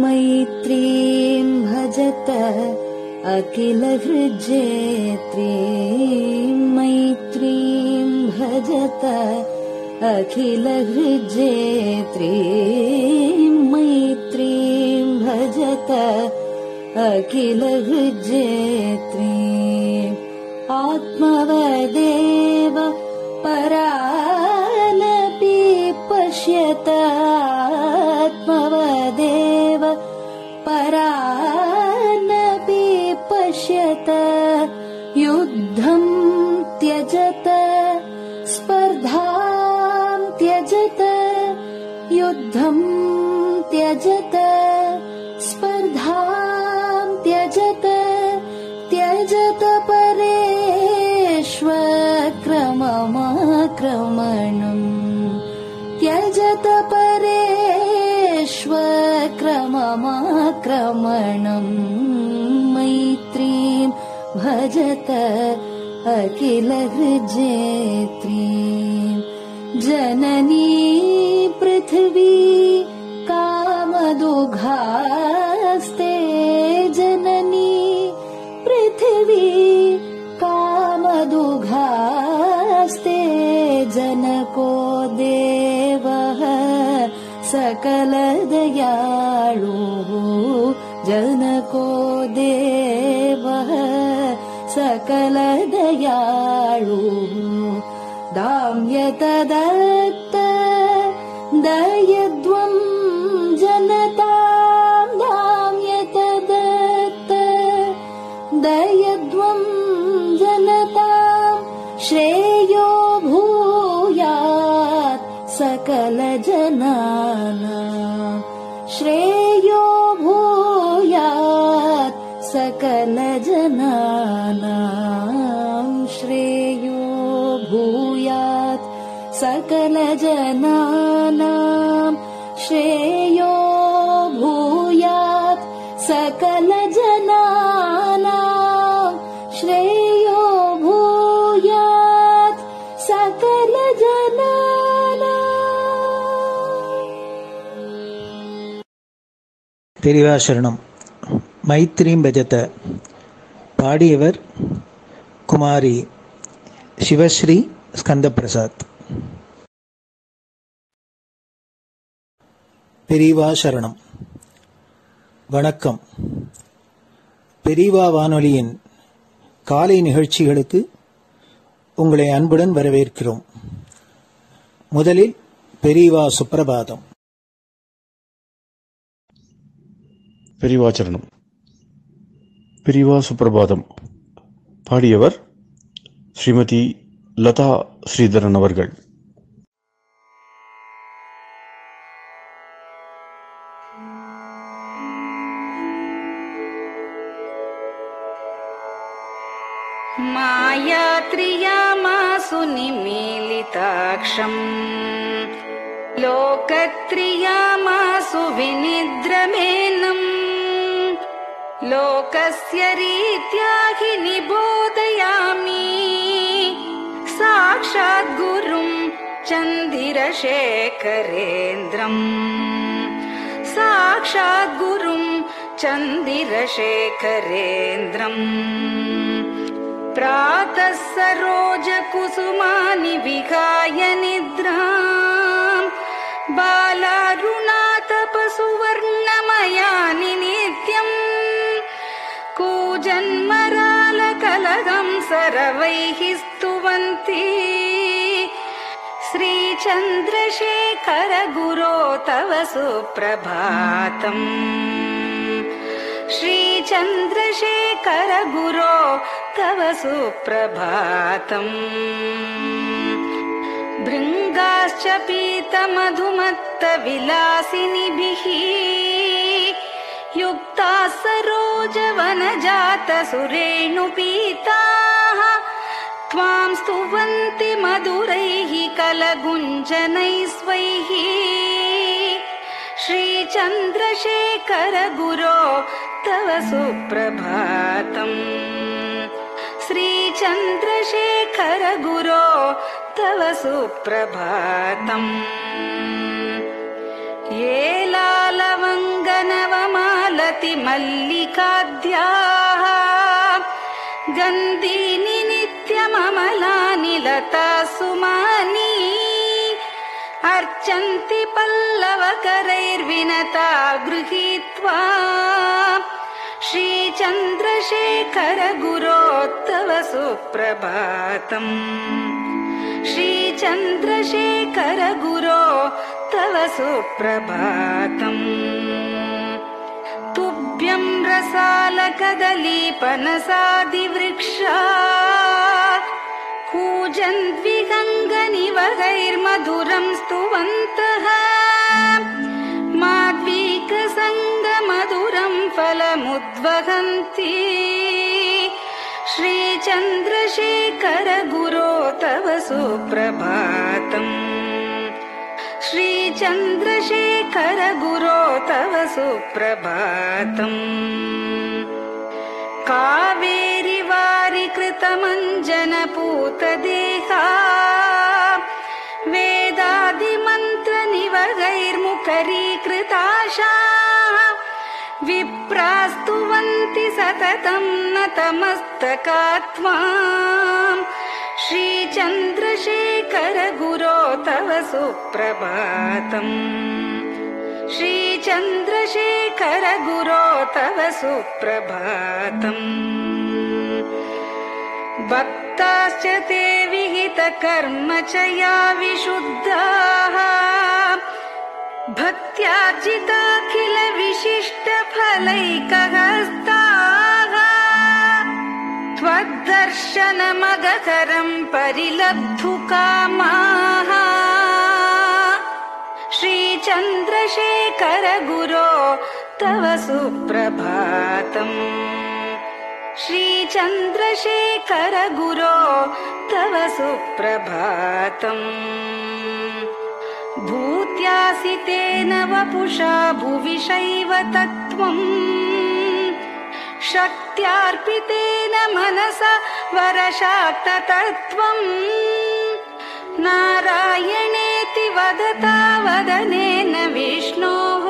मैत्रीं भजत अखिलहृज्जेत्रीं मैत्रीं भजत अखिलहृज्जेत्रीं मैत्रीं भजत अखिलहृज्जेत्रीं आत्मवदेव परानपि पश्यत आत्मवदेव परानपि पश्यत युद्धं त्यजत स्पर्धां त्यजत युद्धं त्यजत स्पर्धां त्यजत त्यजत परेष्वक्रममाक्रमणम् त्यजत परेष्वक्रममाक्रमणम् मैत्रीं भजत अखिलहृज्जेत्रीं जननी पृथिवी कामदुघास्ते जननी पृथिवी कामदुघास्ते जनको देवः सकलदयाळुः जनको देवः सकलदयाळुः दाम्यतदत्त दयध्वं जनतां दाम्यतदत्त दयध्वं जनतां श्रेयो भूयात् सकलजनानां श्रेयो भूयात् सकलजनानां श्रेयो भूयात् सकलजनानां श्रेयो भूयात् सकलजनानां श्रेयो भूयात् सकलजनानां. பெரிவாசரணம். மைத்ரீம் பஜத. பாடியவர் குமாரி சிவஸ்ரீ ஸ்கந்தபிரசாத். பெரிவாசரணம். வணக்கம். பெரிவா வானொலியின் காலை நிகழ்ச்சிகளுக்கு உங்களை அன்புடன் வரவேற்கிறோம். முதலில் பெரிவா சுப்பிரபாதம். பெரிவாச்சரணம். பெரிவா சுப்பிரபாதம். பாடியவர் ஸ்ரீமதி லதா ஸ்ரீதரன் அவர்கள். मायात्रियामासु निमीलिताक्षम् लोकत्रियामासु विनिद्रमेनम् लोकस्य रीत्या हि निबोधयामि साक्षात् गुरुं चन्दिरशेखरेन्द्रम् साक्षात् गुरुं चन्दिरशेखरेन्द्रम् प्रातः सरोजकुसुमानि विहाय निद्राम् बालारुणातपसुवर्णमयानि नित्यम् कूजन्मरालकलगं सरवैः स्तुवन्ति श्रीचन्द्रशेखर गुरो तव सुप्रभातम् श्रीचन्द्रशेखर गुरो तव सुप्रभातम् भृङ्गाश्च पीतमधुमत्तविलासिनिभिः युक्ताः सरोजवनजातसुरेणुपीताः त्वां स्तुवन्ति मधुरैः कलगुञ्जनैस्वैः श्रीचन्द्रशेखर गुरो तव सुप्रभातम् श्रीचन्द्रशेखर गुरो तव सुप्रभातम् ये लालवङ्गनवमालति मल्लिकाद्याः गन्धीनि नित्यममलानि लता सुमानि अर्चन्ति पल्लवकरैर्विनता गृहीत्वा श्रीचन्द्रशेखर गुरो तव सुप्रभातम् श्रीचन्द्रशेखर गुरो तव सुप्रभातम् तुभ्यं रसालकदलीपनसादिवृक्षा कूजन्द्विहङ्गनिवहैर्मधुरं स्तुवन्तः माद्वीकसङ्गमधुरं फलमुद्वहन्ति श्रीचन्द्रशेखर गुरो तव सुप्रभातम् श्रीचन्द्रशेखर गुरो तव सुप्रभातम् कावेरी वारिकृतमञ्जनपूतदेहा वेदादिमन्त्रनिवहैर्मुखरीकृताशाः विप्रास्तुवन्ति सततं नतमस्तकात्माम् श्रीचन्द्रशेखर गुरो तव सुप्रभातम् श्रीचन्द्रशेखर गुरो तव सुप्रभातम् भक्ताश्च ते विहितकर्म च या विशुद्धाः भक्त्यार्जिताखिल विशिष्टफलैकहस्ताः त्वद्दर्शनमगकरं परिलब्धुकामाः श्रीचन्द्रशेखर गुरो तव सुप्रभातम् श्रीचन्द्रशेखर गुरो तव सुप्रभातम् भूत्यासितेन वपुषा भुविशैव तत्त्वम् शक्त्यार्पितेन मनसा वरशाक्ततत्त्वम् नारायणेति वदता वदनेन विष्णोः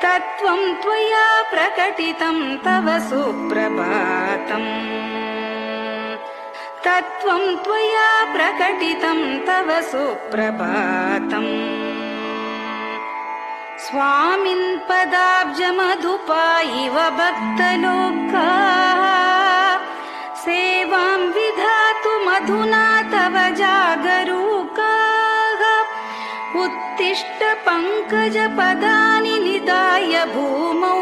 तत्त्वं त्वया प्रकटितं तव सुप्रभातम् तत्त्वं त्वया प्रकटितं तव सुप्रभातम् स्वामिन् पदाब्जमधुपा इव भक्तलोकाः सेवां विधातुमधुना तव जागरूकाः उत्तिष्ठ पङ्कजपदानि निधाय भूमौ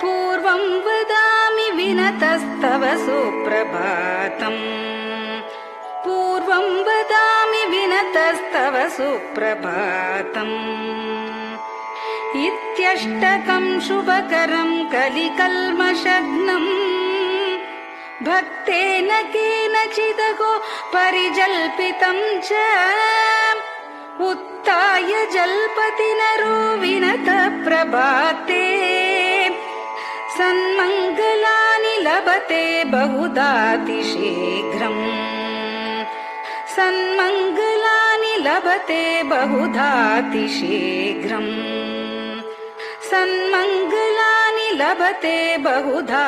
पूर्वं वदामि विनतस्तव सुप्रभातम् पूर्वं वदामि विनतस्तव सुप्रभातम् इत्यष्टकं शुभकरं कलिकल्मषग्नम् भक्तेन केनचिदहो परिजल्पितं च उत्थाय जल्पति नरो विनतः प्रभाते सन्मङ्गलानि लभते बहुधातिशीघ्रम् सन्मङ्गलानि लभते बहुधातिशीघ्रम् सन्मङ्गलानि लभते बहुधातिशीघ्रम्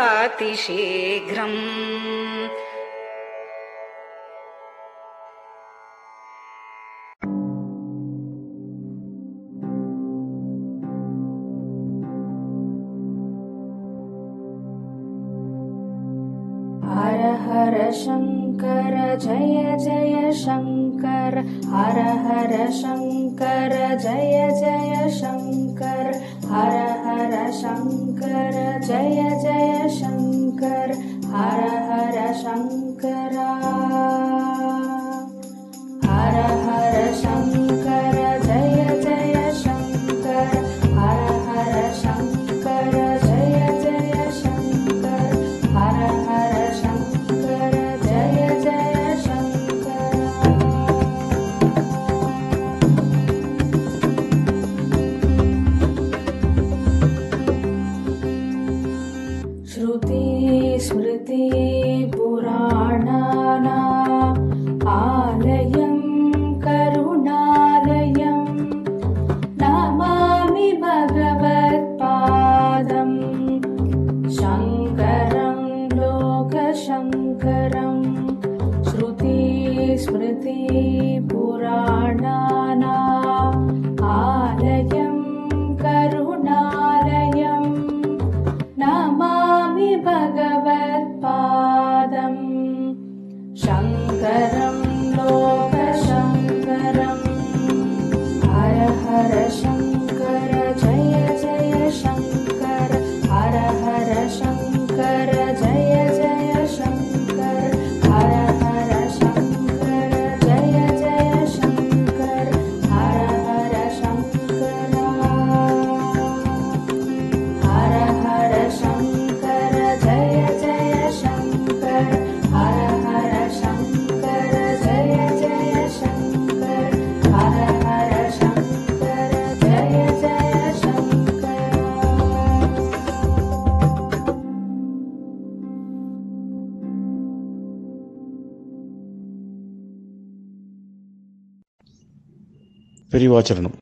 हर हर शङ्कर जय जय शङ्कर हर हर शङ्कर जय जय शङ्कर हर हर शङ्कर जय जय शङ्कर हर हर शङ्कर हर हर शङ्कर जय जय शङ्कर हर हर शङ्कर जय जय शङ्कर हर हर शङ्कर जय जय शङ्कर श्रुति स्मृति पुराणानाम् स्मृतिपुराणानाम् आलयं करुणालयं नमामि भगवत्पादम् शङ्करं लोकशङ्करम् हर हर शङ्कर जय जय शङ्कर हर हर शङ्कर जय जय शङ्कर हर हर शङ्कर जय जय शङ्कर हर हर शङ्कर हर हर शङ्कर जय जय शङ्कर हर हर शङ्कर जय जय शङ्कर हर हर शङ्कर जय जय शङ्कर। பெரியவாச்சரணம்.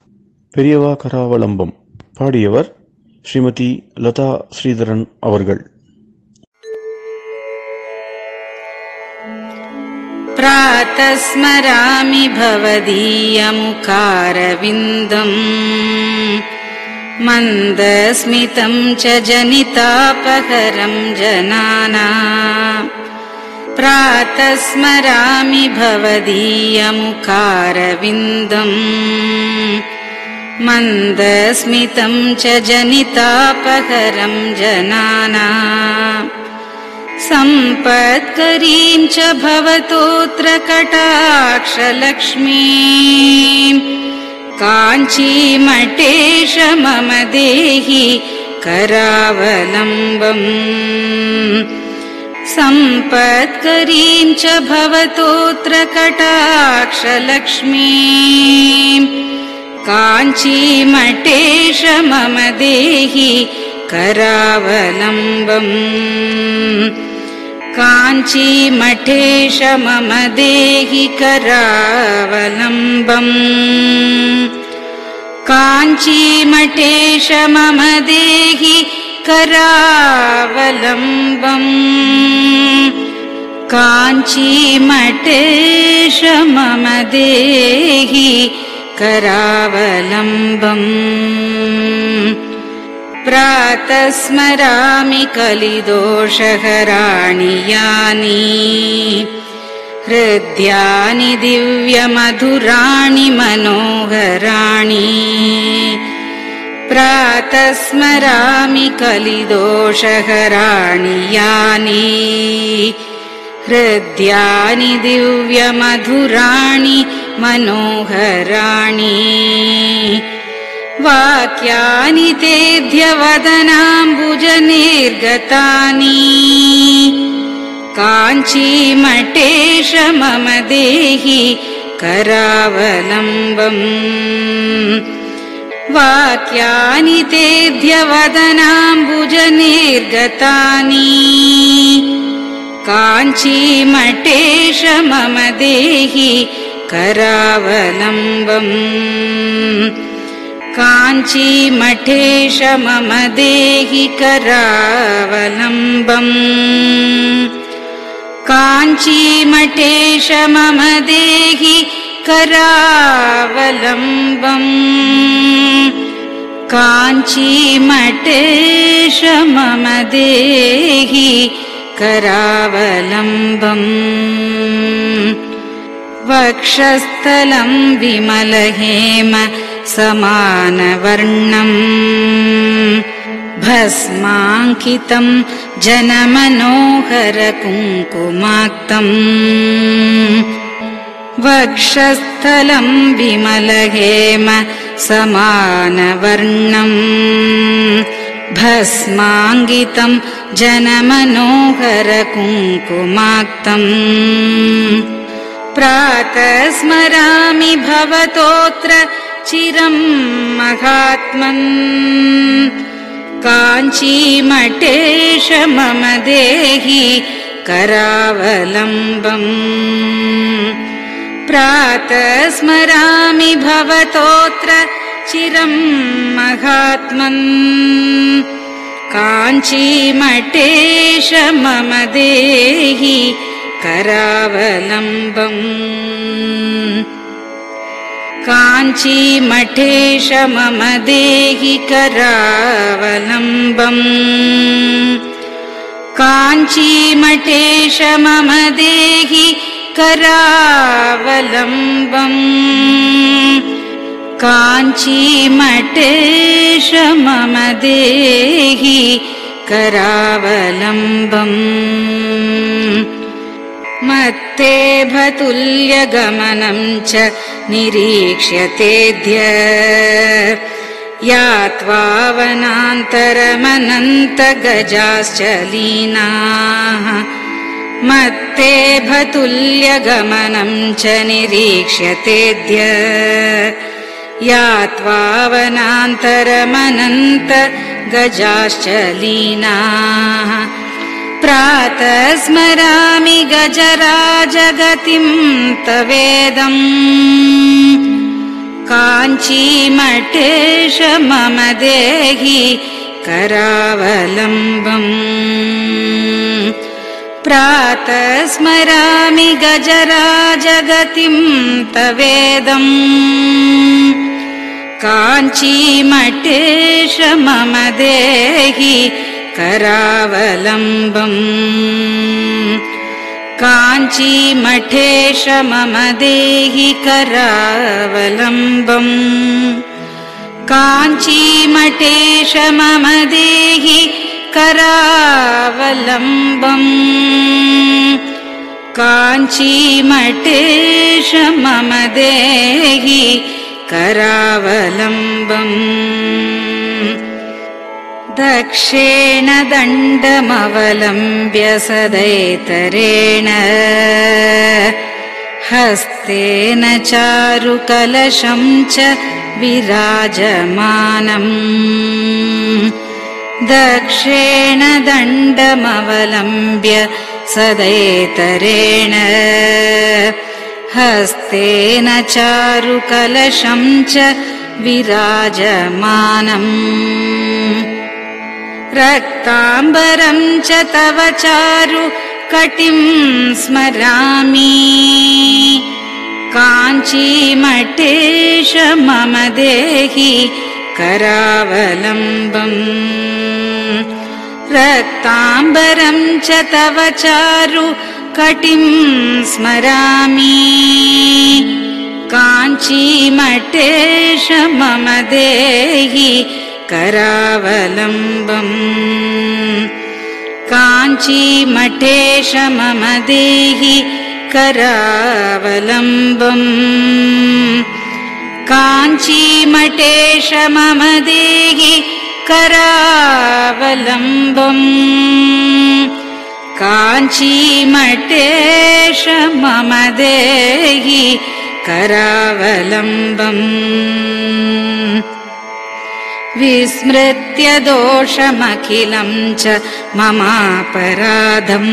பெரியவா கராவலம்பம். பாடியவர் ஸ்ரீமதி லதா ஸ்ரீதரன் அவர்கள். प्रातः स्मरामि भवदीयमुखारविन्दम् मन्दस्मितं च जनितापहरं जनानाम् प्रातः स्मरामि भवदीयमुखारविन्दम् मन्दस्मितं च जनितापहरं जनानाम् सम्पत्करीं च भवतोऽत्र कटाक्षलक्ष्मीम् काञ्चीमठेश मम देहि करावलम्बम् सम्पत्करीं च भवतोऽत्र कटाक्षलक्ष्मीम् काञ्चीमठेश मम देहि करावलम्बम् काञ्चीमठेश मम देहि करावलम्बम् काञ्चीमठेश मम देहि करावलम्बम् काञ्चीमठेश मम देहि करावलम्बम् प्रातः स्मरामि कलिदोषहराणि यानि हृद्यानि दिव्यमधुराणि मनोहराणि प्रातः स्मरामि कलिदोषहराणि यानि हृद्यानि दिव्यमधुराणि मनोहराणि वाक्यानि तेऽध्यवदनाम्बुजनिर्गतानि काञ्चीमठेश मम देहि करावलम्बम् वाक्यानि तेऽध्यवदनाम्बुजनिर्गतानि काञ्चीमठेश मम देहि करावलम्बम् काञ्चीमठेश मम देहि करावलम्बम् काञ्चीमठेश मम देहि करावलम्बम् काञ्चीमठेश मम देहि करावलम्बम् वक्षस्थलं विमलहेम समानवर्णम् भस्माङ्कितं जनमनोहर कुङ्कुमाक्तम् वक्षस्थलं विमलहेम समानवर्णम् भस्माङ्कितं जनमनोहर कुङ्कुमाक्तम् प्रातः स्मरामि भवतोऽत्र चिरं महात्मन् काञ्चीमठेश मम देहि करावलम्बम् प्रातः स्मरामि भवतोऽत्र चिरं महात्मन् काञ्चीमठेश मम देहि करावलम्बम् काञ्चीमठेश मम देहि करावलम्बम् काञ्चीमठेश मम देहि करावलम्बम् काञ्चीमठेश मम देहि करावलम्बम् मत्तेभतुल्यगमनं च निरीक्ष्यतेऽद्य यात्वा वनान्तरमनन्तगजाश्च लीनाः मत्तेभतुल्यगमनं च निरीक्ष्यतेऽद्य यात्वा वनान्तरमनन्तगजाश्च लीनाः प्रातः स्मरामि गजराजगतिं तवेदम् काञ्चीमठेश मम देहि करावलम्बम् प्रातः स्मरामि गजराजगतिं तवेदम् काञ्चीमठेश मम देहि करावलम्बम् काञ्चीमठेश मम देहि करावलम्बम् काञ्चीमठेश मम देहि करावलम्बम् काञ्चीमठेश मम देहि करावलम्बम् दक्षेण दण्डमवलम्ब्य सदैतरेण हस्तेन चारुकलशं च विराजमानम् दक्षेण दण्डमवलम्ब्य सदैतरेण हस्तेन चारुकलशं च विराजमानम् रक्ताम्बरं च तव चारु कटिं स्मरामि काञ्चीमठेश मम देहि करावलम्बम् रक्ताम्बरं च तव चारु कटिं स्मरामि काञ्चीमठेश मम देहि करावलम्बम् काञ्चीमठेश मम देहि करावलम्बम् काञ्चीमठेश मम देहि करावलम्बम् काञ्चीमठेश मम देहि करावलम्बम् विस्मृत्य दोषमखिलं च ममापराधम्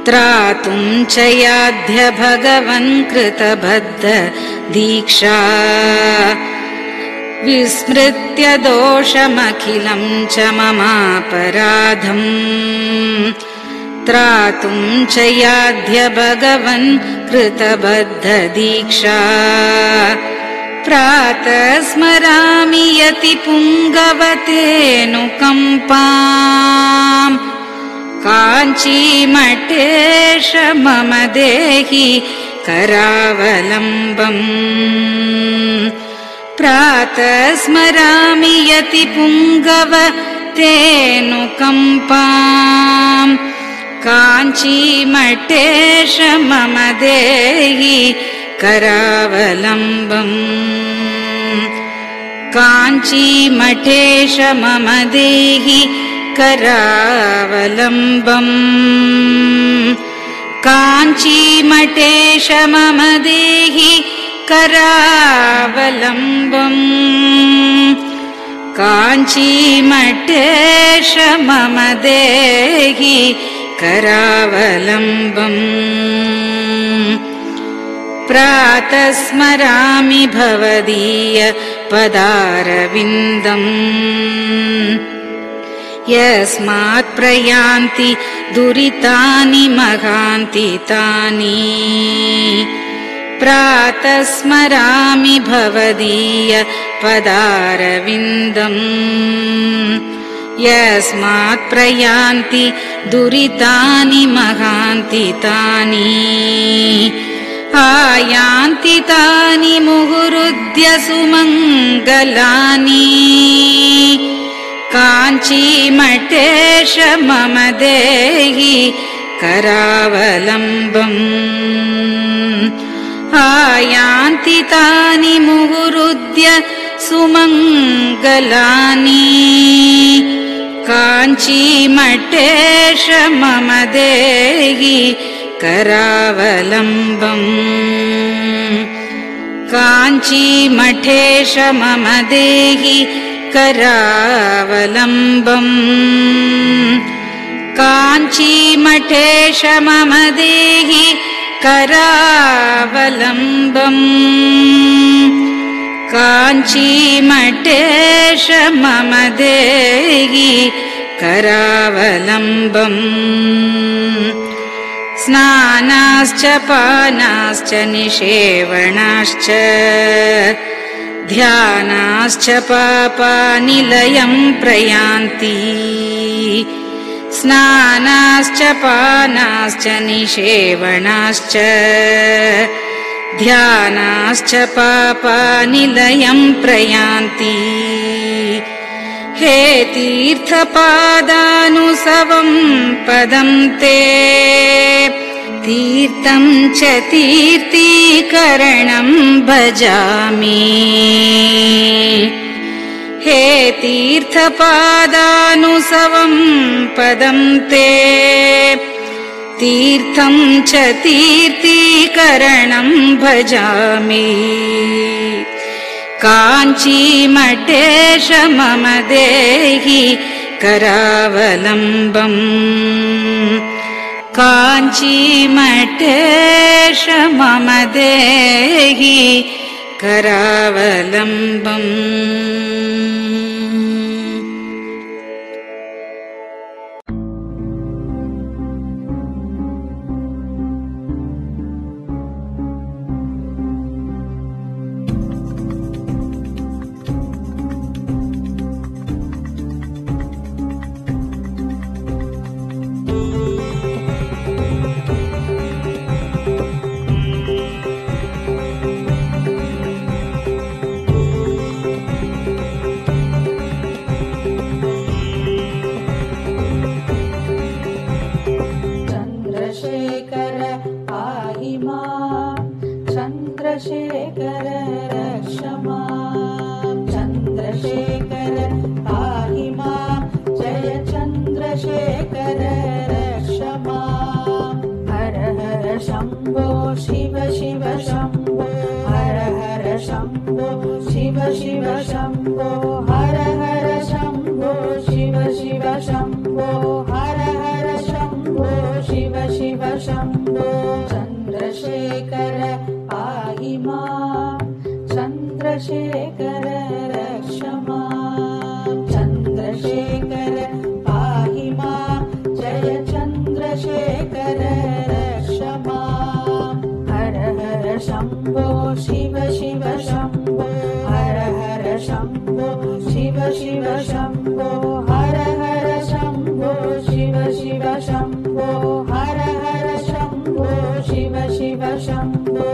त्रातुं च याध्य भगवन् कृतबद्ध दीक्षा विस्मृत्य दोषमखिलं च ममापराधम् त्रातुं च याध्य भगवन् कृतबद्ध दीक्षा प्रातः स्मरामि यति पुङ्गवतेऽनुकम्पाम् काञ्चीमठेश मम देहि करावलम्बम् प्रातः स्मरामि यति पुङ्गवतेऽनुकम्पाम् काञ्चीमठेश मम देहि करावलम्बम् काञ्चीमठेश मम देहि करावलम्बम् काञ्चीमठेश मम देहि करावलम्बम् काञ्चीमठेश मम देहि करावलम्बम् प्रातः स्मरामि भवदीय पदारविन्दम् यस्मात् प्रयान्ति दुरितानि महान्ति तानि प्रातः स्मरामि भवदीय पदारविन्दम् यस्मात् प्रयान्ति दुरितानि महान्ति तानि आयान्ति तानि मुहुरुद्य सुमङ्गलानि काञ्चीमठेश मम देहि करावलम्बम् आयान्ति तानि मुहुरुद्य सुमङ्गलानि काञ्चीमठेश मम देहि करावलम्बम् काञ्चीमठेश मम देहि करावलम्बम् काञ्चीमठेश मम देहि करावलम्बम् काञ्चीमठेश मम देहि करावलम्बम् स्नानाश्च पानाश्च निषेवणाश्च ध्यानाश्च पापानिलयं प्रयान्ति स्नानाश्च पानाश्च निषेवणाश्च ध्यानाश्च पापानिलयं प्रयान्ति हे तीर्थपादानुसवं पदं ते तीर्थं च तीर्थीकरणं भजामि हे तीर्थपादानुसवं पदं ते तीर्थं च तीर्थीकरणं भजामि काञ्चीमठेश मम देहि करावलम्बम् काञ्चीमठेश मम देहि करावलम्बम् चन्द्रशेखर रक्ष मां चन्द्रशेखर पाहि मां जय चन्द्रशेखर रक्ष मां हर हर शम्भो शिव शिव शम्भो हर हर शम्भो शिव शिव शम्भो हर हर शम्भो शिव शिव शम्भो हर हर शम्भो शिव शिव शम्भो चन्द्रशेखर पाहि मां चन्द्रशेखर रक्ष मां चन्द्रशेखर पाहि मां जय चन्द्रशेखर रक्ष मां हर हर शम्भो शिव शिव शम्भो हर हर शम्भो शिव शिव शम्भो हर हर शम्भो शिव शिव शम्भो हर हर शम्भो शिव शिव शम्भो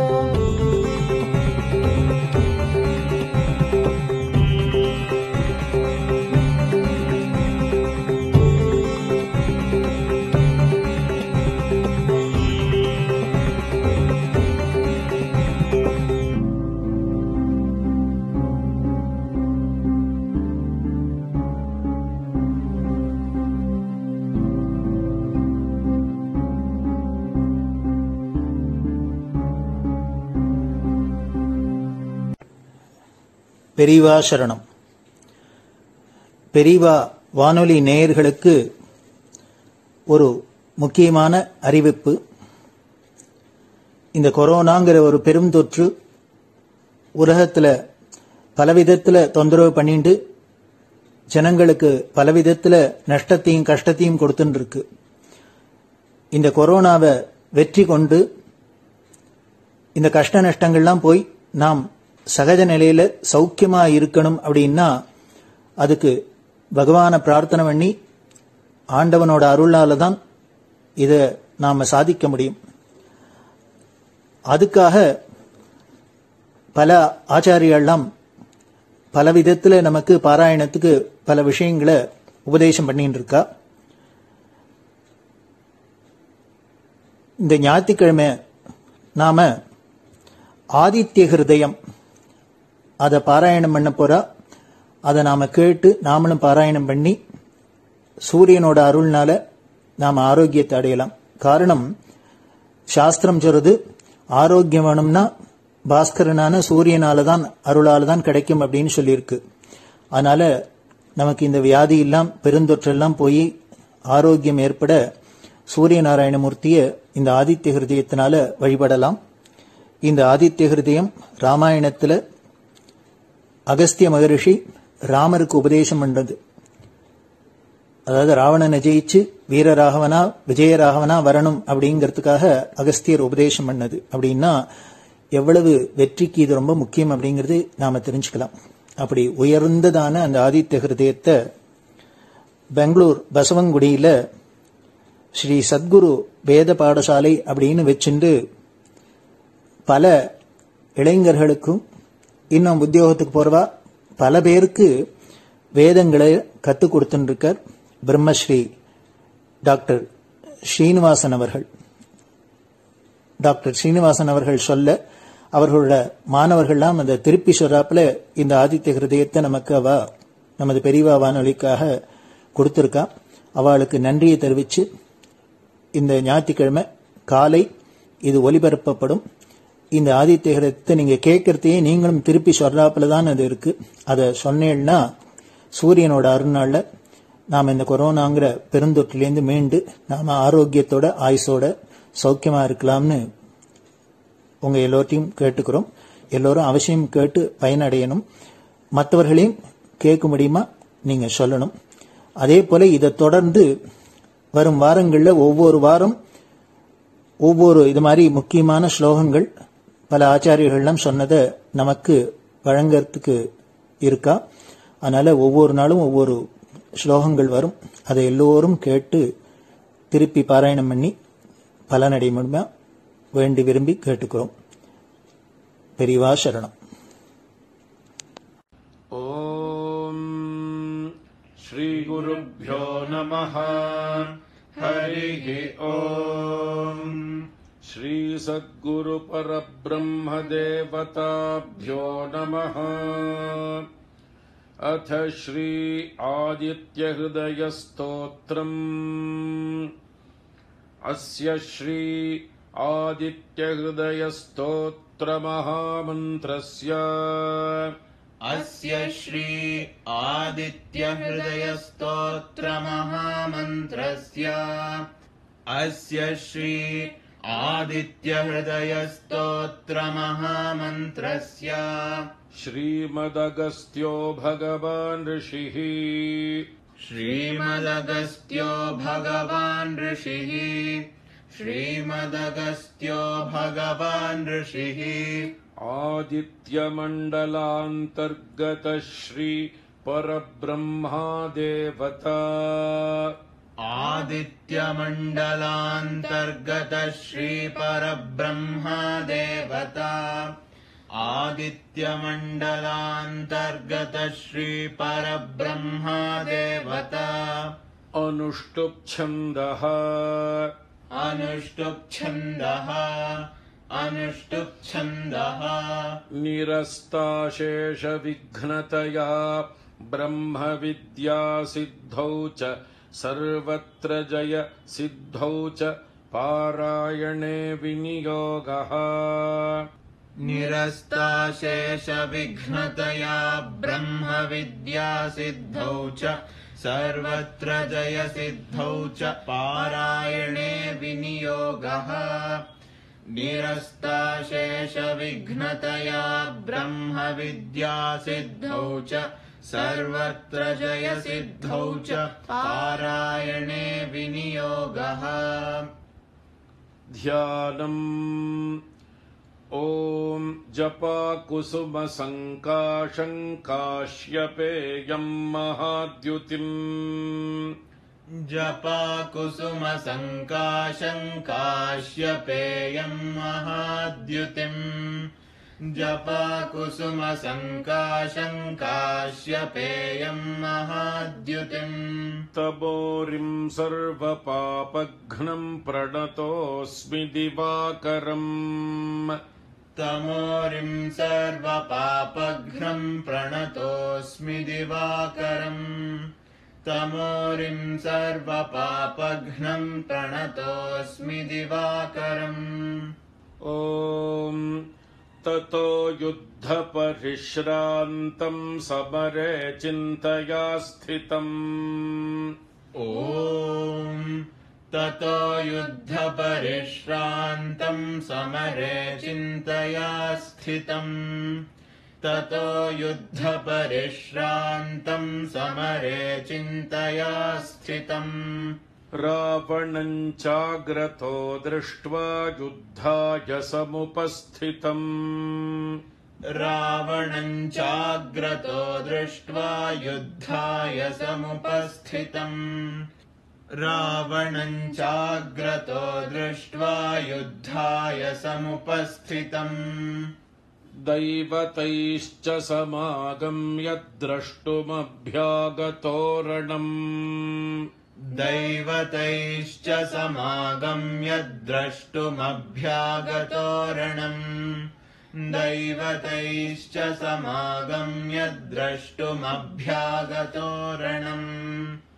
பெரியவா சரணம். பெரியவா வானொலி நேயர்களுக்கு ஒரு முக்கியமான அறிவிப்பு. இந்த கொரோனாங்கிற ஒரு பெரும் தொற்று உலகத்தில் பலவிதத்தில் தொந்தரவு பண்ணிட்டு ஜனங்களுக்கு பலவிதத்தில் நஷ்டத்தையும் கஷ்டத்தையும் கொடுத்துட்டு இருக்கு. இந்த கொரோனாவை வெற்றி கொண்டு இந்த கஷ்ட நஷ்டங்கள்லாம் போய் நாம் சகஜ நிலையில சௌக்கியமா இருக்கணும் அப்படின்னா அதுக்கு பகவானை பிரார்த்தனை பண்ணி ஆண்டவனோட அருளால தான் இதை நாம சாதிக்க முடியும். அதுக்காக பல ஆச்சாரியெல்லாம் பல விதத்துல நமக்கு பாராயணத்துக்கு பல விஷயங்களை உபதேசம் பண்ணிட்டு இருக்கா. இந்த ஞாயிற்றுக்கிழமை நாம ஆதித்ய ஹிருதயம் அதை பாராயணம் பண்ண போறா. அதை நாம கேட்டு நாமளும் பாராயணம் பண்ணி சூரியனோட அருள்னால நாம ஆரோக்கியத்தை அடையலாம். காரணம் சாஸ்திரம் சொல்றது ஆரோக்கியம் வேணும்னா பாஸ்கரனான சூரியனால தான் அருளால தான் கிடைக்கும் அப்படின்னு சொல்லியிருக்கு. அதனால நமக்கு இந்த வியாதி எல்லாம் பெருந்தொற்றெல்லாம் போய் ஆரோக்கியம் ஏற்பட சூரிய நாராயணமூர்த்தியை இந்த ஆதித்ய ஹிருதயத்தினால வழிபடலாம். இந்த ஆதித்ய ஹிருதயம் ராமாயணத்துல அகஸ்திய மகரிஷி ராமருக்கு உபதேசம் பண்ணது. அதாவது ராவணனை ஜெயிச்சு வீரராகவனா விஜயராகவனா வரணும் அப்படிங்கிறதுக்காக அகஸ்தியர் உபதேசம் பண்ணது. அப்படின்னா எவ்வளவு வெற்றிக்கு இது ரொம்ப முக்கியம் அப்படிங்கிறது நாம தெரிஞ்சுக்கலாம். அப்படி உயர்ந்ததான அந்த ஆதித்ய ஹிருதயத்தை பெங்களூர் பசவங்குடியில ஸ்ரீ சத்குரு வேத பாடசாலை அப்படின்னு வச்சுண்டு பல இளைஞர்களுக்கும் இன்னும் உத்தியோகத்துக்கு போறவா பல பேருக்கு வேதங்களை கற்றுக் கொடுத்துட்டு இருக்கார் பிரம்மஸ்ரீ டாக்டர் ஸ்ரீனிவாசன் அவர்கள். டாக்டர் ஸ்ரீனிவாசன் அவர்கள் சொல்ல அவர்களோட மாணவர்கள்லாம் அந்த திருப்பி சொல்றாப்புல இந்த ஆதித்ய ஹிருதயத்தை நமக்கு அவ நமது பெரியவா வானொலிக்காக கொடுத்திருக்கா. அவளுக்கு நன்றியை தெரிவிச்சு இந்த ஞாயிற்றுக்கிழமை காலை இது ஒலிபரப்பப்படும். இந்த ஆதித்ய ஹிருதயத்தை நீங்க கேட்கறதையே நீங்களும் திருப்பி சொல்றாப்புல தான் அது இருக்கு. அதை சொன்னேன்னா சூரியனோட அருள்நாள்ல நாம இந்த கொரோனாங்கிற பெருந்தொற்றிலேருந்து மீண்டு நாம ஆரோக்கியத்தோட ஆயுசோட சௌக்கியமா இருக்கலாம்னு உங்க எல்லோரையும் கேட்டுக்கிறோம். எல்லோரும் அவசியம் கேட்டு பயனடையணும். மற்றவர்களையும் கேட்க முடியுமா நீங்க சொல்லணும். அதே போல இதை தொடர்ந்து வரும் வாரங்கள்ல ஒவ்வொரு வாரம் ஒவ்வொரு இது மாதிரி முக்கியமான ஸ்லோகங்கள் பல ஆச்சாரியர்கள்லாம் சொன்னதை நமக்கு வழங்கறதுக்கு இருக்கா. அதனால ஒவ்வொரு நாளும் ஒவ்வொரு ஸ்லோகங்கள் வரும். அதை எல்லோரும் கேட்டு திருப்பி பாராயணம் பண்ணி பலனடைய முடியுமா வேண்டி விரும்பி கேட்டுக்கிறோம். பெரியவா சரணம். ஓம் ஸ்ரீ குருப்யோ நமஹ. ஹரிஹி ஓம். ஸ்ரீ சத்குரு பரபிரம்ம தேவதாப்யோ நமஹ. अथ श्री आदित्य हृदय स्तोत्रम्. अस्य श्री आदित्य हृदय स्तोत्र महामन्त्रस्य अस्य श्री आदित्य हृदय स्तोत्र महामन्त्रस्य अस्य श्री आदित्य हृदय स्तोत्र महामन्त्रस्य श्रीमदगस्त्यो भगवान् ऋषिः श्रीमदगस्त्यो भगवान् ऋषिः श्रीमदगस्त्यो भगवान् ऋषिः आदित्यमण्डलान्तर्गत श्री परब्रह्मा देवता आदित्यमण्डलान्तर्गत श्री परब्रह्मा देवता आदित्यमण्डलान्तर्गत श्री परब्रह्मा देवता अनुष्टुप् छन्दः अनुष्टुप् छन्दः अनुष्टुप् छन्दः निरस्ताशेषविघ्नतया ब्रह्मविद्या सिद्धौ च सर्वत्र जय सिद्धौ च पारायणे विनियोगः निरस्ताशेषविघ्नतया ब्रह्मविद्या सिद्धौ च सर्वत्र जय सिद्धौ च पारायणे विनियोगः निरस्ताशेषविघ्नतया ब्रह्मविद्या सिद्धौ च सर्वत्र जय सिद्धौ च पारायणे विनियोगः ध्यानम्. ॐ जपाकुसुमसङ्काशङ्काश्यपेयम् महाद्युतिम् जपाकुसुमसङ्काशङ्काश्यपेयम् महाद्युतिम् जपाकुसुमसङ्काशङ्काश्यपेयम् महाद्युतिम् तपोरिं सर्वपापघ्नं प्रणतोऽस्मि दिवाकरम् तमोरिं सर्वपापघ्नं प्रणतोऽस्मि दिवाकरम् तमोरिं सर्वपापघ्नं प्रणतोऽस्मि दिवाकरम् ॐ ततो युद्धपरिश्रान्तं समरे चिन्तया स्थितम् ॐ ततो युद्धपरिश्रान्तं समरे चिन्तया स्थितम् ततो युद्धपरिश्रान्तं समरे चिन्तया स्थितम् रावणं चाग्रतो दृष्ट्वा युद्धाय समुपस्थितम् रावणं चाग्रतो दृष्ट्वा युद्धाय समुपस्थितम् रावणं चाग्रतो दृष्ट्वा युद्धाय समुपस्थितम् दैवतैश्च समागम्य द्रष्टुमभ्यागतोरणम् दैवतैश्च समागम्य द्रष्टुमभ्यागतोरणम् दैवतैश्च समागम्य द्रष्टुमभ्यागतोरणम्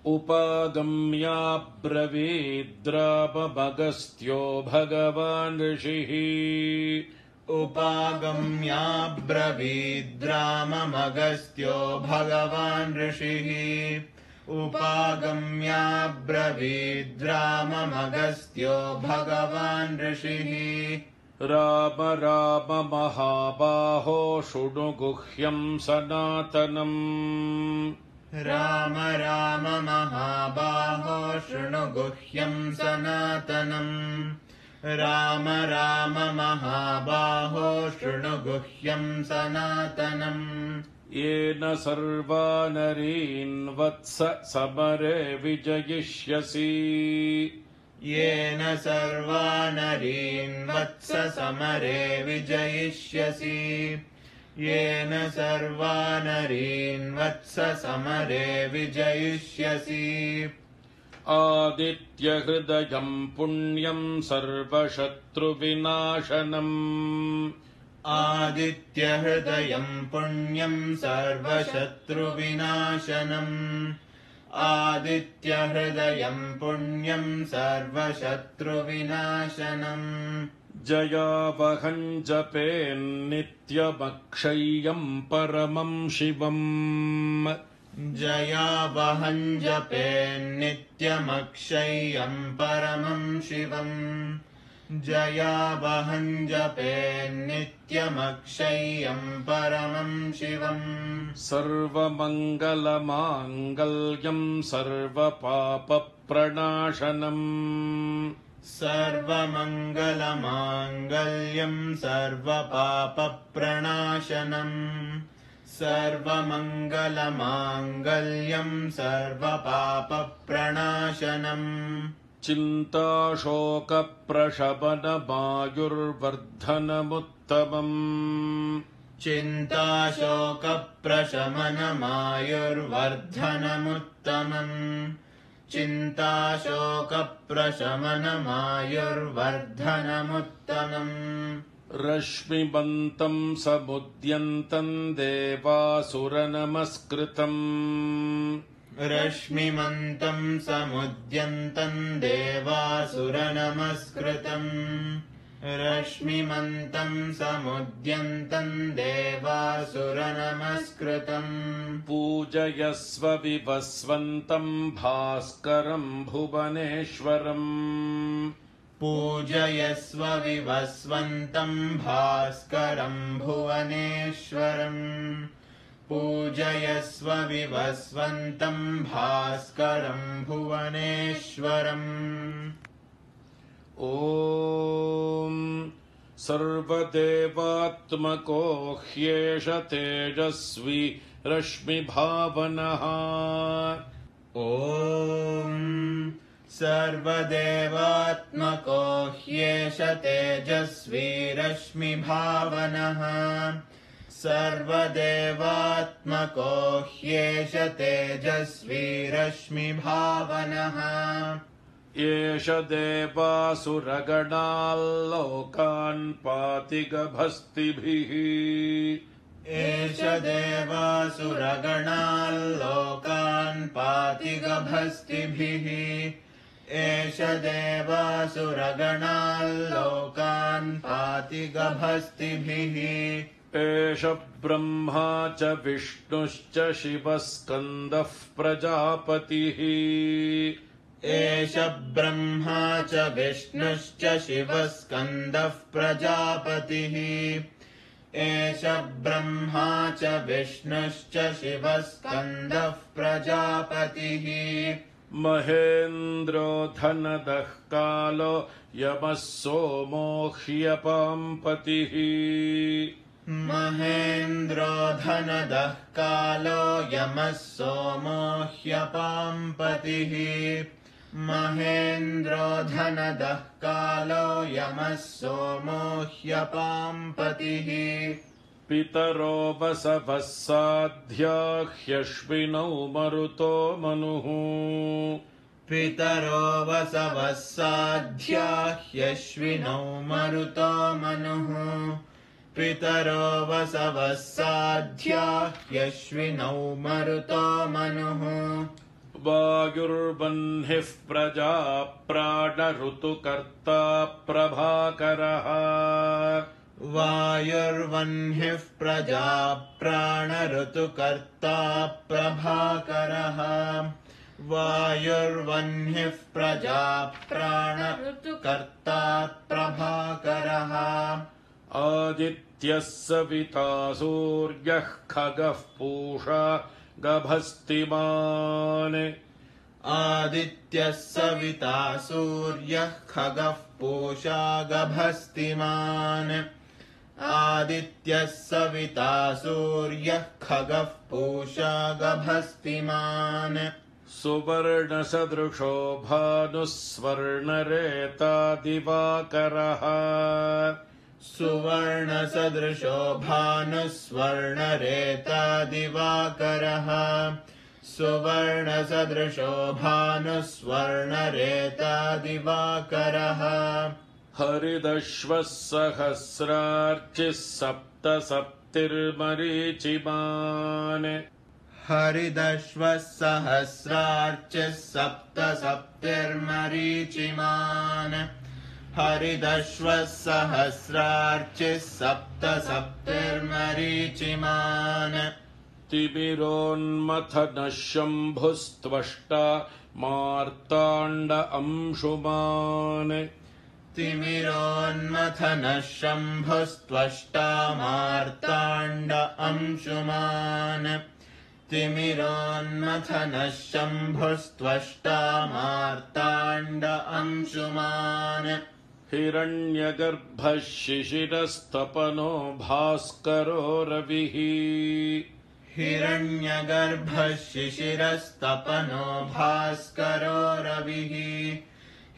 उपागम्याब्रवीद्राममगस्त्यो भगवान् ऋषिः उपागम्याब्रवीद्राममगस्त्यो भगवान् ऋषिः उपागम्याब्रवीद्राममगस्त्यो भगवान् ऋषिः राम राम महाबाहो शृणु गुह्यम् सनातनम् राम राम महाबाहो शृणु गुह्यम् सनातनम् राम राम महाबाहो शृणु गुह्यम् सनातनम् येन सर्वानरीन् वत्स समरे विजयिष्यसि येन सर्वानरीन् वत्स समरे विजयिष्यसि येन सर्वानरीन् वत्स समरे विजयिष्यसि आदित्यहृदयम् पुण्यम् सर्वशत्रुविनाशनम् आदित्यहृदयम् पुण्यम् सर्वशत्रुविनाशनम् आदित्यहृदयम् पुण्यम् सर्वशत्रुविनाशनम् जयावहम् जपेन्नित्यमक्षय्यम् परमम् शिवम् जयावहम् जपेन्नित्यमक्षय्यम् परमम् शिवम् जयावहम् जपेन्नित्यमक्षय्यम् परमम् शिवम् सर्वमङ्गलमाङ्गल्यम् सर्वपापप्रणाशनम् सर्वमङ्गलमाङ्गल्यम् सर्वपापप्रणाशनम् सर्वमङ्गलमाङ्गल्यम् सर्वपापप्रणाशनम् चिन्ताशोकप्रशमनमायुर्वर्धनमुत्तमम् चिन्ताशोकप्रशमनमायुर्वर्धनमुत्तमम् चिन्ताशोकप्रशमनमायुर्वर्धनमुत्तमम् रश्मिमन्तम् समुद्यन्तम् देवासुरनमस्कृतम् रश्मिमन्तम् समुद्यन्तम् देवासुरनमस्कृतम् रश्मिमन्तम् समुद्यन्तम् देवासुरनमस्कृतम् पूजयस्व विवस्वन्तम् भास्करम् भुवनेश्वरम् पूजयस्व विवस्वन्तम् भास्करम् भुवनेश्वरम् पूजयस्व विवस्वन्तम् भास्करम् भुवनेश्वरम् ॐ सर्वदेवात्मको ह्येष तेजस्वी रश्मिभावनः। ॐ सर्वदेवात्मको ह्येष तेजस्वी रश्मिभावनः। सर्वदेवात्मको ह्येष तेजस्वी रश्मिभावनः। एष देवासुरगणाल्लोकान् पाति गभस्तिभिः। एष देवासुरगणाल्लोकान् पाति गभस्तिभिः। एष देवासुरगणाल्लोकान् पाति गभस्तिभिः। एष ब्रह्मा च विष्णुश्च शिवः स्कन्दः प्रजापतिः। एष ब्रह्मा च विष्णुश्च शिवः स्कन्दः प्रजापतिः। एष ब्रह्मा च विष्णुश्च शिवः स्कन्दः प्रजापतिः। महेन्द्रो धनदः कालो यमः सोमो ह्यपाम्पतिः। महेन्द्रो धनदः कालो यमः सोमो ह्यपाम्पतिः। महेन्द्रो धनदः कालो यमः सोमो ह्यपाम्पतिः। पितरो वसवः साध्या ह्यश्विनौ मरुतो मनुः। पितरो वसवः साध्या ह्यश्विनौ मरुतो मनुः। पितरो वसवः साध्या ह्यश्विनौ मरुतो मनुः। वायुर्वह्निः प्रजा प्राणऋतुकर्ता प्रभाकरः। वायुर्वह्निः प्रजा प्राणऋतुकर्ता प्रभाकरः। वायुर्वह्निः प्रजा प्राणऋतुकर्ता प्रभाकरः। आदित्यः सविता सूर्यः खगः पूषा गभस्तिमान्। आदित्यः सविता सूर्यः खगः पूषा गभस्तिमान्। आदित्यः सविता सूर्यः खगः पूषा गभस्तिमान्। सुवर्णसदृशो भानुः स्वर्णरेता दिवाकरः। सुवर्णसदृशो भानुः स्वर्णरेता दिवाकरः। सुवर्णसदृशो भानुः स्वर्णरेता दिवाकरः। हरिदश्वः सहस्रार्चिः सप्तसप्तिर्मरीचिमान्। हरिदश्वः सहस्रार्चिः सप्तसप्तिर्मरीचिमान्। हरिदश्वः सहस्रार्चिः सप्तसप्तिर्मरीचिमान्। तिमिरोन्मथनः शम्भुस्त्वष्टा मार्ताण्ड अंशुमान्। तिमिरोन्मथनः शम्भुस्त्वष्टा मार्ताण्ड अंशुमान्। तिमिरोन्मथनः शम्भुस्त्वष्टा मार्ताण्ड अंशुमान्। हिरण्यगर्भः शिशिरस्तपनो भास्करो रविः। हिरण्यगर्भः शिशिरस्तपनो भास्करो रविः।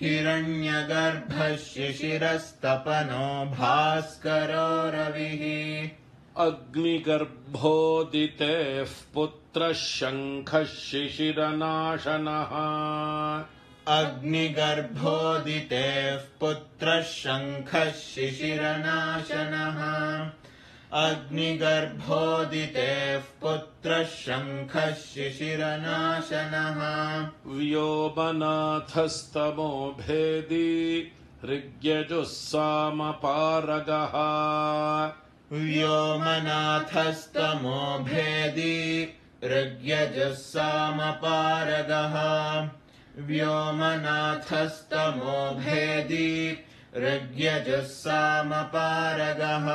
हिरण्यगर्भः शिशिरस्तपनो भास्करो रविः। अग्निगर्भोदितेः पुत्रः शङ्खः शिशिरनाशनः। अग्निगर्भोदितेः पुत्रः शङ्खः शिशिरनाशनः। अग्निगर्भोदितेः पुत्रः शङ्खः शिशिरनाशनः। व्योमनाथस्तमो भेदी ऋग्यजुस्सामपारगः। व्योमनाथस्तमो भेदी ऋग्यजुस्सामपारगः। व्योमनाथस्तमो भेदी ऋग्यजुस्सामपारगः।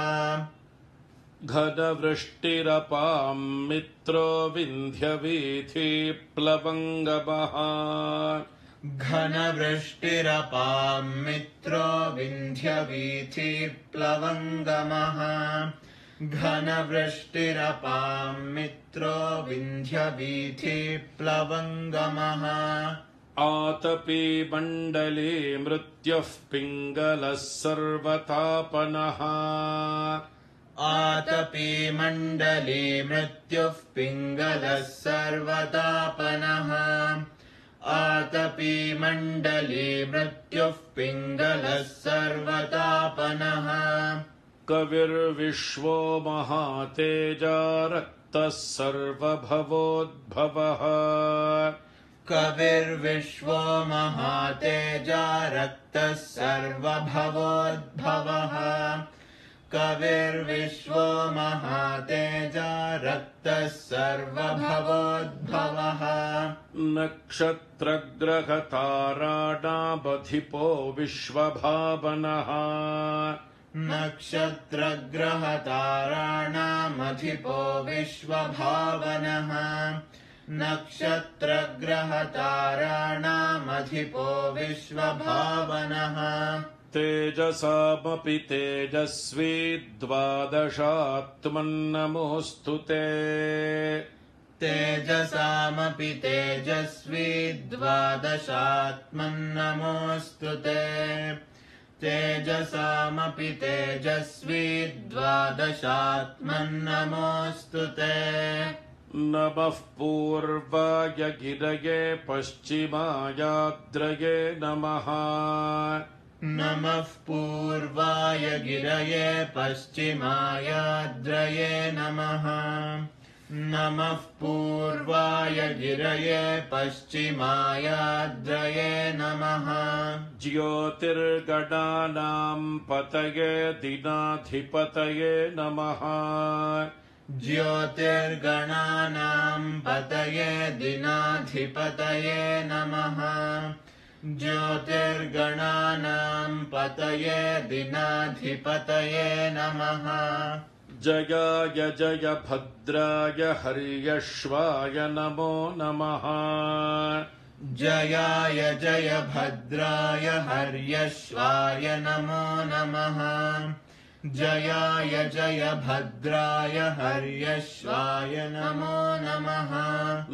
घनवृष्टिरपां मित्रो विन्ध्यवीथि प्लवङ्गमः। घनवृष्टिरपां मित्रो विन्ध्यवीथिप्लवङ्गमः घनवृष्टिरपां मित्रो विन्ध्यवीथिप्लवङ्गमः आतपी मण्डले मृत्युः पिङ्गलः सर्वतापनः आतपी मण्डले मृत्युः पिङ्गलः सर्वतापनः आतपी मण्डले मृत्युः पिङ्गलः सर्वतापनः कविर्विश्वो महातेजा रक्तः सर्वभवोद्भवः कविर्विश्वो महातेजा रक्तः सर्वभवोद्भवः कविर्विश्वो महातेजा रक्तः सर्वभवोद्भवः नक्षत्रग्रहताराणामधिपो विश्वभावनः नक्षत्रग्रहताराणामधिपो विश्वभावनः नक्षत्रग्रहताराणामधिपो विश्वभावनः तेजसामपि तेजस्वी द्वादशात्मन्नमोऽस्तु ते तेजसामपि तेजस्वी द्वादशात्मन्नमोऽस्तु ते तेजसामपि तेजस्वी द्वादशात्मन्नमोऽस्तु ते नमः पूर्वाय गिरये पश्चिमायाद्रये नमः नमः पूर्वाय गिरये पश्चिमायाद्रये नमः नमः पूर्वाय गिरये पश्चिमायाद्रये नमः ज्योतिर्गणानां पतये दिनाधिपतये नमः ज्योतिर्गणानां पतये दिनाधिपतये नमः ज्योतिर्गणानां पतये दिनाधिपतये नमः जयाय जय भद्राय हर्यश्वाय नमो नमः जयाय जय भद्राय हर्यश्वाय नमो नमः जयाय जय भद्राय हर्यश्वाय नमो नमः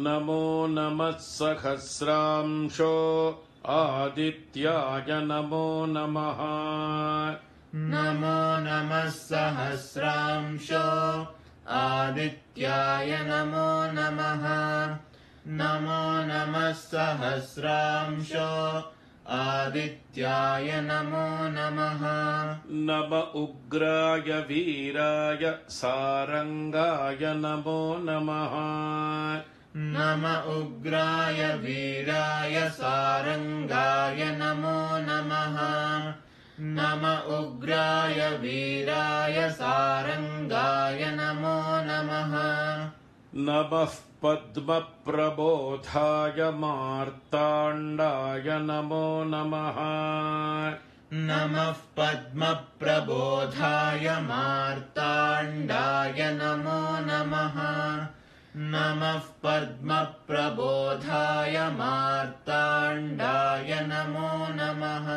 नमो नमः सहस्रांशो आदित्याय नमो नमः नमो नमः सहस्रांशो आदित्याय नमो नमः नमो नमः सहस्रांशो आदित्याय नमो नमः नम उग्राय वीराय सारंगाय नमो नमः नम उग्राय वीराय सारंगाय नमो नमः नम उग्राय वीराय सारंगाय नमो नमः नमः पद्मप्रबोधाय मार्ताण्डाय नमो नमः नमः पद्मप्रबोधाय मार्ताण्डाय नमो नमः नमः पद्मप्रबोधाय मार्ताण्डाय नमो नमः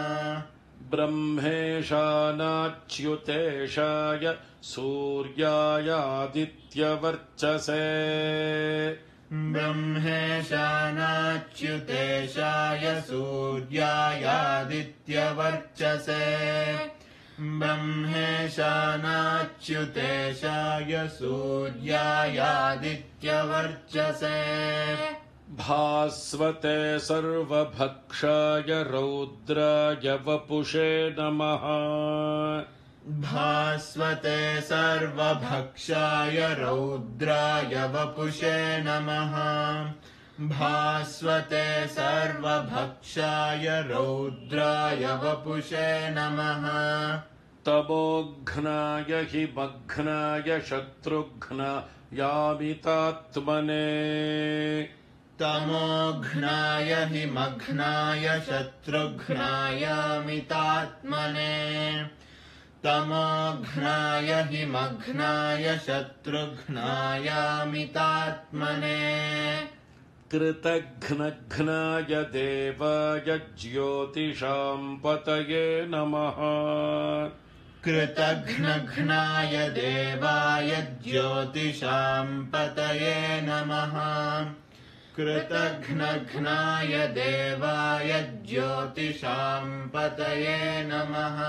ब्रह्मेशानाच्युतेशाय सूर्यायादित्यवर्चसे ब्रह्मेशानाच्युतेशाय सूर्यायादित्यवर्चसे ब्रह्मेशानाच्युतेशाय सूर्यायादित्यवर्चसे भास्वते सर्वभक्षाय रौद्राय वपुषे नमः भास्वते सर्वभक्षाय रौद्राय वपुषे नमः भास्वते सर्वभक्षाय रौद्राय वपुषे नमः तमोघ्नाय हि मघ्नाय शत्रुघ्नायामितात्मने तमोघ्नाय हि मघ्नाय शत्रुघ्नायामितात्मने तमोघ्नाय हि मघ्नाय शत्रुघ्नायामितात्मने कृतघ्नघ्नाय देवाय ज्योतिषां पतये नमः कृतघ्नघ्नाय देवाय ज्योतिषां पतये नमः कृतघ्नघ्नाय देवाय ज्योतिषां पतये नमः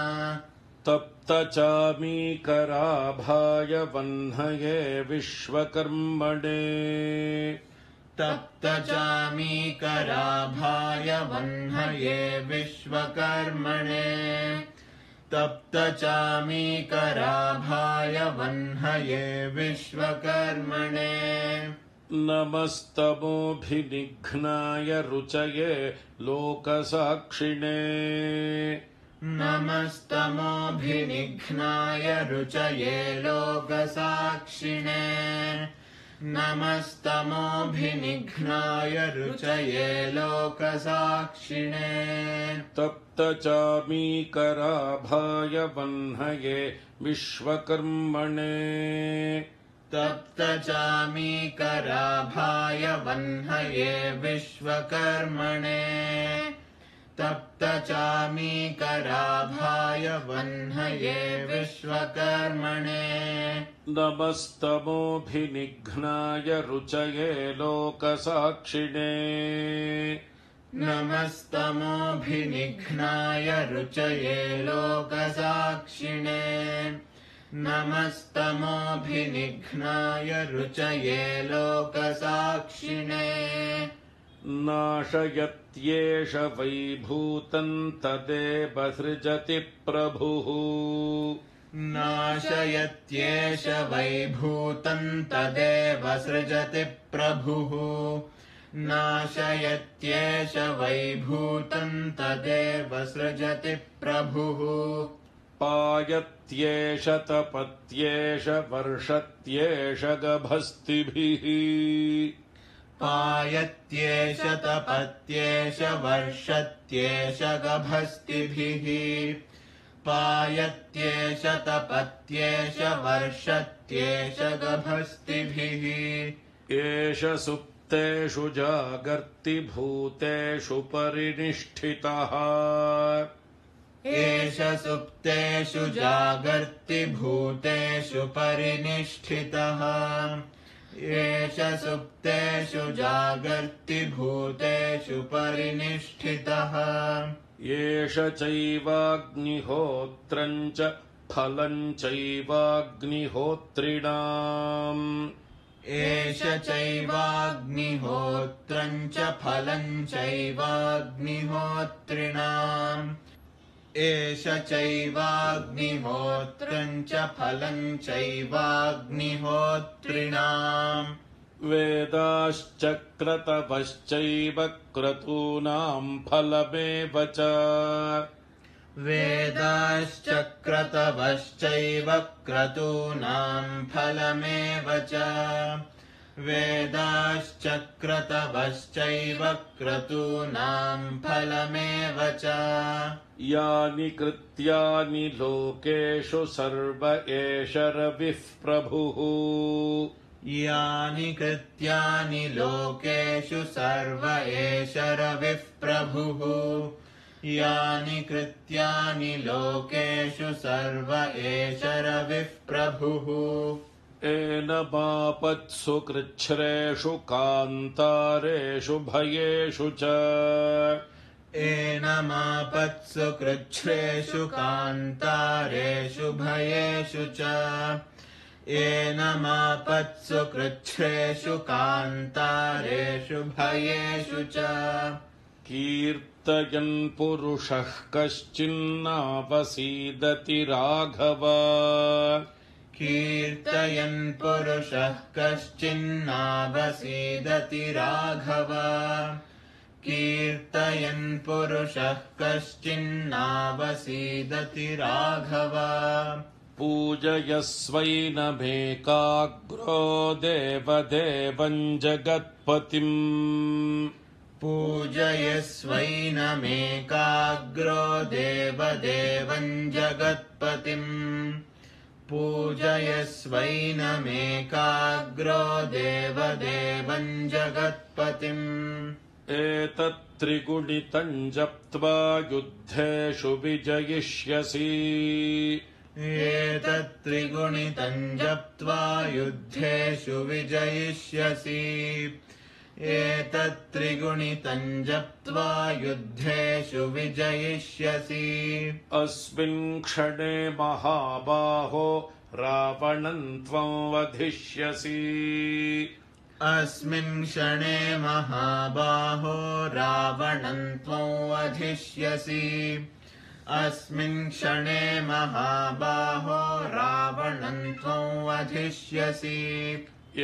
तप्तचामीकराभाय वह्नये विश्वकर्मणे तप्तचामीकराभाय वह्नये विश्वकर्मणे तप्तचामीकराभाय वह्नये विश्वकर्मणे नमस्तमोभिनिघ्नाय रुचये लोकसाक्षिणे नमस्तमोभिनिघ्नाय रुचये लोकसाक्षिणे नमस्तमोभिनिघ्नाय रुचये लोकसाक्षिणे तप्तचामीकराभाय वह्नये विश्वकर्मणे तप्तचामीकराभाय वह्नये विश्वकर्मणे तप्तचामीकराभाय वह्नये विश्वकर्मणे नमस्तमोभिनिघ्नाय रुचये लोकसाक्षिणे नमस्तमोभिनिघ्नाय रुचये लोकसाक्षिणे नमस्तमोभिनिघ्नाय रुचये लोकसाक्षिणे नाशयत्येष वैभूतं तदेव सृजति प्रभुः नाशयत्येष वैभूतं तदेव सृजति प्रभुः नाशयत्येष वैभूतं तदेव सृजति प्रभुः पायत्येष तपत्येष वर्षत्येष गभस्तिभिः पायत्येष तपत्येष वर्षत्येष गभस्तिभिः पायत्येष तपत्येष वर्षत्येष गभस्तिभिः एष सुप्तेषु जागर्ति भूतेषु परिनिष्ठितः एष सुप्तेषु जागर्ति भूतेषु परिनिष्ठितः एष सुप्तेषु जागर्ति भूतेषु परिनिष्ठितः एष चैवाग्निहोत्रं च फलं चैवाग्निहोत्रिणाम् एष चैवाग्निहोत्रं च फलं चैवाग्निहोत्रिणाम् एष चैवाग्निहोत्रं च फलं चैवाग्निहोत्रिणाम् वेदाश्च क्रतवश्चैव क्रतूनां फलमेव च वेदाश्च क्रतवश्चैव क्रतूनां फलमेव च वेदाश्च क्रतवश्चैव क्रतूनां फलमेव च यानि कृत्यानि लोकेषु सर्व एष रविः प्रभुः यानि कृत्यानि लोकेषु सर्व एष रविः प्रभुः यानि कृत्यानि लोकेषु सर्व एष रविः प्रभुः एनमापत्सु कृच्छ्रेषु कान्तारेषु भयेषु च एनमापत्सु कृच्छ्रेषु कान्तारेषु भयेषु च एनमापत्सु कृच्छ्रेषु कान्तारेषु भयेषु च कीर्तयन् पुरुषः कश्चिन्नावसीदति राघव कीर्तयन् पुरुषः कश्चिन्नावसीदति राघव कीर्तयन् पुरुषः कश्चिन्नावसीदति राघव पूजयस्वैनमेकाग्रो देवदेवं जगत्पतिम् पूजयस्वैनमेकाग्रो देवदेवं जगत्पतिम् पूजयस्वैनमेकाग्रो देवदेवं जगत्पतिम् एतत्त्रिगुणितं जप्त्वा युद्धेषु विजयिष्यसि एतत्त्रिगुणितं जप्त्वा युद्धेषु विजयिष्यसि एतत्त्रिगुणितं जप्त्वा युद्धेषु विजयिष्यसि अस्मिन् क्षणे महाबाहो रावणं त्वं वधिष्यसि अस्मिन् क्षणे महाबाहो रावणं त्वं वधिष्यसि अस्मिन् क्षणे महाबाहो रावणं त्वं वधिष्यसि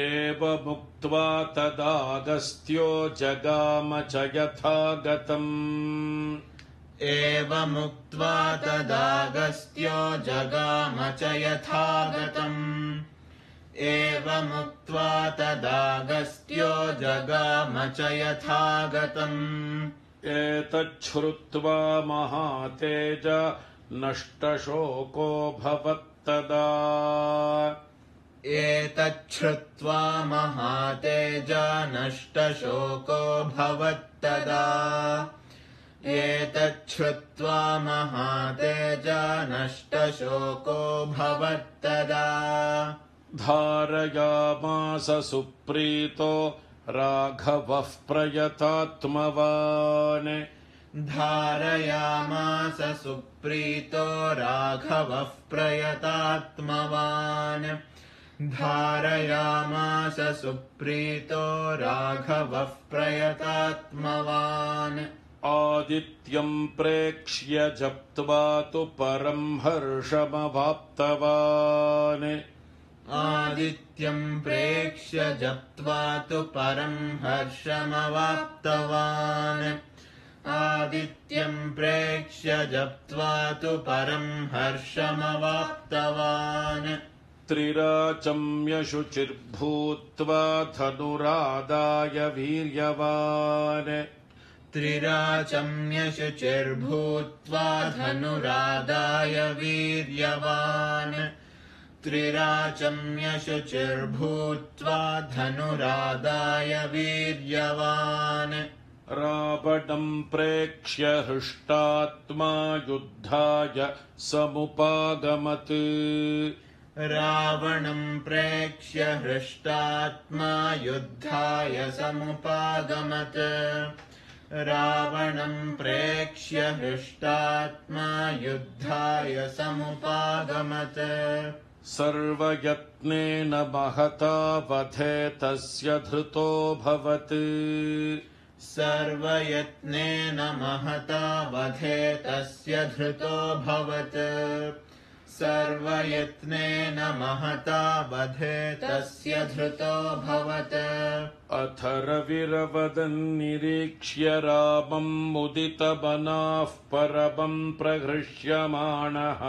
एवमुक्त्वा तदागस्त्यो जगाम च यथा गतम् एवमुक्त्वा तदागस्त्यो जगाम च यथा गतम् एवमुक्त्वा तदागस्त्यो जगाम च यथा गतम् एतच्छ्रुत्वा महातेज नष्टशोको भवत्तदा एतच्छ्रुत्वा महातेजा नष्टशोको भवत्तदा एतच्छ्रुत्वा महातेजा नष्टशोको भवत्तदा धारयामास सुप्रीतो राघवः प्रयतात्मवान् धारयामास सुप्रीतो राघवः प्रयतात्मवान् धारयामास सुप्रीतो राघवः प्रयतात्मवान् आदित्यं प्रेक्ष्य जप्त्वा तु परं हर्षमवाप्तवान् आदित्यं प्रेक्ष्य जप्त्वा तु परं हर्षमवाप्तवान् आदित्यं प्रेक्ष्य जप्त्वा तु परं हर्षमवाप्तवान् त्रिराचम्य शुचिर्भूत्वा धनुरादाय वीर्यवान् त्रिराचम्य शुचिर्भूत्वा धनुरादाय वीर्यवान् त्रिराचम्य शुचिर्भूत्वा धनुरादाय वीर्यवान् रावणं प्रेक्ष्य हृष्टात्मा युद्धाय समुपागमत् रावणं प्रेक्ष्य हृष्टात्मा युद्धाय समुपागमत् रावणं प्रेक्ष्य हृष्टात्मा युद्धाय समुपागमत सर्वयत्नेन महता वधे तस्य धृतोऽभवत् सर्वयत्नेन महता वधे तस्य धृतोऽभवत् सर्वयत्नेन महता वधे तस्य धृतोऽभवत् अथर्विरवदन्निरीक्ष्य रामं मुदितमनाः परमं प्रहृष्यमाणः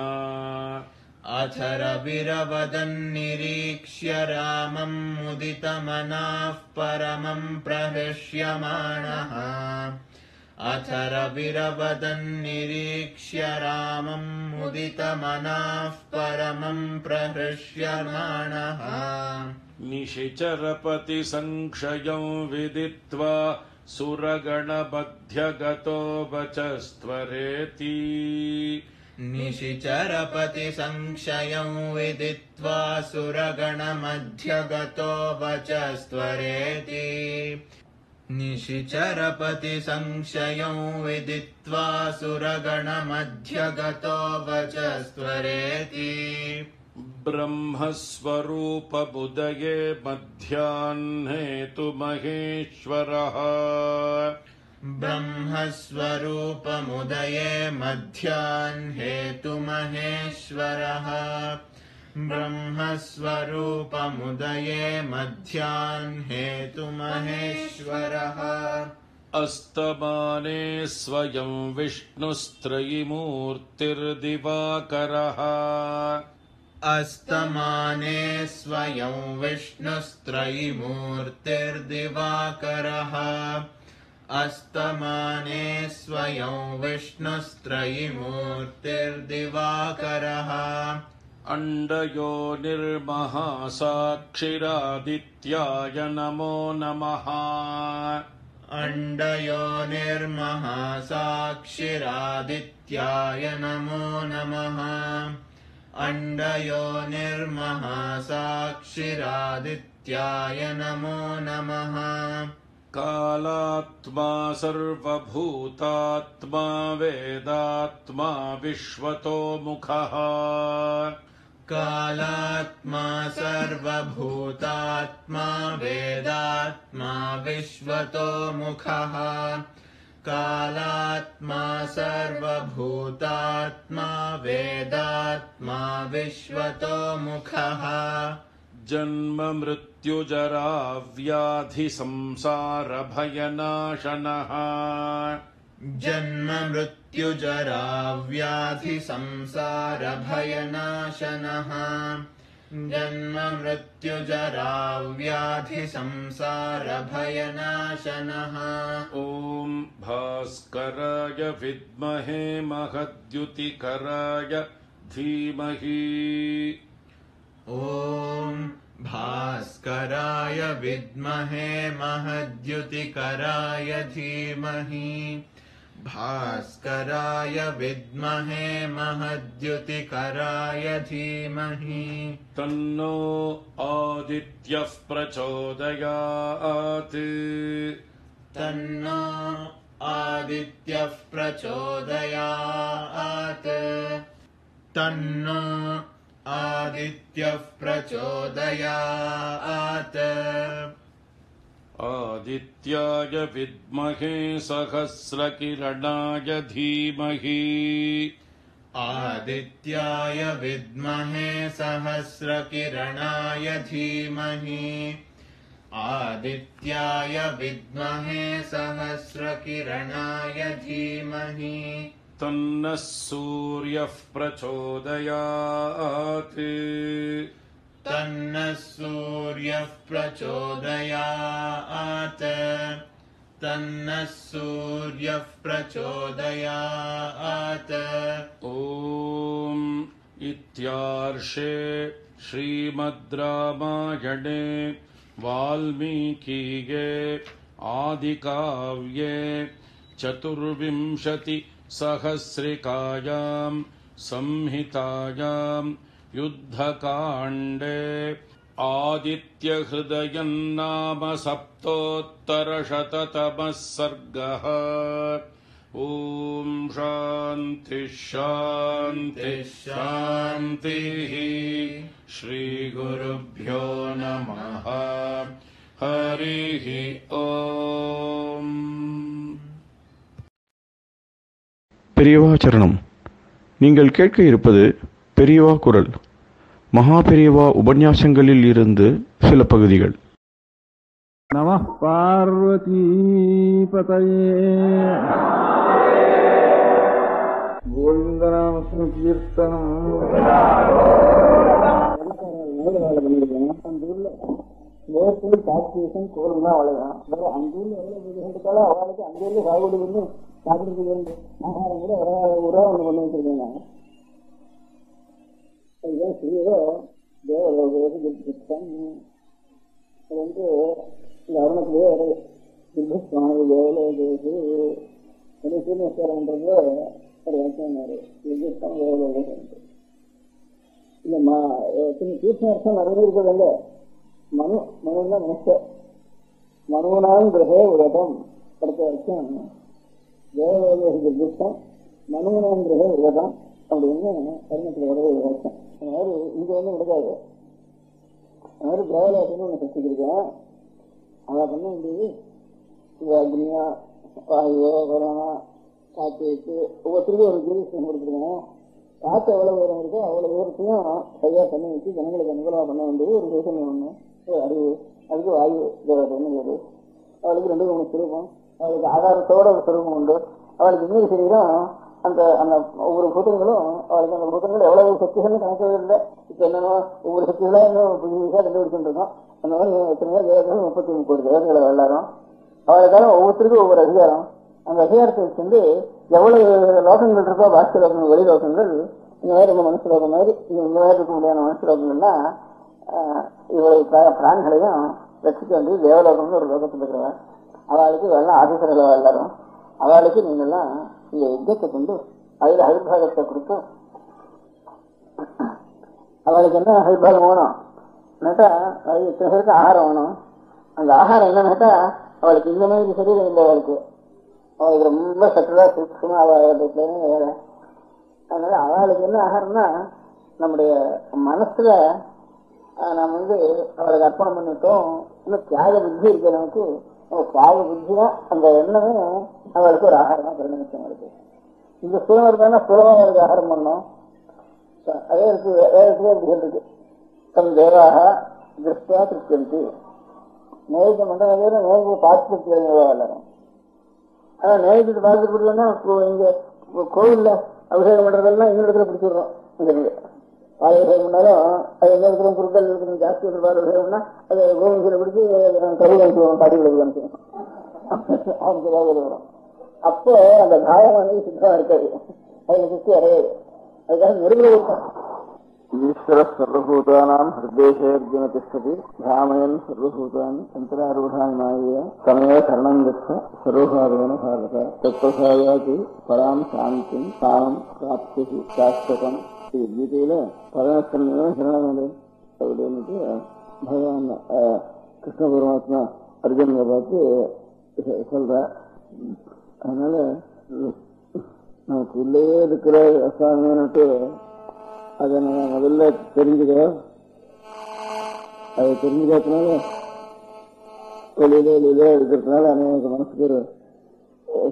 अथर्विरवदन्निरीक्ष्य रामं मुदितमनाः परमं प्रहृष्यमाणः अथर्विरवदन्निरीक्ष्य रामं मुदितमनाः परमं प्रहृष्यमाणः निशिचरपतिसंक्षयं विदित्वा सुरगणमध्यगतो वचस्त्वरेति निशिचरपतिसंक्षयं विदित्वा सुरगणमध्यगतो वचस्त्वरेति निशिचरपतिसंक्षयं विदित्वा सुरगणमध्यगतो वचस्त्वरेति ब्रह्मस्वरूपमुदये मध्याह्ने तु महेश्वरः ब्रह्मस्वरूपमुदये मध्याह्ने तु महेश्वरः ब्रह्मस्वरूपमुदये मध्याह्ने तु महेश्वरः अस्तमाने स्वयं विष्णुस्त्रयीमूर्तिर्दिवाकरः अस्तमाने स्वयं विष्णुस्त्रयीमूर्तिर्दिवाकरः अस्तमाने स्वयं विष्णुस्त्रयीमूर्तिर्दिवाकरः अण्डयोनिर्महासाक्षिरादित्याय नमो नमः। अण्डयोनिर्महासाक्षिरादित्याय नमो नमः। अण्डयोनिर्महासाक्षिरादित्याय नमो नमः। कालात्मा सर्वभूतात्मा वेदात्मा विश्वतो मुखः। कालात्मा सर्वभूतात्मा वेदात्मा विश्वतो मुखः। कालात्मा सर्वभूतात्मा वेदात्मा विश्वतो मुखः। जन्म मृत्युजरा व्याधि संसार भयनाशनः। जन्म मृत्युजरा व्याधि संसार भयनाशनः। जन्म मृत्युजरा व्याधि संसार भयनाशनः। ॐ भास्कराय विद्महे महद्युतिकराय धीमहि। ॐ भास्कराय विद्महे महद्युतिकराय धीमहि। भास्कराय विद्महे महद्युतिकराय धीमहि। तन्नो आदित्यः प्रचोदयात्। तन्नो आदित्यः प्रचोदयात्। तन्नो आदित्यः प्रचोदयात्। आदित्याय विद्महे सहस्रकिरणाय धीमहि। आदित्याय विद्महे सहस्रकिरणाय धीमहि। आदित्याय विद्महे सहस्रकिरणाय धीमहि। तन्नः सूर्यः प्रचोदयात्। तन्नः सूर्यः प्रचोदयात्। तन्नः सूर्यः प्रचोदयात्। ॐ इत्यार्षे श्रीमद् रामायणे वाल्मीकिये आदिकाव्ये चतुर्विंशतिसहस्रिकायां संहितायां युद्धकाण्डे आदित्यहृदयं नाम सप्तोत्तरशततमः सर्गः। ॐ शान्तिः शान्तिः शान्तिः। श्रीगुरुभ्यो नमः। हरिः ॐ। பெரியவா சரணம். நீங்கள் கேட்க இருப்பது பெரியவா குரல். மகா பெரியவா உபன்யாசங்களில் இருந்து சில பகுதிகள். நமः பார்வதீபதயே. கோவிந்தநாம சங்கீர்த்தனம். அந்த ஊர்ல நேற்று கார்த்திகேசன் கோலம் தான் அவ்வளவுதான். வேற அந்த ஊர்ல எவ்வளவு கண்டுக்காலும் அவளுக்கு அந்த ஊர்ல சாகுபடி பண்ணி சாப்பிடுறதுக்கு வேண்டிய ஆகாரம் கூட ஊரா ஒண்ணு பண்ணி வச்சிருக்காங்க. அதுதான் சிறியதோ தேவலோகம் அது வந்து இந்த அருணத்திலேயே சுவாமி தேவலோகேஷு சூரியஸ்வரன்றது ஒரு வாக்கியமாரு லிங்கஸ்தான் தேவலோகம். இல்லம்மா தீர்த்தம் நிறைய இருக்கிறது இல்ல. மனுதான் மனுஷ மனுவனாலும் கிரகே உலகம் அடுத்த வருஷம் தேவலோகேஷு லிங்கஸ்தான் மனுவனாம் கிரகே உலகம் அப்படின்னு கருணத்துல வரவே வருஷம். அந்த மாதிரி இங்க வந்து நடக்காது. அது மாதிரி தேவலோகம்னு ஒண்ணு கற்றுக்கிருக்கேன். அதை பண்ண வேண்டியது இந்த அக்னியா வாயுவோ கொரோனா காற்று வச்சு ஒவ்வொருத்தருக்கும் ஒரு ஜீவிஷன் கொடுத்துருக்கோம். காற்று எவ்வளவு உயரம் இருக்கோ அவ்வளவு உயரத்தையும் சரியா பண்ணி வச்சு ஜனங்களுக்கு அனுகூலமாக பண்ண வேண்டியது ஒரு யோசனை ஒண்ணு, ஒரு அறிவு. அதுக்கு வாயு தேவதைன்னு பேரு. அவளுக்கு 2 சுரூபம். அவளுக்கு ஆதாரத்தோட ஒரு சுரூபம் உண்டு. அவளுக்கு இன்னொரு சரீரம். அந்த அந்த ஒவ்வொரு பூதங்களும் அவளுக்கு அந்த பூதங்கள் எவ்வளவு சக்திகள்னு கணக்கவே இல்லை. இப்ப என்னன்னா ஒவ்வொரு சக்திகளா இன்னும் புதுசாக கண்டுபிடிச்சுட்டு இருக்கோம். அந்த மாதிரி எத்தனையோ தேவர்கள் 33 கோடி தேவர்களை எல்லாரும் அவளுக்காக ஒவ்வொருத்தருக்கும் ஒவ்வொரு அதிகாரம். அந்த அதிகாரத்தை வச்சு எவ்வளவு லோகங்கள் இருக்கோ பாஸ்கர் லோகங்கள் வெளி லோகங்கள் இந்த மாதிரி நம்ம மனுஷலோகம் மாதிரி இந்த மாதிரி இருக்க முடியாத மனுஷலோகங்கள்லாம் இவ்வளவு பிராணிகளையும் ரசிக்க வேண்டியது தேவலோகம்னு ஒரு லோகத்தில் இருக்கிறவன். அவளுக்கு எல்லாம் ஆதிசரலவா எல்லாரும் அவளுக்கு நீங்கெல்லாம் இந்த யஜ்ஜத்தை கொண்டு அதுல அவிர்வாகத்தை கொடுத்து அவளுக்கு என்ன அவிர்வாகம் வேணும் கேட்டா இத்தனை பேருக்கு ஆகாரம் வேணும். அந்த ஆகாரம் என்னன்னு கேட்டா அவளுக்கு இந்த மாதிரி சரீரம் இல்லை. அவளுக்கு ரொம்ப சட்டலா சூட்சமா அவளுக்கு வேற. அதனால அவளுக்கு என்ன ஆகாரம்னா நம்முடைய மனசுல நம்ம அவளுக்கு அர்ப்பணம் பண்ணிட்டோம். இன்னும் தியாக புத்தி இருக்கு நமக்கு. தியாக புத்தியா அந்த எண்ணமே அவளுக்கு ஒரு ஆகாரமா பரிணமிச்சம் இருக்கு. இந்த சுலம் இருந்தா சுலமா அவளுக்கு ஆகாரம் பண்ணோம். அதே இருக்கு வேதத்துல எப்படி இருக்கு தம் தேவாக திருஷ்டா திருப்தி நேயத்தை மண்டல நேயத்தை பார்த்து திருப்தி எல்லாரும். ஆனா நேயத்தை பார்த்து கொடுத்தோம்னா இங்க கோவில்ல அபிஷேகம் பண்றதெல்லாம் இந்த இடத்துல பிடிச்சிடுறோம். இங்க பால் அபிஷேகம் பண்ணாலும் அது எந்த இடத்துல குறுக்கள் இருக்கிற ஜாஸ்தி பால் அபிஷேகம்னா அது கோவில பிடிச்சி கருவில் அனுப்பிடுவோம், பாட்டிகளுக்கு அனுப்பிடுவோம். அவனுக்கு ஏதாவது வரும். அப்போ அந்த காயம் சுத்தமா இருக்காது, அதுல சுத்தி அடையாது. அதுக்காக நெருங்கில இருக்கும். ஈஸ்வர சர்வபூதானாம் ஹிருதேஷே அர்ஜுன திஷ்டதி ராமயன் சர்வபூதானி அந்தராரூடானி மாய தமேவ சரணம் கச்ச சர்வபாதேன பாரத தத்வசாயாதி பராம் சாந்தி காமம் பிராப்தி சாஸ்வதம். இது கீதையில பரமேஸ்வரன் சரணம் அப்படின்ட்டு பகவான் கிருஷ்ண பரமாத்மா அர்ஜுனனை பார்த்து சொல்ற. அதனால நமக்கு உள்ளே இருக்கிற அசாமின்னுட்டு அதை நம்ம முதல்ல தெரிஞ்சுக்க. அதை தெரிஞ்சுக்கிறதுனால வெளியில இருக்கிறதுனால அநேக மனசுக்கு ஒரு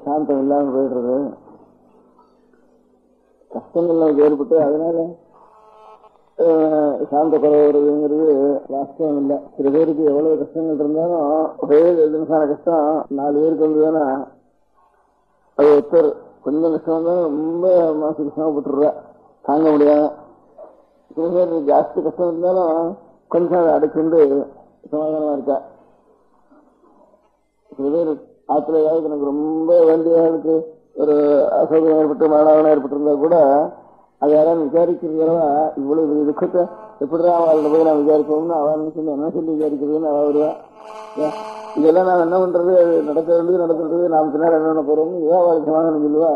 சாந்தம் இல்லாமல் போயிடுறது. கஷ்டங்கள் நமக்கு ஏற்பட்டு அதனால சாந்த குறை வருதுங்கிறது வாஸ்தவம் இல்லை. சில பேருக்கு எவ்வளவு கஷ்டங்கள் இருந்தாலும் ஒரே நிமிஷமான கஷ்டம் 4 பேருக்கு வந்ததுன்னா அது ஒருத்தர் கொஞ்சம் கஷ்டம் இருந்தாலும் ரொம்ப மனசு கஷ்டப்பட்டுருவா, தாங்க முடியாது. சில பேர் ஜாஸ்தி கஷ்டம் இருந்தாலும் கொஞ்சம் அதை அடைச்சுண்டு சமாதானமா இருக்கா. சில பேர் ஆத்துல ஏதாவது எனக்கு ரொம்ப வேண்டியவர்களுக்கு ஒரு அசௌகரியம் ஏற்பட்டு மரணம் ஏற்பட்டிருந்தா கூட அது யாராவது விசாரிக்கிறதா இவ்வளவு துக்கத்தை எப்படிதான் அவளை போய் நான் விசாரிப்போம்னு அவள் சொல்லி என்ன சொல்லி விசாரிக்கிறதுன்னு அவ வருவா. இதெல்லாம் நான் என்ன பண்றது, நடக்க வேண்டியது நடக்கிறது, நாம் பின்னாடி என்ன பண்ண போறோம்னு இதான் அவளுக்கு சமாதானம் சொல்லுவா.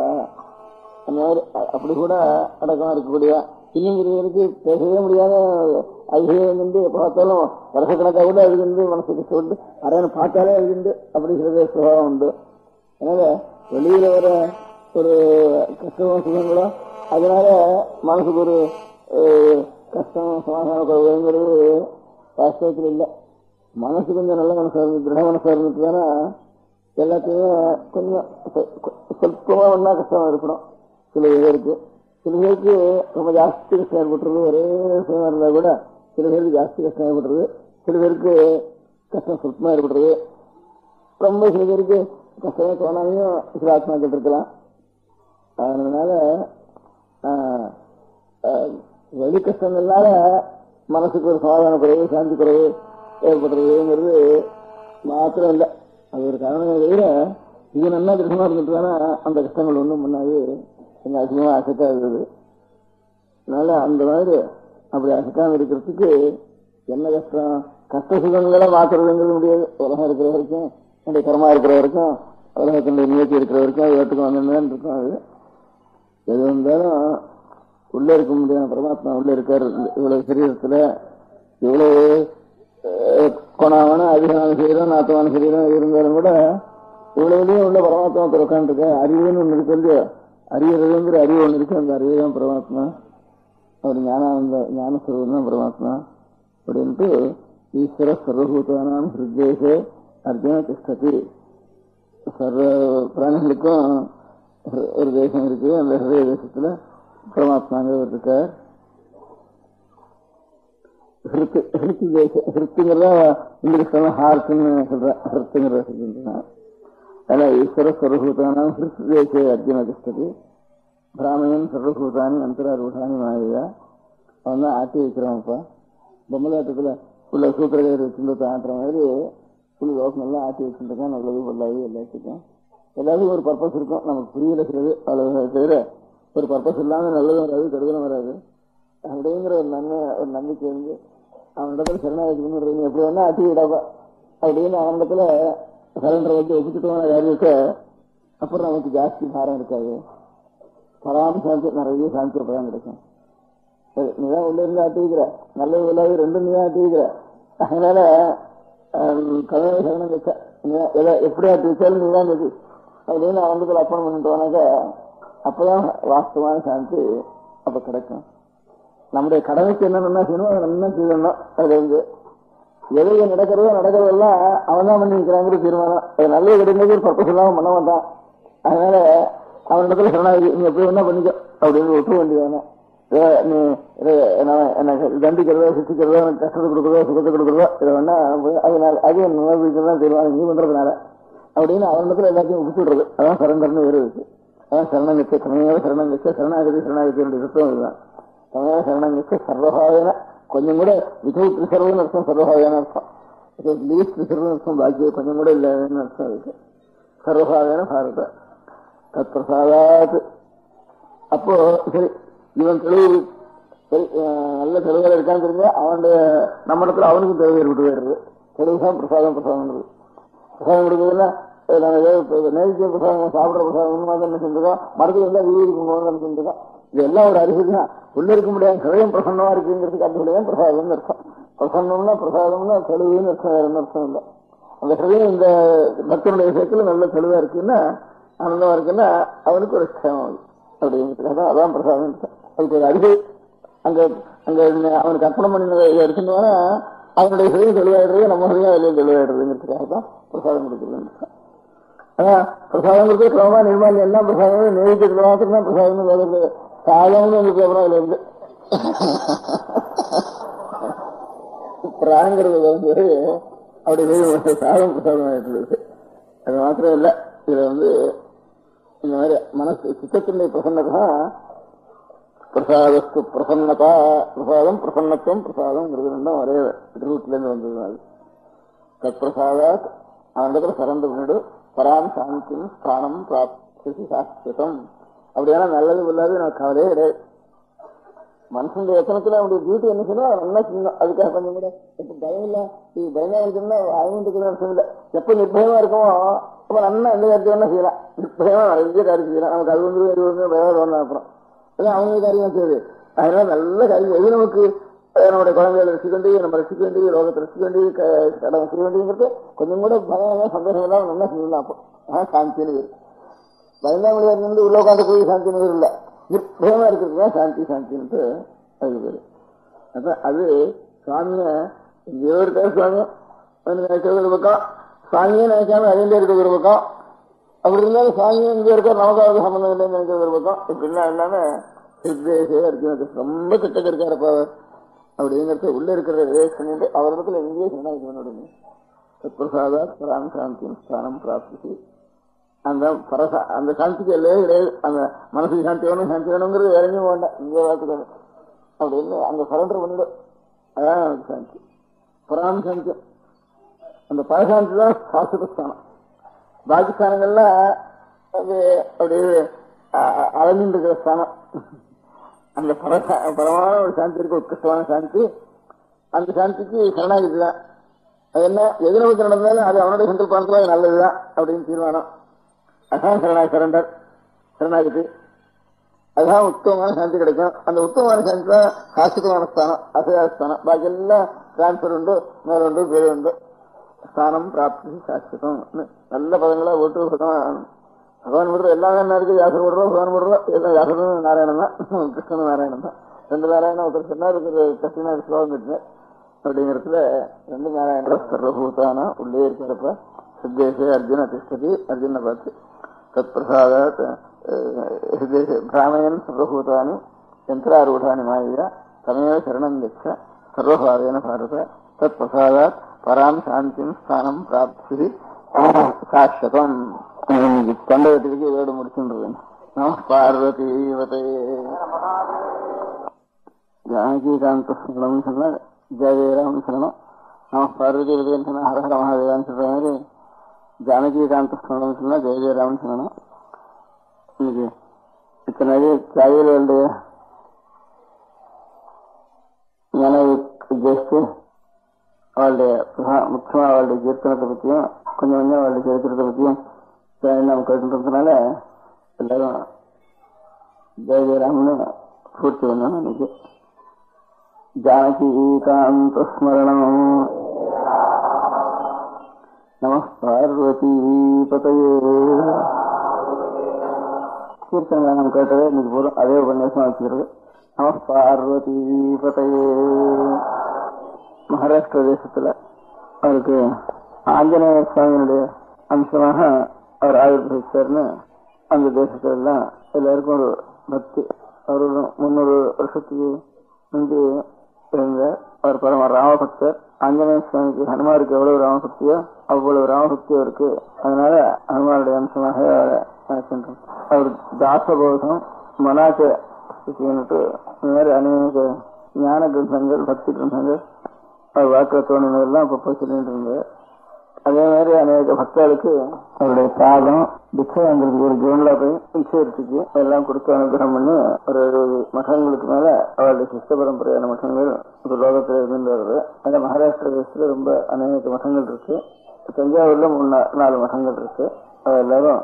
அந்த மாதிரி அப்படி கூட அடக்கமா இருக்கக்கூடிய இன்னும் ஒருவருக்கு பேசவே முடியாத அதிகம் வந்து எப்ப பார்த்தாலும் வருஷக்கணக்கா கூட அது வந்து மனசு கஷ்டப்பட்டு அரையான பார்த்தாலே அது உண்டு. அப்படிங்கிறதே சுபாவம் உண்டு. அதனால வெளியில வர ஒரு கஷ்டமும் சுகங்களும் அதனால மனசுக்கு ஒரு கஷ்டம் சமாதான குறைவுங்கிறது வாஸ்தவத்தில் இல்லை. மனசு கொஞ்சம் நல்ல மனசா இருந்து திருட மனசா இருந்துட்டுதானா எல்லாத்தையுமே கொஞ்சம் சொற்பமா ஒன்னா கஷ்டமா இருக்கணும். சில பேருக்கு ரொம்ப ஜாஸ்தி கஷ்டம் ஏற்பட்டுறது, ஒரே விஷயமா இருந்தா கூட சில பேருக்கு ஜாஸ்தி கஷ்டம் ஏற்பட்டுறது, சில பேருக்கு கஷ்டம் சொற்பமா ஏற்படுறது, ரொம்ப சில பேருக்கு கஷ்டமே தோணாமையும் சில ஆத்மாக்கள் இருக்கலாம். அதனால வெளி கஷ்டங்கள்னால மனசுக்கு ஒரு சமாதான குறைவு சாந்தி குறைவு ஏற்படுறதுங்கிறது மாத்திரம் இல்லை. அது ஒரு காரணமே தவிர இது நல்லா திருஷமா இருந்துட்டுதானா அந்த கஷ்டங்கள் ஒன்றும் பண்ணாது, கொஞ்சம் அதிகமா அசைக்கா இருக்குது. அதனால அந்த மாதிரி அப்படி அசைக்காம இருக்கிறதுக்கு என்ன கஷ்டம், கஷ்ட சுகங்களை மாத்துறதுங்கிறது முடியாது. உலகம் இருக்கிற வரைக்கும், என்னுடைய கர்மா இருக்கிற வரைக்கும், உலகத்தினுடைய முயற்சி இருக்கிற வரைக்கும் அது ஏற்றுக்கு வந்தேன்னு இருக்கும். அது எது வந்தாலும் உள்ள இருக்க முடியாத பரமாத்மா உள்ள இருக்காரு. இவ்வளவு சரீரத்துல இவ்வளவு கொணாமான அதிகமான சரீரம் நாத்தமான சரீரம் இருந்தாலும் கூட இவ்வளவுலயும் உள்ள பரமாத்மா உட்காந்துருக்க. அறிவுன்னு ஒண்ணு இருக்கு இல்லையோ, அறியறதுங்கிற அறிவு ஒண்ணு இருக்கு. அந்த அறிவு தான் பரமாத்மா. அவர் ஞானஸ்வரூபம் தான் பரமாத்மா அப்படின்ட்டு ஈஸ்வர சர்வபூதானாம் ஹிருதேஷே அர்ஜுன திஷ்டதி. சர்வ பிராணிகளுக்கும் ஒரு தேசம் இருக்கு. அந்த ஹிருதய தேசத்துல பரமாத்மாங்கிறவர் இருக்கார். ஹிருத்துங்கிறதா இங்கிலீஷ்ல ஹார்ட்னு சொல்ற, ஹிருத்துங்கிற அதனால ஈஸ்வர சர்வபூதானாம் ஹிருத் தேசே அர்ஜுன திஷ்டதி பிராமணன் சர்வபூதானி அந்தராரூடானி மாயா. அவன் தான் ஆட்டி வைக்கிறவன்ப்பா. பொம்மலாட்டத்துல உள்ள சூத்திரகர் வச்சுட்டு ஆட்டுற மாதிரி புள்ளி யோசனெல்லாம் ஆட்டி வச்சுருக்கான். நல்லது பொல்லாது எல்லாத்துக்கும் ஒரு பர்பஸ் இருக்கும். நமக்கு புரியல சிலது அவ்வளவு தவிர ஒரு பர்பஸ் இல்லாம நல்லதும் வராது, கெடுதலும் வராது அப்படிங்கிற ஒரு நம்பிக்கை வந்து அவனிடத்துல சரணாகி எப்படி வேணா அட்டி விடாப்பா அப்படின்னு அவனிடத்துல சரண்டர் வச்சு ஒப்பிச்சுட்டோம்னா யாருக்கு அப்புறம் நமக்கு ஜாஸ்தி பாரம் இருக்காது. பராம சாந்தி நிறைய சாந்தி அப்பதான் கிடைக்கும். நீதான் உள்ள இருந்து ஆட்டி வைக்கிற, நல்லது இல்லாத ரெண்டும் நீதான் ஆட்டி வைக்கிற. அதனால கதவை சரணம் வச்ச எதை எப்படி ஆட்டி வச்சாலும் நீதான் வச்சு அப்படின்னு அவனுக்கு அர்ப்பணம் பண்ணிட்டு போனாக்க அப்பதான் வாஸ்தவமான சாந்தி அப்ப கிடைக்கும். நம்முடைய கடமைக்கு என்னென்ன செய்யணும் அதை நல்லா செய்யணும். அது வந்து எதை நடக்கிறதெல்லாம் அவன் தான் பண்ணி வைக்கிறாங்கிற தீர்மானம். அது நல்லது கிடைக்கிறது ஒரு பர்பஸ் இல்லாம பண்ண மாட்டான். அதனால அவனிடத்துல சரணாகி நீ எப்படி வேணா பண்ணிக்கோ அப்படின்னு விட்டு வேண்டியதானே. நீ என்ன தண்டிக்கிறதோ சிக்ஷிக்கிறதோ கஷ்டத்தை கொடுக்குறதோ சுகத்தை கொடுக்குறதோ இதை வேணா அதனால அது நிர்வகிக்கிறதா தீர்மானம் நீ பண்றதுனால அப்படின்னு அவனிடத்துல எல்லாத்தையும் விட்டு விடுறது. அதான் சரண்டர்னு வேறு இருக்கு. அதான் சரணங்கச்ச சமயம் சரணங்கச்ச சரணாகதியுடைய சுத்தம் இதுதான். சமயம் சரணங்கச்ச சர்வபாவேன கொஞ்சம் கூட விதவுத் ரிசர்வ்னு அர்த்தம், சர்வபாவேன அர்த்தம். லீஸ்ட் ரிசர்வ்னு அர்த்தம், பாக்கிய கொஞ்சம் கூட இல்லைன்னு அர்த்தம் இருக்கு. சர்வபாவேன பாரத தத் பிரசாதாத். அப்போ சரி இவன் தெளிவு நல்ல தெளிவுகள் இருக்கான்னு தெரிஞ்சா அவனுடைய நம்ம இடத்துல அவனுக்கும் தெளிவு ஏற்பட்டு போயிடுறது. தெளிவுதான் பிரசாதம். பிரசாதம் கொடுக்குறதுன்னா நேரடிய பிரசாதம் சாப்பிட்ற பிரசாதம் என்ன செஞ்சிருக்கோம், மரத்துல இருந்தா வீடு இருக்கும்போது செஞ்சிருக்கோம். இது எல்லாம் ஒரு அறிவு தான். உள்ள இருக்க முடியாது ஹிருதயம் பிரசன்னமா இருக்குங்கிறதுக்கு அர்த்தம் பிரசாதம்னு அர்த்தம். பிரசன்னம்னா பிரசாதம்னா தெளிவுன்னு அர்த்தம், வேற என்ன அர்த்தம் இல்லை. அந்த ஹிருதயம் இந்த பக்தனுடைய விஷயத்துல நல்ல தெளிவா இருக்குன்னா ஆனந்தமா இருக்குன்னா அவனுக்கு ஒரு க்ஷேமம் அப்படிங்கிறதுக்காக அதான் பிரசாதம். அதுக்கு ஒரு அறிவு அங்க அங்க அவனுக்கு அர்ப்பணம் பண்ணி எடுத்துட்டோம்னா அவனுடைய ஹிருதயம் தெளிவாயிடுறது, நம்ம ஹிருதயம் அதிலேயே தெளிவாயிடுறதுங்கிறதுக்காக தான் பிரசாதம் கொடுக்குறது. அதான் பிரசாதம் கொடுத்து கிரமமா நிர்மாலி எல்லாம் பிரசாதம் நேரிட்டு மாத்திரம் தான் பிரசாதம் வருது. சாதம்னு உங்களுக்கு அப்புறம் அதுல இருந்து பிராங்கிறது வந்து அப்படி சாதம் பிரசாதம் ஆயிட்டு. அது மாத்திரம் இல்லை, இதுல வந்து இந்த மாதிரி மனசு சித்தத்தினுடைய பிரசன்னதா பிரசாதத்து பிரசன்னதா. பிரசாதம் பிரசன்னத்துவம் பிரசாதம்ங்கிறது ரெண்டும் ஒரே ரூட்ல இருந்து வந்தது. தத் பிரசாதாத் அவனிடத்துல சரண்டு பண்ணிடு பராம் சாந்தியும் ஸ்தானம் பிராப்தி சாஸ்திரம். அப்படியான நல்லது இல்லாது எனக்கு கவலையே கிடையாது. மனுஷனுடைய எத்தனத்துல அவனுடைய டியூட்டி என்ன செய்யணும் அதை நல்லா செய்யணும். அதுக்காக கொஞ்சம் கூட இப்ப பயம் இல்லை, இது பயமா இருக்குன்னா ஆயுந்துக்கு அர்த்தம் இல்லை. எப்ப நிர்பயமா இருக்கமோ அப்ப நல்லா எந்த காரியத்தை வேணா செய்யலாம். நிர்பயமா நிறைய காரியம் செய்யலாம். நமக்கு அது வந்து பயம் வரணும். அப்புறம் அதான் அவங்க காரியம் செய்யுது. அதனால நல்ல காரியம் எது நமக்கு நம்முடைய குழந்தைகளை ரசிக்க வேண்டியது, நம்ம ரசிக்க வேண்டியது, ரோகத்தை ரசிக்க வேண்டியது, கடமை செய்ய வேண்டியது கொஞ்சம் கூட பயம் சந்தோஷம் இல்லாம நல்லா செய்யலாம். அப்போ அதான் சாந்தின்னு பேரு. பயந்தாமொழியா இருந்து உள்ள உட்காந்து போய் சாந்தின்னு பேர் இல்லை, நிர்பயமா இருக்கிறதுதான் சாந்தி. சாந்தின்ட்டு அது பேரு. அதான் அது சுவாமிய எங்கேயோ இருக்காரு. சுவாமி நினைக்கிறது ஒரு பக்கம், சுவாமியே நினைக்காம அதிலே இருக்கிறது ஒரு பக்கம். அப்படி இருந்தாலும் சுவாமியும் இங்கே இருக்காரு, நமக்காவது சம்பந்தம் இல்லைன்னு நினைக்கிறது ஒரு பக்கம். இப்படிலாம் இல்லாம சித்தேசே இருக்கு, ரொம்ப கிட்டக்க இருக்காருப்பா அப்படிங்கிறது உள்ள இருக்கிற பண்ணிட்டு அவரிடத்துல எங்கேயே சொன்னாங்க. பிரசாதா பராம் சாந்தி ஸ்தானம் பிராப்தி. அந்த சாந்திக்கு இல்லையே கிடையாது. அந்த மனசுக்கு சாந்தி வேணும், சாந்தி வேணுங்கிறது வேற எங்கேயும் வேண்டாம், இங்கே பார்த்துக்கணும் அப்படின்னு அங்க சரண்டர் பண்ணிடும். அதான் எனக்கு சாந்தி, பராம் சாந்தி. அந்த பரசாந்தி தான் சாஸ்திர ஸ்தானம். பாக்கி ஸ்தானங்கள்லாம் அது அப்படியே அலைஞ்சிட்டு இருக்கிற ஸ்தானம். அந்த பரமான ஒரு சாந்தி இருக்கு, உத்கிருஷ்டமான சாந்தி. அந்த சாந்திக்கு சரணாகிதி தான். அது என்ன எது நமக்கு நடந்தாலும் அது அவனுடைய சங்கல்பத்துல அது நல்லதுதான் அப்படின்னு தீர்மானம். அதான் சரணாகி சரணாகிதி. அதுதான் உத்தமமான சாந்தி கிடைக்கும். அந்த உத்தமமான சாந்தி தான் சாஸ்திரமான ஸ்தானம், அசையாஸ்தானம். பாக்கி எல்லாம் டிரான்ஸ்பர் உண்டு, மேலுண்டு, பேரு உண்டு. ஸ்தானம் பிராப்தி சாஸ்திரம் நல்ல பதங்களா ஓட்டு பகவான் விடுறோம். எல்லாமே என்ன இருக்கு, வியாசர் விடுறோம், பகவான் விடுறோம். வியாசரும் நாராயணன் தான், கிருஷ்ணனும் நாராயணன் தான். ரெண்டு நாராயணன் ஒருத்தர் சொன்னார், கஷ்டனா ஸ்லோகம் கட்டினேன் அப்படிங்கிறதுல ரெண்டு நாராயண சர்வபூதானா உள்ளே இருக்கிறப்ப சித்தேசே அர்ஜுன திஷ்டதி. அர்ஜுனை பார்த்து தத் பிரசாதாத் பிராமயன் சர்வபூதானி யந்திராரூடானி மாயா தமேவ சரணம் கச்ச சர்வபாவேன பாரத தத் பிரசாதாத் பராம் சாந்திம் ஸ்தானம் பிராப்தி சாஸ்வதம். தொண்டகத்திற்கு இதோடு முடிச்சுன்றது. நம பார்வதீவதே. ஜானகிகாந்த ஸ்மரணம் சொன்னா ஜெயராமன் சொல்லணும். நம பார்வதீவதேன்னு சொன்னா ஹரஹர மகாதேவான்னு சொல்ற மாதிரி ஜானகிகாந்த ஸ்மரணம் சொன்னா ஜெயராமன் சொல்லணும். இன்னைக்கு இத்தனை தியாகிகளுடைய நினைவு உத்தேசித்து அவளுடைய முக்கியமா அவளுடைய கீர்த்தனத்தை பற்றியும் கொஞ்சம் கொஞ்சம் அவளுடைய சரித்திரத்தை பற்றியும் நம்ம கேட்டுன்றதுனால எல்லாரும் ஜெய ஜெயராம்னு பூர்த்தி பண்ணணும். இன்னைக்கு ஜானகீகாந்த ஸ்மரணம் நம பார்வதி பதையே. கீர்த்தனை நம்ம கேட்டதே இன்னைக்கு போதும், அதே உபன்யாசமா வச்சுக்கிறது. நம பார்வதி பதையே. மகாராஷ்டிர தேசத்துல அவருக்கு ஆஞ்சநேய சுவாமியினுடைய அம்சமாக அவர் ஆயுர்வேதிச்சார்னு அந்த தேசத்துல எல்லாம் எல்லாருக்கும் ஒரு பக்தி. அவர் 300 வருஷத்துக்கு முந்தி இருந்த அவர் பரம ராமபக்தர். ஆஞ்சநேய சுவாமிக்கு ஹனுமாருக்கு எவ்வளவு ராமபக்தியோ அவ்வளவு ராமபக்தி அவருக்கு. அதனால ஹனுமாருடைய அம்சமாக அவரை நினைக்கின்றோம். அவர் தாசபோதம் மனாச்ச இந்த மாதிரி அநேக ஞான கிரந்தங்கள் பக்தி கிரந்தங்கள் அவர் வாக்குல தோணுனதெல்லாம் அப்பப்போ சொல்லிட்டு இருந்தார். அதே மாதிரி அநேக பக்தர்களுக்கு அவருடைய சாதம் பிச்சை வாங்குறதுக்கு ஒரு ஜோன்ல போய் பிச்சை எடுத்துச்சு எல்லாம் கொடுத்து அனுகிரகம் பண்ணி ஒரு 70 மఠங்களுக்கு மேல அவருடைய சிஷ்ட பரம்பரையான மఠங்கள் ஒரு லோகத்துல இருந்து வருது. அந்த மகாராஷ்டிர தேசத்துல ரொம்ப அநேக மఠங்கள் இருக்கு. தஞ்சாவூர்ல 3-4 மఠங்கள் இருக்கு. எல்லாரும்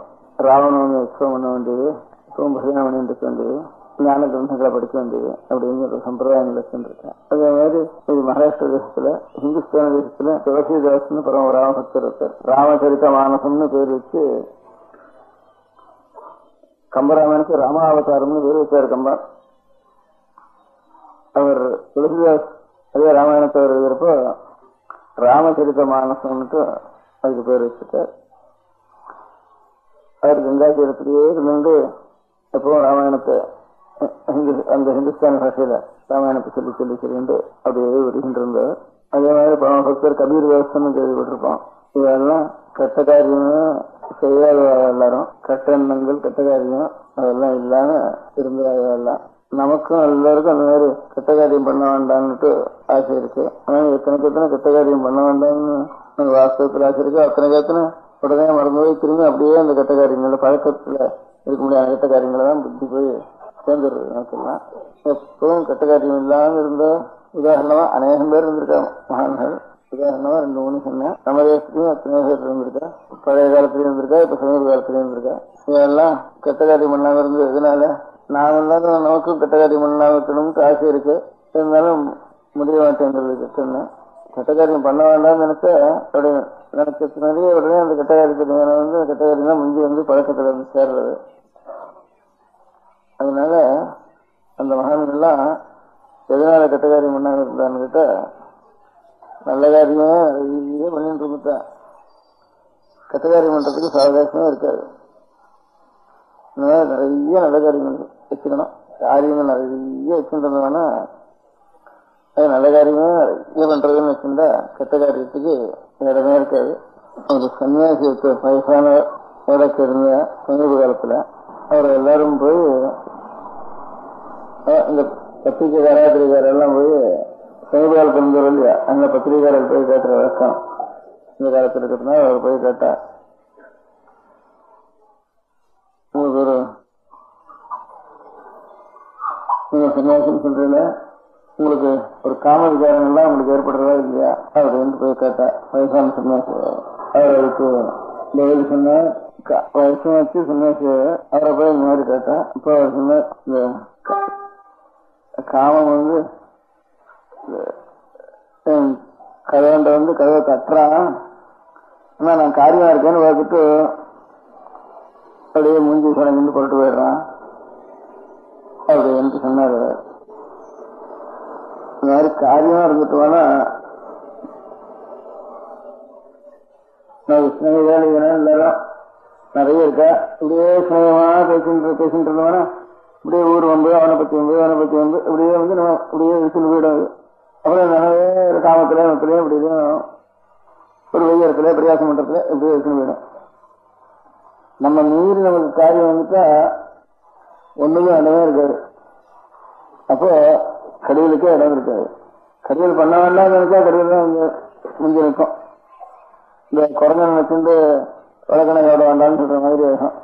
ராவணவனி உற்சவம் பண்ண வேண்டியது, இப்பவும் பஜனை பண்ணிட்டு இருக்க வேண்டியது, ஞான கிரந்தங்களை படிக்க வேண்டியது அப்படிங்கிற ஒரு சம்பிரதாயங்கள் வச்சுருக்கேன். அதே மாதிரி இது மகாராஷ்டிர தேசத்துல ஹிந்துஸ்தான தேசத்துல துளசிதாஸ்னு பரம ராமபக்தர் இருக்கார். ராமச்சரித மானசம்னு பேர் வச்சு கம்பராமாயணத்துக்கு ராமாவதாரம்னு பேர் வச்சார் கம்பா. அவர் துளசிதாஸ் அதே ராமாயணத்தை எழுதுறப்போ ராமச்சரித மானசம்னுட்டு அதுக்கு பேர் வச்சுட்டார். அவர் கங்கா தீரத்திலேயே இருந்து எப்பவும் ராமாயணத்தை அந்த ஹிந்துஸ்தான பாஷையில ராமாயணத்தை சொல்லி சொல்லிட்டு அப்படியே வருகின்றார். அதே மாதிரி பரமபக்தர் கபீர் தாஸ்ன்னு கேள்விப்பட்டிருப்போம். இதெல்லாம் கெட்ட காரியம் செய்யாத எல்லாரும் கெட்ட எண்ணங்கள் கெட்ட காரியம் அதெல்லாம் இல்லாம இருந்ததெல்லாம் நமக்கும் எல்லாருக்கும் அந்த மாதிரி கெட்ட காரியம் பண்ண வேண்டாம்னுட்டு ஆசை இருக்கு. ஆனா எத்தனை கெட்ட காரியம் பண்ண வேண்டாம்னு வாஸ்தவத்தில் ஆசை இருக்கு. அத்தனை உடனே மறந்து போய் திரும்பி அப்படியே அந்த கெட்ட காரியங்கள பழக்கத்துல இருக்க முடியாத கெட்ட காரியங்களை தான் புத்தி போய் சேர்ந்துடுறது. நமக்கெல்லாம் எப்பவும் கெட்ட காரியம் இல்லாம இருந்த உதாரணமா அநேகம் பேர் இருந்திருக்காங்க மகான்கள். உதாரணமா 2-3 சொன்னேன். நம்ம தேசத்துலயும் அத்தனை பேர் இருந்திருக்கா. பழைய காலத்திலயும் இருந்திருக்கா, இப்ப சமீப காலத்திலயும் இருந்திருக்கா. இதெல்லாம் கெட்ட காரியம் பண்ணாம இருந்தது. இதனால நாம எல்லாரும் நமக்கும் கெட்ட காரியம் பண்ணாம இருக்கணும்னு ஆசை இருக்கு. இருந்தாலும் முடிய மாட்டேன்றது கெட்டன்னு. கெட்ட காரியம் பண்ண வேண்டாம்னு நினைச்சதுனாலே உடனே அந்த கெட்ட காரியத்தை கெட்ட காரியம் தான் முந்தி பழக்கத்துல சேர்றது. அதனால அந்த மகான்கள்லாம் எதனால கெட்ட காரியம் பண்ணாங்க இருந்தான்னு கேட்டா நல்ல காரியமே நிறைய பண்ணிட்டு இருந்துட்டான். கெட்ட காரியம் பண்றதுக்கு சாவகாசமே இருக்காது. நிறைய நல்ல காரியங்கள் வச்சுக்கணும். காரியங்கள் நிறைய வச்சுருந்தோம்னா அது நல்ல காரியமே நிறைய பண்றதுன்னு வச்சிருந்தா கெட்ட காரியத்துக்கு இடமே இருக்காது. ஒரு சன்னியாசி வயசான வேலைக்கு இருந்த சமீப காலத்துல அவர் எல்லாரும் போய் இந்த பத்திரிகைக்காரெல்லாம் போய் சமீப காலத்துல இருந்தவர் இல்லையா அந்த பத்திரிகைக்காரர் போய் கேட்கிற வழக்கம் இந்த காலத்துல இருக்கிறதுனால அவர் போய் கேட்டா உங்களுக்கு நீங்க சன்னியாசின்னு சொல்றீங்க, உங்களுக்கு ஒரு காம விகாரங்கள்லாம் உங்களுக்கு ஏற்படுறதா இல்லையா அப்படின்னு போய் கேட்டா வயசான சன்னியாசி. அவர் அதுக்கு பதில் சொன்ன வயசு வச்சு சன்னியாசி அவரை போய் இந்த மாதிரி கேட்டா இப்போ அவர் சொன்ன இந்த காமம் கதவண்ட கதவை தட்டுறான். ஆனா நான் காரியமா இருக்கேன்னு பார்த்துட்டு அப்படியே மூஞ்சி சடங்கு போட்டு போயிடுறான் அப்படின்னு சொன்னாரு. இந்த மாதிரி காரியமா இருந்துட்டோம்னா நான் ஸ்நேகிதா எல்லாரும் நிறைய இருக்கா. இப்படியே ஸ்நேகமா பேசிட்டு இருந்தோம்னா இப்படியே ஊர் வந்து அவனை பத்தி வந்து இப்படியே நம்ம இப்படியே விசில் போயிடும். அப்புறம் நிறைய காமத்துல இப்படியே ஒரு வெய்யறத்துல பிரயாசம் பண்றதுல இப்படியே விசில் போயிடும். நம்ம மீறி நமக்கு காரியம் வந்துட்டா ஒண்ணுமே இடமே இருக்காது. அப்போ கடிதலுக்கே இடம் இருக்காது. கடிதல் பண்ண வேண்டாம் நினைச்சா கடிதல் தான் முடிஞ்சு நிற்கும். இந்த குறைஞ்ச நினைச்சுட்டு வழக்கணை விட வேண்டாம்னு சொல்ற மாதிரி ஆகும்.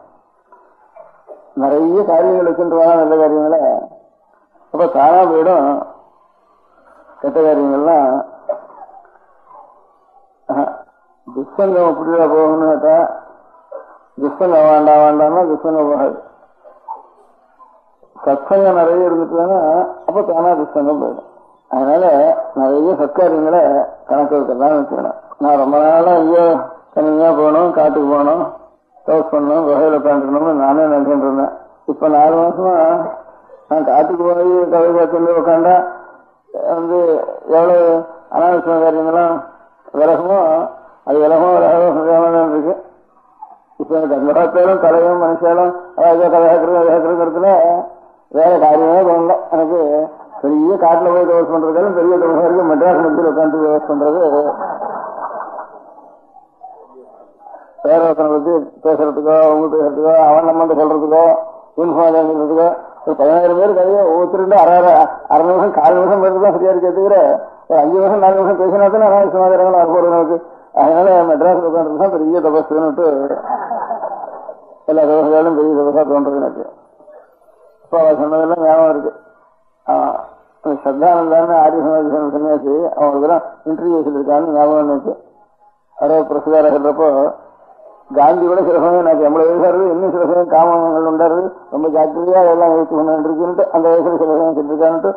நிறைய காரியங்கள் வச்சுருவாங்க, நல்ல காரியங்களை. அப்ப தானா போயிடும் கெட்ட காரியங்கள்லாம். துஷ்சங்கம் அப்படியா போகணும்னு கேட்டா, துஷ்சங்கம் வேண்டாம்னா துஷ்சங்கம் போகாது. சத்சங்கம் நிறைய இருந்துட்டுன்னா அப்ப தானா துஷ்சங்கம் போயிடும். அதனால நிறைய சத்காரியங்களை கணக்கு வைக்கலாம் வச்சுக்கணும். நான் ரொம்ப நாளா ஐயோ தனியா போகணும், காட்டுக்கு போகணும், டோஸ் பண்ணணும், வகையில உட்காந்துக்கணும்னு நானே நினைச்சுட்டு இருந்தேன். இப்ப 4 மாசமா நான் காட்டுக்கு போய் கதை பார்த்து உட்காண்டா எவ்வளவு அனாவசிய காரியங்களும் விலகமோ அது விலகமோ இருக்கு. இப்ப எனக்கு அந்த காலத்திலும் கலையும் மனுஷாலும் கதைக்கிறதுல வேற காரியமே தோணல. எனக்கு பெரிய காட்டுல போய் டோஸ் பண்றதுக்காலும் பெரிய டோஸ் வரைக்கும் மெட்ராஸ் மத்தியில் உட்காந்து டோஸ் பண்றது, வேற ஒருத்தனை பத்தி பேசுறதுக்கோ அவங்க பேசுறதுக்கோ அவன் நம்ம சொல்றதுக்கோ இன்ஃபார்ம் சொல்றதுக்கோ 15,000 பேர் கதையை ஒவ்வொருத்தருண்டு அரை நிமிஷம் 4 நிமிஷம் பேருக்கு சரியா இருக்கிறதுக்கிற ஒரு 5 நிமிஷம் 4 நிமிஷம் பேசினா தான் அனாவசியமாக அனுப்புறது நமக்கு. அதனால மெட்ராஸ் உட்காந்துருக்கு தான் பெரிய தபஸ்ன்னு எல்லா தபசுகளும் பெரிய தபசா தோன்றது எனக்கு. இப்போ அவர் சொன்னதெல்லாம் ஞாபகம் இருக்கு. சத்தானந்தான்னு ஆரிய சமாதி சன்னியாசி அவங்களுக்குலாம் இன்டர்வியூ சொல்லியிருக்கான்னு ஞாபகம் இருக்கு. யாரோ பிரசுகார சொல்றப்போ காந்தி கூட சில சமயம் எனக்கு 80 வயசாரு, இன்னும் சில சமயம் காமங்கள் உண்டாரு, ரொம்ப ஜாக்கிரதையா எல்லாம் வயசு கொண்டு அந்த வயசுல சில சமயம் சொல்லியிருக்கான்ட்டு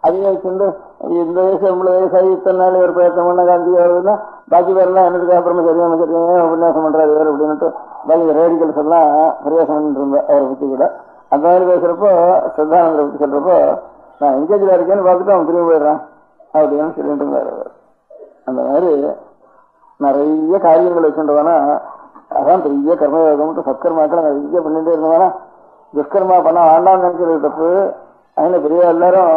அதே வச்சுட்டு இந்த வயசு 80 வயசாகி இத்தனை நாள் ஒரு பிரயத்தனம் பண்ண காந்தி ஆகுதுன்னா பாக்கி பேரெல்லாம் என்னதுக்கு அப்புறமா சரியான உபன்யாசம் பண்றாரு வேறு அப்படின்னுட்டு பாக்கி ரேடிகல்ஸ் எல்லாம் பிரயாசம் பண்ணிட்டு இருந்தேன் அவரை பத்தி கூட. அந்த மாதிரி பேசுறப்போ சத்தானந்தரை பத்தி சொல்றப்போ நான் எங்கேஜா இருக்கேன்னு பார்த்துட்டு அவன் திரும்பி போயிடுறான் அப்படின்னு சொல்லிட்டு இருந்தாரு. அந்த மாதிரி நிறைய காரியங்கள் வச்சுட்டோம்னா அதான் பெரிய கர்மயோகம்ட்டு சத்கர்மாக்களை நிறைய பண்ணிட்டே இருந்தோம்னா துஷ்கர்மா பண்ண வேண்டாம்னு நினைக்கிறது தப்பு. அதனால பெரிய எல்லாரும்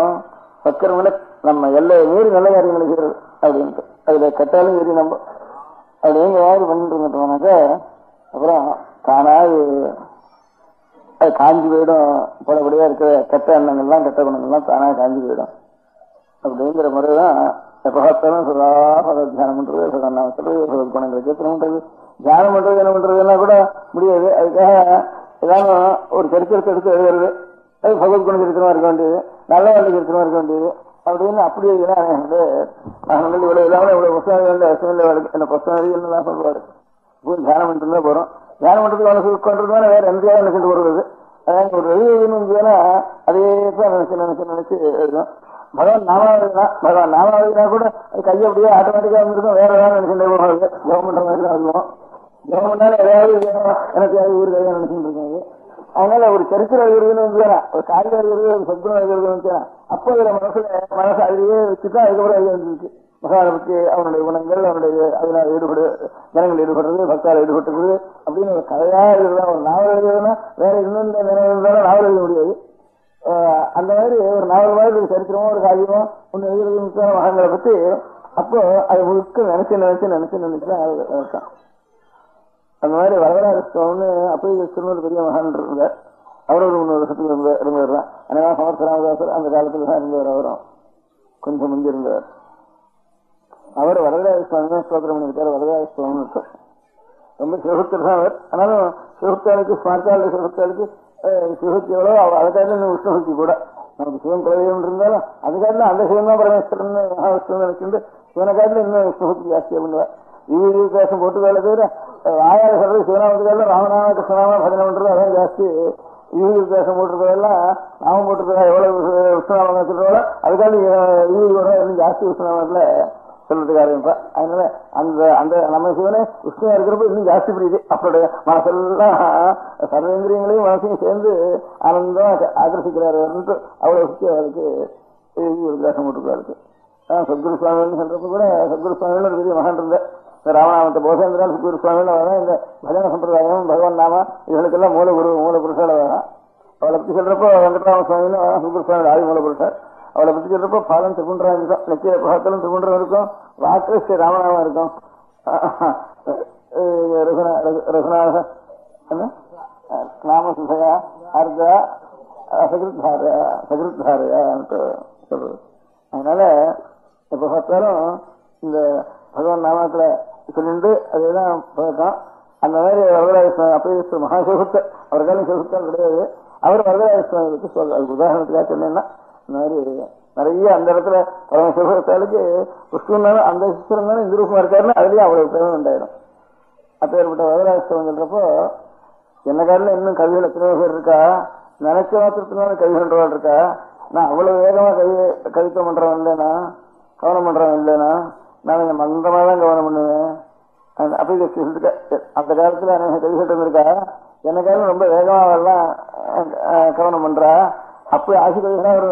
சத்கர்மல நம்ம எல்லையை மீறி நல்ல காரியங்களை செய்யறது அப்படின்ட்டு அதுல கட்டாலும் சரி நம்ம அப்படி எங்க யாரு பண்ணிட்டு இருந்துட்டோம்னாக்க அப்புறம் தானா அது காஞ்சி போயிடும். போலப்படியா இருக்கிற கெட்ட எண்ணங்கள்லாம் கெட்ட குணங்கள்லாம் தானா காஞ்சி போயிடும். அப்படிங்கிற முறைதான் எப்ப பார்த்தாலும் சதா பகவத் தியானம் பண்றது, பகவத் குணங்களை கேட்கணும் பண்றது, தியானம் பண்றது என்ன பண்றதுன்னா கூட முடியாது. அதுக்காக ஏதாவது ஒரு சரித்திரத்தை எடுத்து எழுதுறது, அது பகவத் குண சரித்திரமா இருக்க வேண்டியது, நல்ல வாழ்க்கை சரித்திரமா இருக்க வேண்டியது அப்படின்னு அப்படி நாங்கள் இவ்வளவு இல்லாமல் இவ்வளவு புத்தகம் என்ன புத்தகம் தான் சொல்லுவாரு. இப்போ தியானம் பண்ணிட்டு தான் போறோம். தியானம் பண்றதுக்கு மனசு உட்காந்துருந்தா வேற எந்தையாக நினைச்சிட்டு போறது. அதாவது ஒரு எழுதுன்னு அதே தான் நினைச்சு எழுதும். பகவான் நாமாவதினா கூட அது கையை அப்படியே ஆட்டோமேட்டிக்கா வந்துருக்கும். வேற ஏதாவது நினைச்சுட்டே போகிறது கவர்மெண்ட் மாதிரி தான் இருக்கும். கவர்மெண்டால ஏதாவது எனக்கு ஊர் கையா நினைச்சுட்டு இருக்காங்க. அதனால ஒரு சரித்திரம் எழுதுன்னு வந்துனா ஒரு காரியம் எழுதுறது, ஒரு சத்குணம் எழுதுறது வந்துச்சுன்னா அப்போ இதுல மனசு அதுலயே வச்சுதான் அதுக்கப்புறம் அது வந்துருக்கு. பகவானை பற்றி அவனுடைய குணங்கள், அவனுடைய அதனால் ஜனங்கள் ஈடுபடுறது, பக்தால் ஈடுபட்டுறது அப்படின்னு ஒரு கதையா எழுதுதான். ஒரு நாவல் எழுதுனா வேற இன்னும் நினைவு நாவல் எழுத முடியாது. அந்த மாதிரி ஒரு நாவல் மாதிரி ஒரு சரித்திரமோ ஒரு காரியமோ ஒன்று எழுதுறதுக்கான மகன்களை பற்றி அப்போ அது முழுக்க நினைச்சு அந்த மாதிரி வரதராஜஸ்வாமின்னு அப்படி ஒரு பெரிய மகான் இருந்தார். அவரும் ஒரு 3 வருஷத்துக்கு இருந்தவர் தான். அதனால சமர்த்த ராமதாசர் அந்த காலத்துல தான் இருந்தவர். அவரும் கொஞ்சம் முந்தி இருந்தவர். அவர் வரதராஜஸ்வாமி ஸ்தோத்திரம் பண்ணியிருக்காரு. வரதராஜஸ்வாமி ரொம்ப சிவபக்தர் தான் அவர். ஆனாலும் சிவபக்தாளுக்கு ஸ்மார்த்தாளுக்கு சிவபக்தாளுக்கு சிவபக்தி எவ்வளோ அதுக்காக விஷ்ணுபக்தி கூட நமக்கு சிவன் குலதெய்வம் இருந்தாலும் அதுக்காக அந்த சிவன் தான் பரமேஸ்வரன் மகாவிஷ்ணு நினைச்சுட்டு சிவனை காட்டில இன்னும் விஷ்ணுபக்தி ஜாஸ்தியா பண்ணுவார். தேசம் போட்டு வேலை தவிர வாயாத சொல்றது சிவநாமத்துக்காக ராமநாம கிருஷ்ணநாம பஜனை பண்றது அதான் ஜாஸ்தி. தேசம் போட்டுருக்கதெல்லாம் நாமம் போட்டுருக்கா எவ்வளவு விஷ்ணுநாமம் வச்சுருக்கோம் அதுக்காக இன்னும் ஜாஸ்தி விஷ்ணுநாமத்துல சொல்றதுக்கு ஆரம்பிப்பா. அதனால அந்த அந்த நம்ம சிவனே விஷ்ணுவா இருக்கிறப்ப இன்னும் ஜாஸ்தி பிடிக்குது. அவருடைய மனசெல்லாம் சர்வேந்திரியங்களையும் மனசையும் சேர்ந்து ஆனந்தமா ஆகர்ஷிக்கிறாரு. அவ்வளவு சுத்தி அவருக்கு வித்தியாசம் போட்டுருக்காரு. சத்குரு சுவாமின்னு சொல்றப்ப கூட சத்குரு சுவாமின்னு ஒரு பெரிய மகன் இருந்த ராமநாமத்தை போசேந்திரால் சத்குரு சுவாமின்னு வரும். இந்த பஜன சம்பிரதாயம் பகவான் நாமா இவர்களுக்கெல்லாம் மூல புருஷால வரும். அவளை பத்தி சொல்றப்போ வெங்கட்ராம சுவாமின்னு சத்குரு சுவாமி ஆதி மூல புருஷர். அவளை பத்தி சொல்றப்போ பாலம் திருக்குன்றம் இருக்கும், நெத்திய பகத்திலும் திருக்குன்றம் இருக்கும், வாக்கு ஸ்ரீ ராமநாமம் இருக்கும். ரகுநாத நாம சுசகா அர்த்தா சகிருத்தாரையான்ட்டு சொல்றது. அதனால எப்ப பார்த்தாலும் இந்த பகவான் நாமத்துல சொல்லிட்டு அதேதான் பழக்கம். அந்த மாதிரி வரதராஜ அப்பயே மகாசிவகுப்தர் அவருக்காலும் சிவகுப்தர் கிடையாது. அவர் வரதராஜஸ்வாமிக்கு சொல்ற. அதுக்கு உதாரணத்துக்காக சொன்னேன்னா இந்த மாதிரி நிறைய அந்த இடத்துல சிவபக்தாளுக்கு விஷ்ணுனாலும் அந்த சித்திரங்களும் இந்த ரூபமா இருக்காருன்னா அதுலயும் அவ்வளவு பிரேமம் உண்டாயிடும். அப்பேற்பட்ட வரதராஜஸ்வாமி சொல்றப்போ என்ன காரணம் இன்னும் கவிகள் எத்தனையோ பேர் இருக்கா, நினைச்ச மாத்திரத்தினால கவி பண்றவாள் இருக்கா. நான் அவ்வளவு வேகமா கவித்துவம் பண்றவன் இல்லைனா, கவனம் பண்றவன் இல்லைனா, நான் கொஞ்சம் மந்தமா தான் கவனம் பண்ணுவேன். அப்படி அந்த காலத்துல கவிகள் இருக்கா, என்ன காரணம் ரொம்ப வேகமா எல்லாம் கவனம் பண்றா. அப்படி ஆசிரியர்களா ஒரு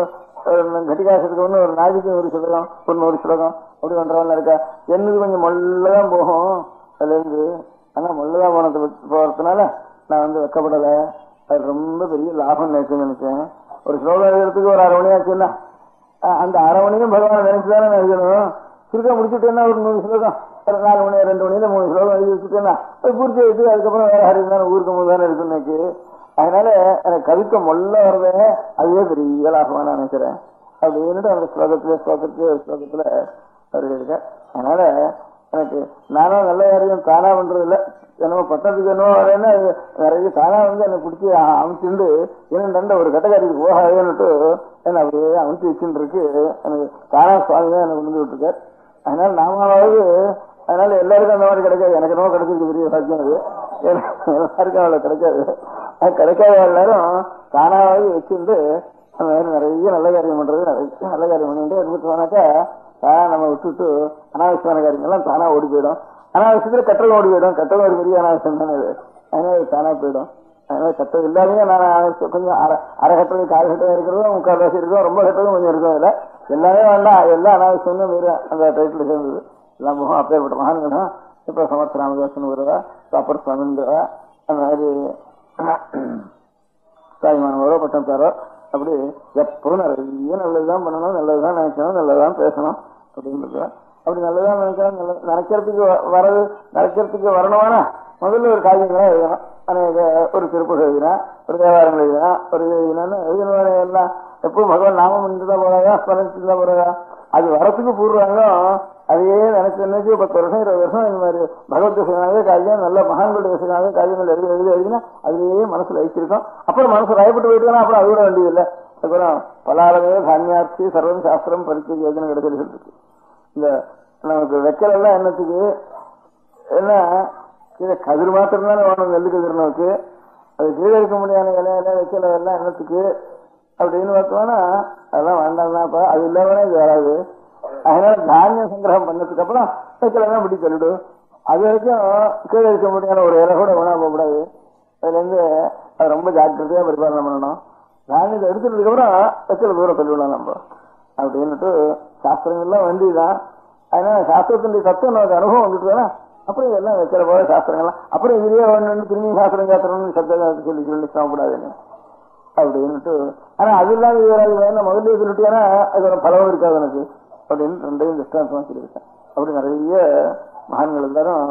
கட்டிகாசத்துக்கு ஒண்ணு ஒரு நாளைக்கு ஒரு சுலகம், ஒரு சுலகம் அப்படி பண்றவங்க இருக்கா. என்னது கொஞ்சம் மொல்லதான் போகும் அதுல இருந்து. ஆனா மொல்லதான் போறதுனால நான் வெக்கப்படல. அது ரொம்ப பெரிய லாபம் நினைச்சுன்னு நினைச்சேன். ஒரு ஸ்லோகம் எழுதுறதுக்கு ஒரு 1/2 மணி ஆச்சுன்னா அந்த 1/2 மணியும் பகவான் நினைச்சுதானே எழுதணும். சுருக்க முடிச்சுட்டேன்னா ஒரு 100 ஸ்லோகம், ஒரு 4 மணி 2 மணியில 3 ஸ்லோகம் எழுதி வச்சுட்டேன்னா பூர்த்தி ஆயிட்டு அதுக்கப்புறம் வேற ஹரிந்தான ஊருக்கு போது தானே இருக்குன்னு எனக்கு. அதனால எனக்கு கவிக்க மொல்ல வர்றதே அதுவே பெரிய லாபமா நான் நினைக்கிறேன் அப்படின்னுட்டு அந்த ஸ்லோகத்துல அவர் இருக்க. அதனால எனக்கு நானும் நல்ல யாரையும் தானா பண்றது இல்லை. என்னமோ பட்டத்துக்கு என்னவோ வரேன்னா நிறைய தானா என்னை பிடிச்சி அமைச்சுண்டு என்னண்ட ஒரு கட்டக்காரிக்கு போகாதுன்னுட்டு என்ன அப்படியே அமைச்சு வச்சுட்டு இருக்கு. எனக்கு தானா சுவாமி தான் எனக்கு கொண்டு விட்டுருக்கார். அதனால நாமாவது அதனால எல்லாருக்கும் அந்த மாதிரி கிடைக்காது. எனக்கு என்னவோ கிடைச்சிருக்கு பெரிய சாத்தியம். அது எல்லாருக்கும் அவ்வளவு கிடைக்காது. அது கிடைக்காத எல்லாரும் தானாவது வச்சுட்டு அந்த மாதிரி நிறைய நல்ல காரியம் பண்றது, நிறைய நல்ல காரியம் பண்ணிட்டு இருந்துட்டோம்னாக்கா தானா நம்ம விட்டுட்டு அனாவசியமான காரியங்கள்லாம் தானா ஓடி போயிடும். அனாவசியத்துல கட்டளை ஓடி போயிடும். கட்டளை ஒரு பெரிய அனாவசியம் தானே அது. அதனால அது தானா போயிடும். அதனால கட்டளை இல்லாமே நான் கொஞ்சம் அரை கட்டளை 1/4 கட்டளை இருக்கிறதும் 3/4 இருக்கும், ரொம்ப கட்டளும் கொஞ்சம் இருக்கும். அதுல எல்லாமே வேண்டாம், எல்லாம் அனாவசியம் வேறு அந்த டைட்டில் சேர்ந்தது. எல்லாம் முகம் அப்பேற்பட்ட மகான்களும் இப்ப சமர்த்த ராமதாசன் வருவா, அப்புறம் சுவாமின்றவா, அந்த மாதிரி தாய்மானவரோ பட்டத்தாரோ அப்படி எப்பவும் நிறைய நல்லதுதான் பண்ணணும், நல்லதுதான் நினைக்கணும், நல்லதுதான் பேசணும் அப்படின்னு. அப்படி நல்லதான் நினைக்கணும். நினைக்கிறதுக்கு வரணும்னா முதல்ல ஒரு காரியங்களா எழுதணும். ஒரு திருப்பூர் எழுதினா, ஒரு தேவாரங்கள் எழுதினா, ஒரு எழுதினான்னு எல்லாம் எப்பவும் பகவான் நாமம் பண்ணிட்டுதான் போறாங்க, ஸ்மரணிச்சுதான் போறாங்க. அது வரத்துக்கு பூர்வாங்க அதையே நினைச்சு 10 வருஷம் 20 வருஷம் இந்த மாதிரி பகவத் விஷயமாக காரியம், நல்ல மகான்களுடைய விஷயமாக காரியங்கள் எழுதினா அதுலேயே மனசுல வச்சிருக்கோம். அப்புறம் மனசு ராயப்பட்டு போயிட்டு அப்புறம் அது கூட வேண்டியதில்லை. அதுக்கப்புறம் பலாலமே தானியார்த்தி சர்வம் சாஸ்திரம் பரிச்சை யோஜனை கிடைக்கிறது இருக்கு. இந்த நமக்கு வைக்கலெல்லாம் என்னத்துக்கு என்ன கதிர் மாத்திரம் தானே வேணும். நெல்லு கதிர் நமக்கு அது கீழே இருக்க முடியாத இலையில வைக்கல எல்லாம் என்னத்துக்கு அப்படின்னு பார்த்தோம்னா அதெல்லாம் வேண்டாம்னாப்பா. அது இல்லாமலே இது வராது. அதனால தானிய சங்கிரகம் பண்ணதுக்கு அப்புறம் வைக்கலதான் பிடி சொல்லிடும். அது வரைக்கும் கீழே இருக்க முடியாத ஒரு இலை கூட உணவு போகக்கூடாது. அதுல இருந்து அது ரொம்ப ஜாக்கிரதையா பரிபாலனை பண்ணணும். தானியத்தை எடுத்துட்டதுக்கு அப்புறம் வைக்கல தூரம் சொல்லிவிடலாம் நம்ம அப்படின்னுட்டு சாஸ்திரங்கள்லாம் வேண்டியதுதான். அதனால சாஸ்திரத்தினுடைய தத்துவம் நமக்கு அனுபவம் வந்துட்டுதானே அப்புறம் இதெல்லாம் வைக்கிற போல சாஸ்திரங்கள்லாம் அப்புறம் இதுலயே ஒன்று திரும்பி சாஸ்திரம் சப்தம் சொல்லி சாப்பிடாதுன்னு அப்படின்னுட்டு. ஆனா அது இல்லாம இது முதல்ல சொல்லிட்டேன்னா அது ஒரு பலவும் இருக்காது எனக்கு அப்படின்னு 2 திஷ்டாந்தமா சொல்லியிருக்கேன். அப்படி நிறைய மகான்கள் எல்லாரும்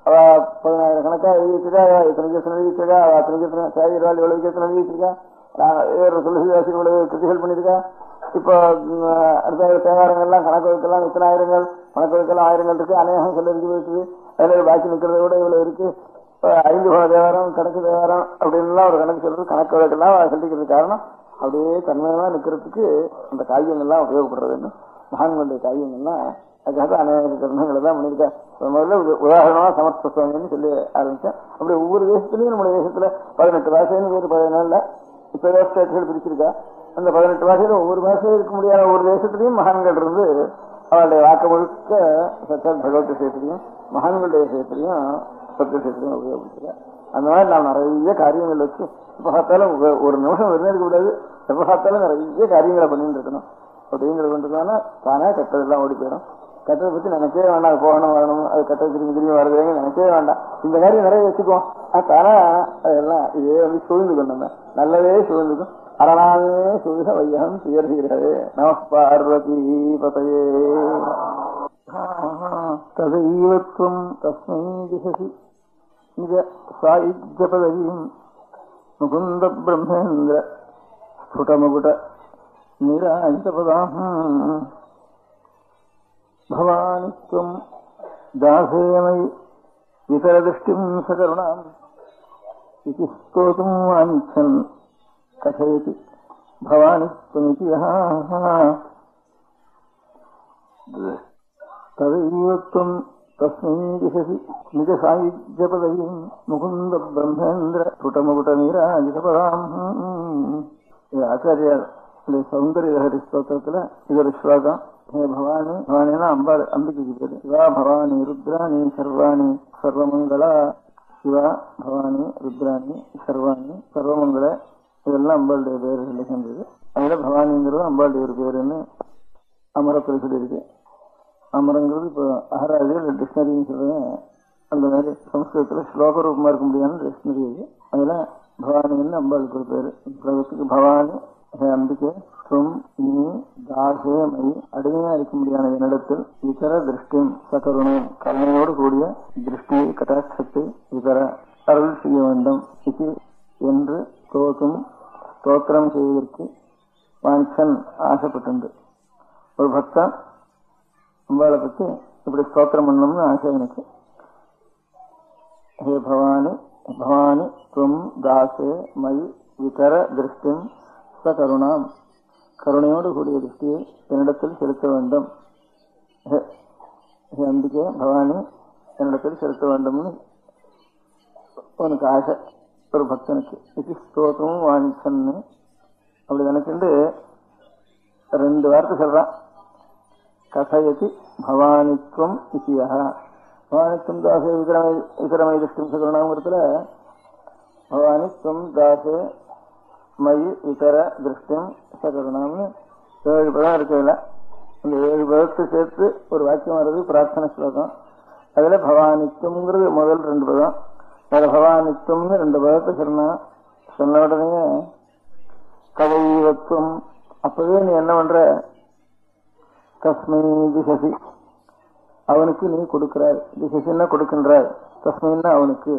அவ 10,000 கணக்கா எழுதிட்டுருக்கா, இத்தனை எழுதிட்டுருக்கா, அத்தனை சாயிரவாள் இவ்வளவு எழுதிட்டுருக்கா, துளசிதாசி இவ்வளவு கிருதிகள் பண்ணிருக்கா. இப்போ அடுத்த தேவாரங்கள்லாம் கணக்கு வைக்கலாம், இத்தனை ஆயிரங்கள் கணக்கு வைக்கலாம், 1000 இருக்கு, அநேகம் சொல்ல இருக்கு இருக்குது. அதுல பாக்கி நிக்கிறத விட இவ்வளவு இருக்கு. 5 கோண தேவாரம், கணக்கு தேவாரம் அப்படின்லாம் ஒரு கணக்கு சொல்றது, கணக்கு வழக்கெல்லாம் சொல்லிக்கிறது காரணம் அப்படியே தன்மையமா நிக்கிறதுக்கு அந்த காவியங்கள்லாம் உபயோகப்படுறதுன்னு மகான்களுடைய காவியங்கள்லாம் அதுக்காக அநேக கருணங்களை தான் பண்ணியிருக்கேன். முதல்ல உதாரணமா சமர்த்த சுவாமின்னு சொல்லி ஆரம்பிச்சேன். அப்படி ஒவ்வொரு தேசத்துலயும் நம்முடைய தேசத்துல 18 பாஷைன்னு பேர் 17 இப்ப ஸ்டேட்கள் பிரிச்சிருக்கா. அந்த 18 பாஷையில ஒவ்வொரு பாஷையும் இருக்க முடியாத ஒவ்வொரு தேசத்திலையும் மகான்கள் இருந்து அவருடைய வாக்கு முழுக்க சச்சாத் பகவத் விஷயத்திலையும் மகான்களுடைய விஷயத்திலையும் சத்திய விஷயத்திலையும் உபயோகப்படுத்துறேன். அந்த மாதிரி நான் நிறைய காரியங்கள் வச்சு எப்ப பார்த்தாலும் ஒரு நிமிஷம் விருந்திருக்க கூடாது, எப்ப பார்த்தாலும் நிறைய காரியங்களை பண்ணிட்டு இருக்கணும். அப்படிங்கிறது கொண்டுதானே தானே கட்டதெல்லாம் ஓடி போயிடும். கட்டதை பத்தி நினைக்கவே வேண்டாம். அது போகணும் வரணும், அது கட்டை திரும்பி வருதுங்க நினைக்கவே வேண்டாம். இந்த காரியம் நிறைய வச்சுக்குவோம். தானே அதெல்லாம் இதே சூழ்ந்து கொண்டு நல்லதே சூழ்ந்துக்கும். அரணாவே சூழ்க வையம் துயர்கிறது. நம பார்வதி பதையே. ததைவத்வம் தஸ்மை திசசி நிஜ சாயுஜ்ய பதவியும் முகுந்த பிரம்மேந்திர ஸ்புடமுகுட நிராஜிதபதாம் பவானித்வம் தாசேமயி விதரதிஷ்டிம் சகருணாம் இதி ஸ்தோதும் வாஞ்சன் கதையதி பவானி துவமிதி ததைவத்வம் தஸ்மை திசசி நிஜ சாயுஜ்யபதவிம் முகுந்த பிரம்மேந்திர புட்டமுகுட்டமீராஜிதபதாம். ஆச்சாரியார் சௌந்தர்ய லஹரி ஸ்தோத்திரத்துல இது ஒரு ஸ்லோகம். ஹே பவானி, பவானின்னா அம்பிகைக்கு பேரு. சிவா பவானி ருத்ராணி சர்வாணி சர்வமங்களா. சிவா பவானி ருத்ராணி சர்வாணி சர்வமங்கள, இதெல்லாம் அம்பாளுடைய பேர்கள் சேர்ந்தது. அதுல பவானிங்கிறது அம்பாளுடைய ஒரு பேருன்னு அமரத்தில் சொல்லியிருக்கு. அமரங்கிறது இப்போ அகராதியில் டிக்ஷனரின்னு சொல்றேன். அந்த மாதிரி சம்ஸ்கிருதத்துல ஸ்லோக ரூபமா இருக்க முடியாதுன்னு டிக்ஷனரி இருக்கு. அதுல பவானின்னு அம்பாளுக்கு ஒரு பேரு. பிரகத்துக்கு பவானி ஹே அம்பிகை துவம் நீ தாசே மயி அடிமையா இருக்க முடியாத என்னிடத்தில் இதர திருஷ்டியும் சகருணையும் கருணையோடு கூடிய திருஷ்டியை கட்டாட்சத்தை இதர அருள் செய்ய வேண்டும் இது என்று ஸ்தோத்திரம் செய்வதற்கு வாஞ்சன் ஆசைப்பட்டு. ஒரு பக்தன் அம்பாளை பற்றி இப்படி ஸ்தோத்திரம் பண்ணணும்னு ஆசை எனக்கு. ஹே பவானி, பவானி துவம் தாசே மயி விதர திருஷ்டியும் சகருணாம், கருணையோடு கூடிய திருஷ்டியை என்னிடத்தில் செலுத்த வேண்டும். ஹே அம்பிகை பவானி என்னிடத்தில் செலுத்த வேண்டும்னு உனக்கு ஆசை ஒரு பக்தனுக்கு. இது ஸ்தோத்திரமும் வாஞ்சன்னு அப்படி நினைச்சுட்டு 2 வார்த்தை சொல்றான். கதையதி பவானித்வம் இசியா. பவானித்வம் தாசே இதரமய திருஷ்டிம் சகருணாங்கிறதுல பவானித்வம் தாசே மயி இதர திருஷ்டியம் சகருணாம்னு 7 பதம் இருக்குதுல. இந்த 7 பதத்தை சேர்த்து ஒரு வாக்கியம் வர்றது பிரார்த்தனை ஸ்லோகம். அதுல பவானித்வம்ங்கிறது முதல் 2 பதம். அதுல பவானித்வம்னு 2 பதத்தை சொன்ன உடனே கதைவத்துவம். அப்பவே நீ என்ன பண்ற? தஸ்மை திசசி, அவனுக்கு நீ கொடுக்கிறாய். திசசின்னா கொடுக்கின்றாய். தஸ்மைன்னா அவனுக்கு.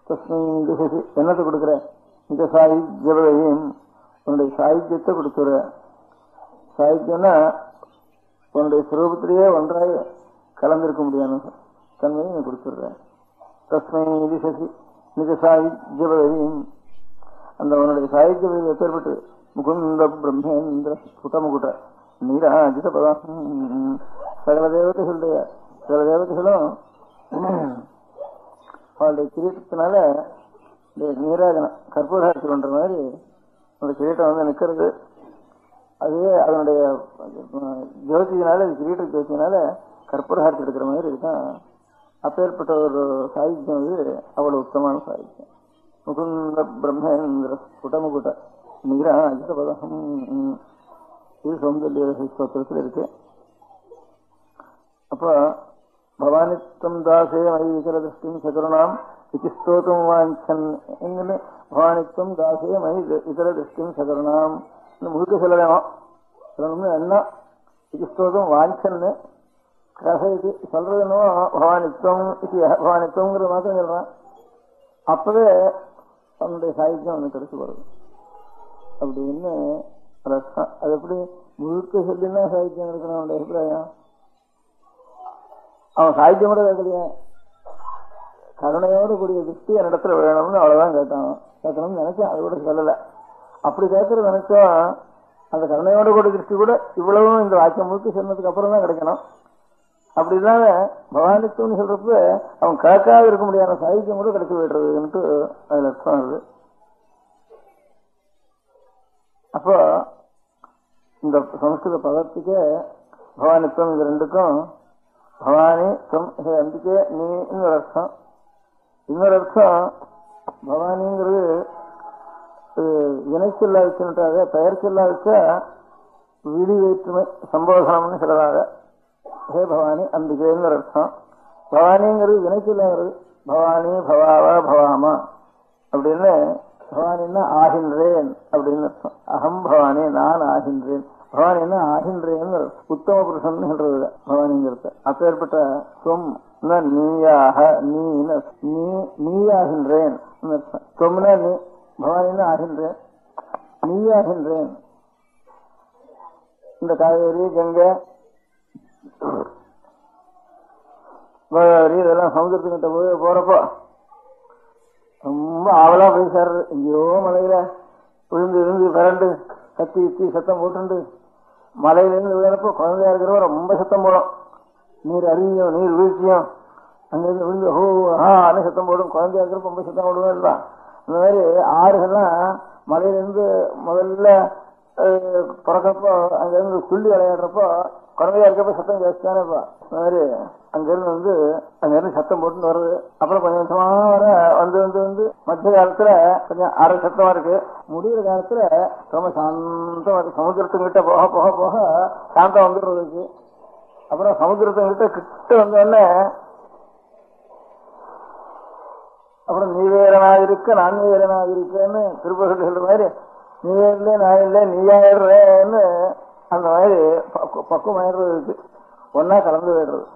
தஸ்மை திசசி என்னத்தை கொடுக்கிற? இந்த சாயுஜ்யபதையும் உன்னுடைய சாயுஜ்யத்தை கொடுத்துற. சாயுஜ்யம்னா உன்னுடைய சுரூபத்திலேயே ஒன்றாய் கலந்திருக்க முடியாது தன்மையை நீ கொடுத்துடுற. தஸ்மை திசசி நிஜ சாயுஜ்யபதையும், அந்த உன்னுடைய சாயுஜ்ய எப்பேற்பட்டு முகுந்த பிரம்மேந்திர புட்டமுகுட்ட நீராஜித பதம். சகல தேவதைகளும் அவளுடைய கிரீட்டத்தினால நீராஜனம் கற்பூராட்சி பண்ற மாதிரி அந்த கிரீட்டம் நிற்கிறது. அதுவே அதனுடைய ஜோதியினால, கிரீட்ட ஜோதியினால கற்பூராட்சி எடுக்கிற மாதிரி இருக்கான். அப்பேற்பட்ட ஒரு சாகித்யம் அது அவ்வளவு உத்தமான சாகித்யம். முகுந்த பிரம்மேந்திர புட்டமுகுட்ட நீராஜித பதம். இது சௌந்தர்ய ஸ்தோத்திரத்தில் இருக்கு. அப்ப பவானித்வம் தாசே மயி இதர திருஷ்டிம் சகருணாம் இது ஸ்தோத்திரம் வாஞ்சன். எங்கன்னு பவானித்வம் தாசே மயி இதர திருஷ்டிம் சகருணாம் முழுக்க சொல்லணும்னு என்ன? இது ஸ்தோத்திரம் வாஞ்சன்னு கதை சொல்றதுன்னு பவானித்வம் பவானித்வங்கிறது மாத்திரம் சொல்றான். அப்பவே அவனுடைய சாகித்யம் அவனுக்கு கிடைச்சு வருது அப்படின்னு ரசம். அது எப்படி முழுக்க சொல்லினா சாகித்யம் இருக்கணும் அவனுடைய அபிப்பிராயம். அவன் சாகித்யம் கூட கேட்கலையே, கருணையோடு கூடிய திருஷ்டி என்னிடத்துல வேணும்னு அவ்வளவுதான் கேட்கணும்னு நினைச்சேன். அது கூட சொல்லல. அப்படி கேட்கறது நினைச்சா அந்த கருணையோடு கூடிய திருஷ்டி கூட இவ்வளவும் இந்த வாக்கியம் முழுக்க சொன்னதுக்கு அப்புறம் தான் கிடைக்கணும். அப்படிதான் பவானித்துவம் சொல்றப்ப அவன் கேட்காத இருக்க முடியாத சாகித்யம் கூட கிடைச்சி போயிடுறதுன்ட்டு அதுல அர்த்தம் வருது. அப்போ இந்த சமஸ்கிருத பதத்துக்கு பவானித்துவம் இது 2க்கும் பவானி அம்பிக்கை நீ இன்னொரு அர்த்தம். இன்னொரு அர்த்தம் பவானிங்கிறது வினைச்சொல்லா வச்சுட்டாக, பெயர் சொல்லா வச்சா விடி வேற்றுமை சம்போதனம்னு சொல்றதாக. ஹே பவானி அம்பிகைன்னு அர்த்தம். பவானிங்கிறது வினைச்சொல்லாங்கிறது. பவானி பவாவா பவாமா அப்படின்னு. பவானின்னா ஆகின்றேன் அப்படின்னு அர்த்தம். அகம் பவானி, நான் ஆகின்றேன். பவானின்னா ஆகின்றேன்னு உத்தம புருஷன் சொல்றது பவானிங்கிறது. அப்பேற்பட்ட சொம் நீயாக நீயாகின்றேன் அர்த்தம். சொம்னா நீ, பவானின்னா ஆகின்றேன், நீயாகின்றேன். இந்த காவேரி கங்கை இதெல்லாம் சமுதிரத்துக்கிட்ட போறப்போ ரொம்ப ஆவலா போய் சேர்றது. எங்கேயோ மலையில விழுந்து விழுந்து விரண்டு கத்தி கத்தி சத்தம் போட்டுண்டு மலையிலிருந்து விழுந்தப்போ குழந்தையா இருக்கிறவங்க ரொம்ப சத்தம் போடும். நீர் அருவியும் நீர் வீழ்ச்சியும் அங்கிருந்து விழுந்து ஹோன்னு சத்தம் போடும். குழந்தையா இருக்கிறப்ப ரொம்ப சத்தம் போடுவேன் தான். இந்த மாதிரி ஆறுகள்லாம் மலையிலிருந்து முதல்ல பிறக்கப்போ அங்கிருந்து துள்ளி விளையாடுறப்போ குழந்தையா இருக்கப்ப சத்தம் ஜாஸ்தியானப்பா. இந்த மாதிரி அங்கிருந்து சத்தம் போட்டுன்னு வருது. அப்புறம் கொஞ்சம் கொஞ்சமா வர வந்து வந்து வந்து மத்திய காலத்துல கொஞ்சம் அரை சத்தமா இருக்கு. முடிகிற காலத்துல ரொம்ப சாந்தமா இருக்கு. சமுத்திரத்துக்கிட்ட போக போக போக சாந்தம் வந்துடுறதுக்கு. அப்புறம் சமுத்திரத்துக்கிட்ட கிட்ட வந்தோடனே அப்புறம் நீ வேறனாக இருக்க நான் வேறனாக இருக்கேன்னு திருப்பதி சொல்ற மாதிரி நீ இல்லை நான் இல்லை நீயாயிடுறேன்னு அந்த மாதிரி பக்குவம் ஆயிடுறது இருக்கு. ஒன்னா கலந்து போயிடுறது.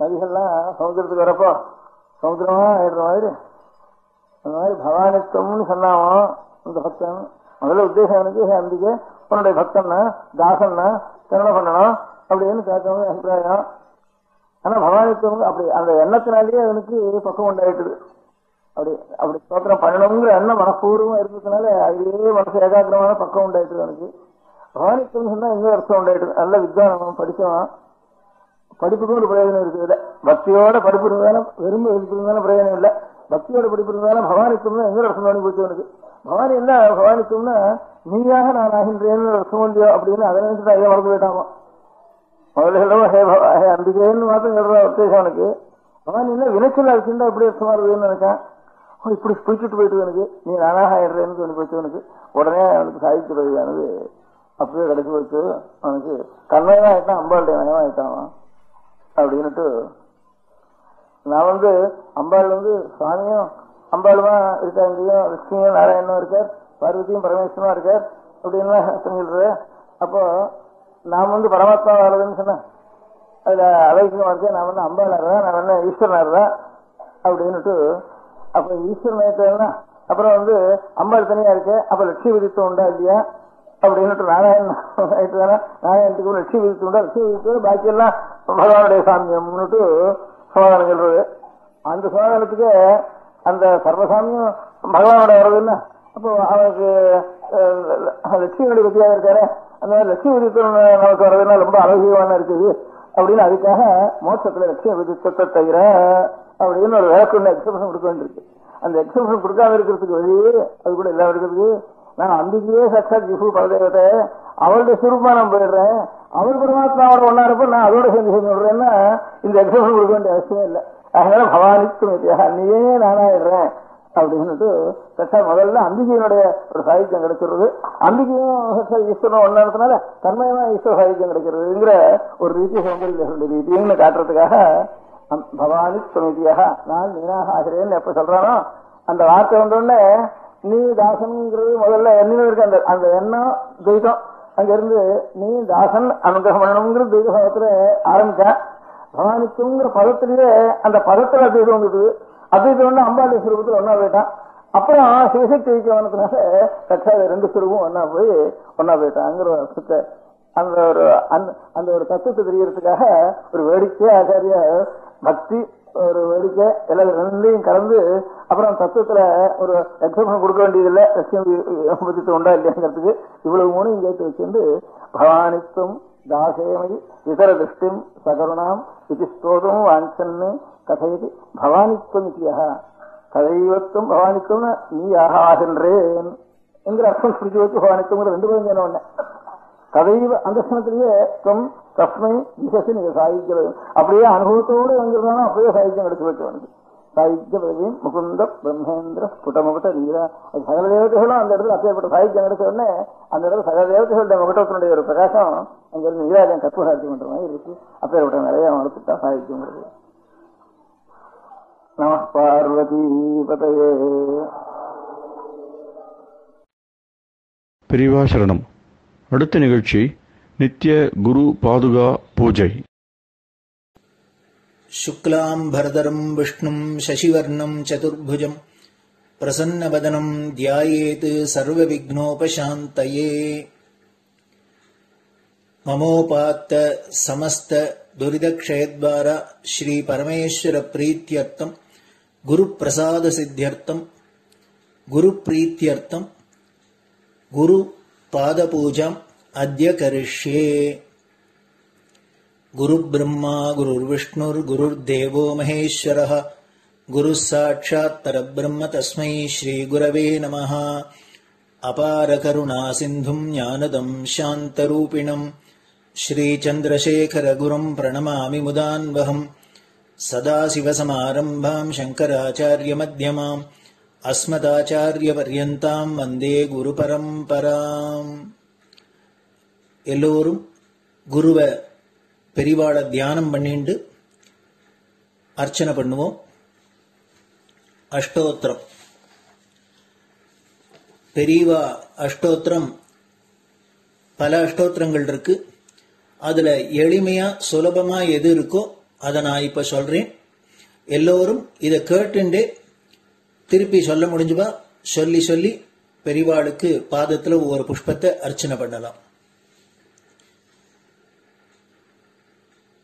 நதிகள்லாம் சமுத்திரத்துக்கு வரப்போ சமுத்திரமா ஆயிடுற மாதிரி அந்த மாதிரி பவானித்துவம்னு சொன்னாமோ இந்த பக்தன் முதல்ல உத்தேசம் எனக்கு அன்றைக்கு உன்னுடைய பக்தன்னா தாசன்னா என்ன பண்ணணும் அப்படின்னு கேட்கணும் அபிப்பிராயம். ஆனா பவானித்துவம் அப்படி அந்த எண்ணத்தினாலேயே அவனுக்கு பக்குவம் உண்டாயிட்டுது. அப்படி அப்படி ஸ்தோத்திரம் பண்ணணுங்கிற எண்ணம் மனப்பூர்வமா இருந்ததுனால அதுவே மனசு ஏகாகிரமான பக்கம் உண்டாயிட்டுது அவனுக்கு. பவானித்துவம் சொன்னா எங்க அர்த்தம் உண்டாயிட்டுது. நல்ல வித்வானம் படிச்சவன் படிப்புக்கும் ஒரு பிரயோஜனம் இருக்குது. இல்லை பக்தியோட படிப்பு இருந்தாலும் வெறும் படிப்பு இருந்தாலும் பிரயோஜனம் இல்லை. பக்தியோட படிப்பு இருந்தாலும் பவானித்துவம் எங்க அர்த்தம் பண்ணி போச்சு அவனுக்கு. பவானி என்ன பவானித்துவம்னா நீயாக நான் ஆகின்றேன்னு அர்த்தம் இல்லையோ அப்படின்னு அதை நினைச்சுட்டு ஐயா மறந்து போயிட்டாமோ. முதல்ல ஹே அம்பிகேன்னு மாத்திரம் சொல்ற உத்தேசம் அவனுக்கு. பவானி என்ன வினைச்சல் அரிசிண்டா எப்படி அர்த்தமா இருக்குதுன்னு நினைச்சான். இப்படி பிடிச்சிட்டு போயிட்டு எனக்கு நீ நானாக ஆயிடுறேன்னு சொல்லி போச்சு அவனுக்கு. உடனே அவனுக்கு சாதிக்க பதவியானது அப்படியே கிடைச்சி போச்சு. அவனுக்கு கண்மையமா ஆயிட்டான், அம்பாளுடைய மயமா ஆயிட்டான் அப்படின்னுட்டு. நான் அம்பாள் சுவாமியும் அம்பாளுமா இருக்காங்கயும் லட்சுமியும் நாராயணனும் இருக்கார், பார்வதியும் பரமேஸ்வரனும் இருக்கார் அப்படின்னு சொல்லிடுறேன். அப்போ நான் பரமாத்மா வாழ்றதுன்னு சொன்னேன். அதுல அவைக்கியமா இருக்கேன். நான் அம்பாளாருதான், நான் ஈஸ்வரனாருதான் அப்படின்னுட்டு. அப்ப ஈஸ்வரன் அப்புறம் அம்பாள் தனியா இருக்கேன். அப்ப லட்சுமி விதித்தம் உண்டா இல்லையா அப்படின்னுட்டு நாராயணத்துக்கு லட்சுமி விதித்து உண்டா, லட்சுமி விதித்து பாக்கி எல்லாம் பகவானுடைய சாமியம்னுட்டு சமாதானம் சொல்றது. அந்த சமாதானத்துக்கு அந்த சர்வசாமியும் பகவானோட வர்றதுன்னா அப்போ அவனுக்கு லட்சுமியோட பத்தியாக இருக்காரு. அந்த மாதிரி லட்சுமி விதித்தம் நமக்கு வர்றதுன்னா ரொம்ப அழகியமான இருக்குது அப்படின்னு அதுக்காக மோட்சத்துல லட்சுமி விதித்தத்தை தவிர அப்படின்னு ஒரு விளக்கு எக்ஸப்ஷன் கொடுக்க வேண்டியிருக்கு. அந்த எக்ஸப்ஷன் கொடுக்காம இருக்கிறதுக்கு வழி அது கூட எல்லாம் இருக்கிறது. நான் அம்பிகையே சாட்சாத் ஜிஹு பரதேவத்தை அவருடைய சுரூபமா நான் போயிடுறேன். அவர் பரமாத்மாவோட ஒன்னா இருப்ப நான் அதோட சேர்ந்து சேர்ந்து விடுறேன்னா இந்த எக்ஸப்ஷன் கொடுக்க வேண்டிய அவசியம் இல்லை. அதனால பவானிக்கு நீயே நானாயிடுறேன் அப்படின்னுட்டு சாட்சாத் முதல்ல அம்பிகையினுடைய ஒரு சாகித்யம் கிடைச்சிடுறது. அம்பிகையும் ஈஸ்வரனும் ஒன்னா இருக்கிறதுனால தன்மயமா ஈஸ்வர சாகித்யம் கிடைக்கிறதுங்கிற ஒரு ரீதி சௌந்தரிய ரீதின்னு காட்டுறதுக்காக பவானி சுமிதியாக நான் நீனாக ஆகிறேன்னு எப்ப சொல்றானோ அந்த வார்த்தை வந்தோடனே நீ தாசன்ங்கிறது முதல்ல எண்ணம் இருக்கு. அந்த எண்ணம் துவைதம் அங்க இருந்து நீ தாசன் அனுகிரகம் பண்ணணுங்கிற துவைத பாவத்துல ஆரம்பிச்சான். பவானிக்குங்கிற பதத்திலேயே அந்த பதத்துல அத்வைதம் வந்துட்டு அத்வைதம் அம்பாளுடைய சுரூபத்தில் ஒன்னா போயிட்டான். அப்புறம் சிவசக்தி வைக்கவனத்தினால கட்சாத ரெண்டு சுரூபம் ஒன்னா போயிட்டாங்கிற அர்த்தத்தை அந்த ஒரு தத்துவத்தை தெரியறதுக்காக ஒரு வேடிக்கையா ஆச்சாரிய பக்தி ஒரு வேடிக்கை எல்லா ரெண்டையும் கலந்து அப்புறம் தத்துவத்துல ஒரு எக்ஸப்ஷன் கொடுக்க வேண்டியதில்லை. லட்சுமி உண்டா இல்லையாங்கிறதுக்கு இவ்வளவு மூணையும் சேர்த்து வச்சிருந்து பவானித்துவம் தாசேமி இதர திருஷ்டிம் சகருணாம் இது ஸ்தோதம் வாஞ்சன்னு கதையது பவானித்துவம் இத்தியாக கதைவத்துவம் பவானித்துவம் நீ ஆகின்றேன் என்கிற அர்த்தம் சுருக்கி வச்சு பவானித்துவங்கிற ரெண்டு பேரும் என்ன ஒண்ணு கதைவ அந்த ஸ்தானத்திலேயே தஸ்மை திசை நீங்க சாதிக்கிறது அப்படியே அனுபவத்தோடு வந்திருந்தாலும் அப்படியே சாகித்யம் எடுத்து வச்சவனுக்கு சாகித்ய பதவியும் முகுந்த பிரம்மேந்திர ஸ்புடமுகட்ட நீரா சகல தேவதைகளும் அந்த இடத்துல அப்பேற்பட்ட சாகித்யம் எடுத்த உடனே அந்த இடத்துல சகல தேவதைகளுடைய முகட்டத்தினுடைய ஒரு பிரகாசம் அங்க இருந்து நீராஜன் கற்ப சாகித்யம் பண்ற மாதிரி இருக்கு. அப்பேற்பட்ட நிறைய வளர்த்துட்டான் சாகித்யம். நம பார்வதி பதையே. பெரியவா சரணம். அடுத்த நிகழ்ச்சி நித்திய குரு பாதுகா பூஜை. शुक्लां भरदरं विष्णुं शशिवर्णं चतुर्भुजं प्रसन्नवदनं ध्यायेत् सर्वविघ्नोपशान्तये. ममोपात्त समस्त दुरितक्षयद्वारा श्री परमेश्वर प्रीत्यर्थं गुरुप्रसाद सिद्ध्यर्थं गुरुप्रीत्यर्थं गुरुपादपूजाम् अद्य करिष्ये। गुरुब्रह्मा गुरुर्विष्णुर्गुरुर्देवो महेश्वरः गुरुः साक्षात् परब्रह्म तस्मै श्रीगुरवे नमः। अपारकरुणासिन्धुम् ज्ञानदम् शान्तरूपिणम् श्रीचन्द्रशेखरगुरुम् प्रणमामि मुदान्वहम्। सदाशिवसमारम्भाम् शङ्कराचार्यमध्यमाम् अस्मदाचार्यपर्यन्ताम् वन्दे गुरुपरम्पराम्. எல்லோரும் குருவை பெரிவாள தியானம் பண்ணிண்டு அர்ச்சனை பண்ணுவோம். அஷ்டோத்திரம். பெரியவா அஷ்டோத்திரம் பல அஷ்டோத்திரங்கள் இருக்கு. அதுல எளிமையா சுலபமா எது இருக்கோ அதை நான் இப்ப சொல்றேன். எல்லோரும் இதை கேட்டுண்டே திருப்பி சொல்ல முடிஞ்சுபா சொல்லி சொல்லி பெரியவாளுக்கு பாதத்துல ஒவ்வொரு புஷ்பத்தை அர்ச்சனை பண்ணலாம்.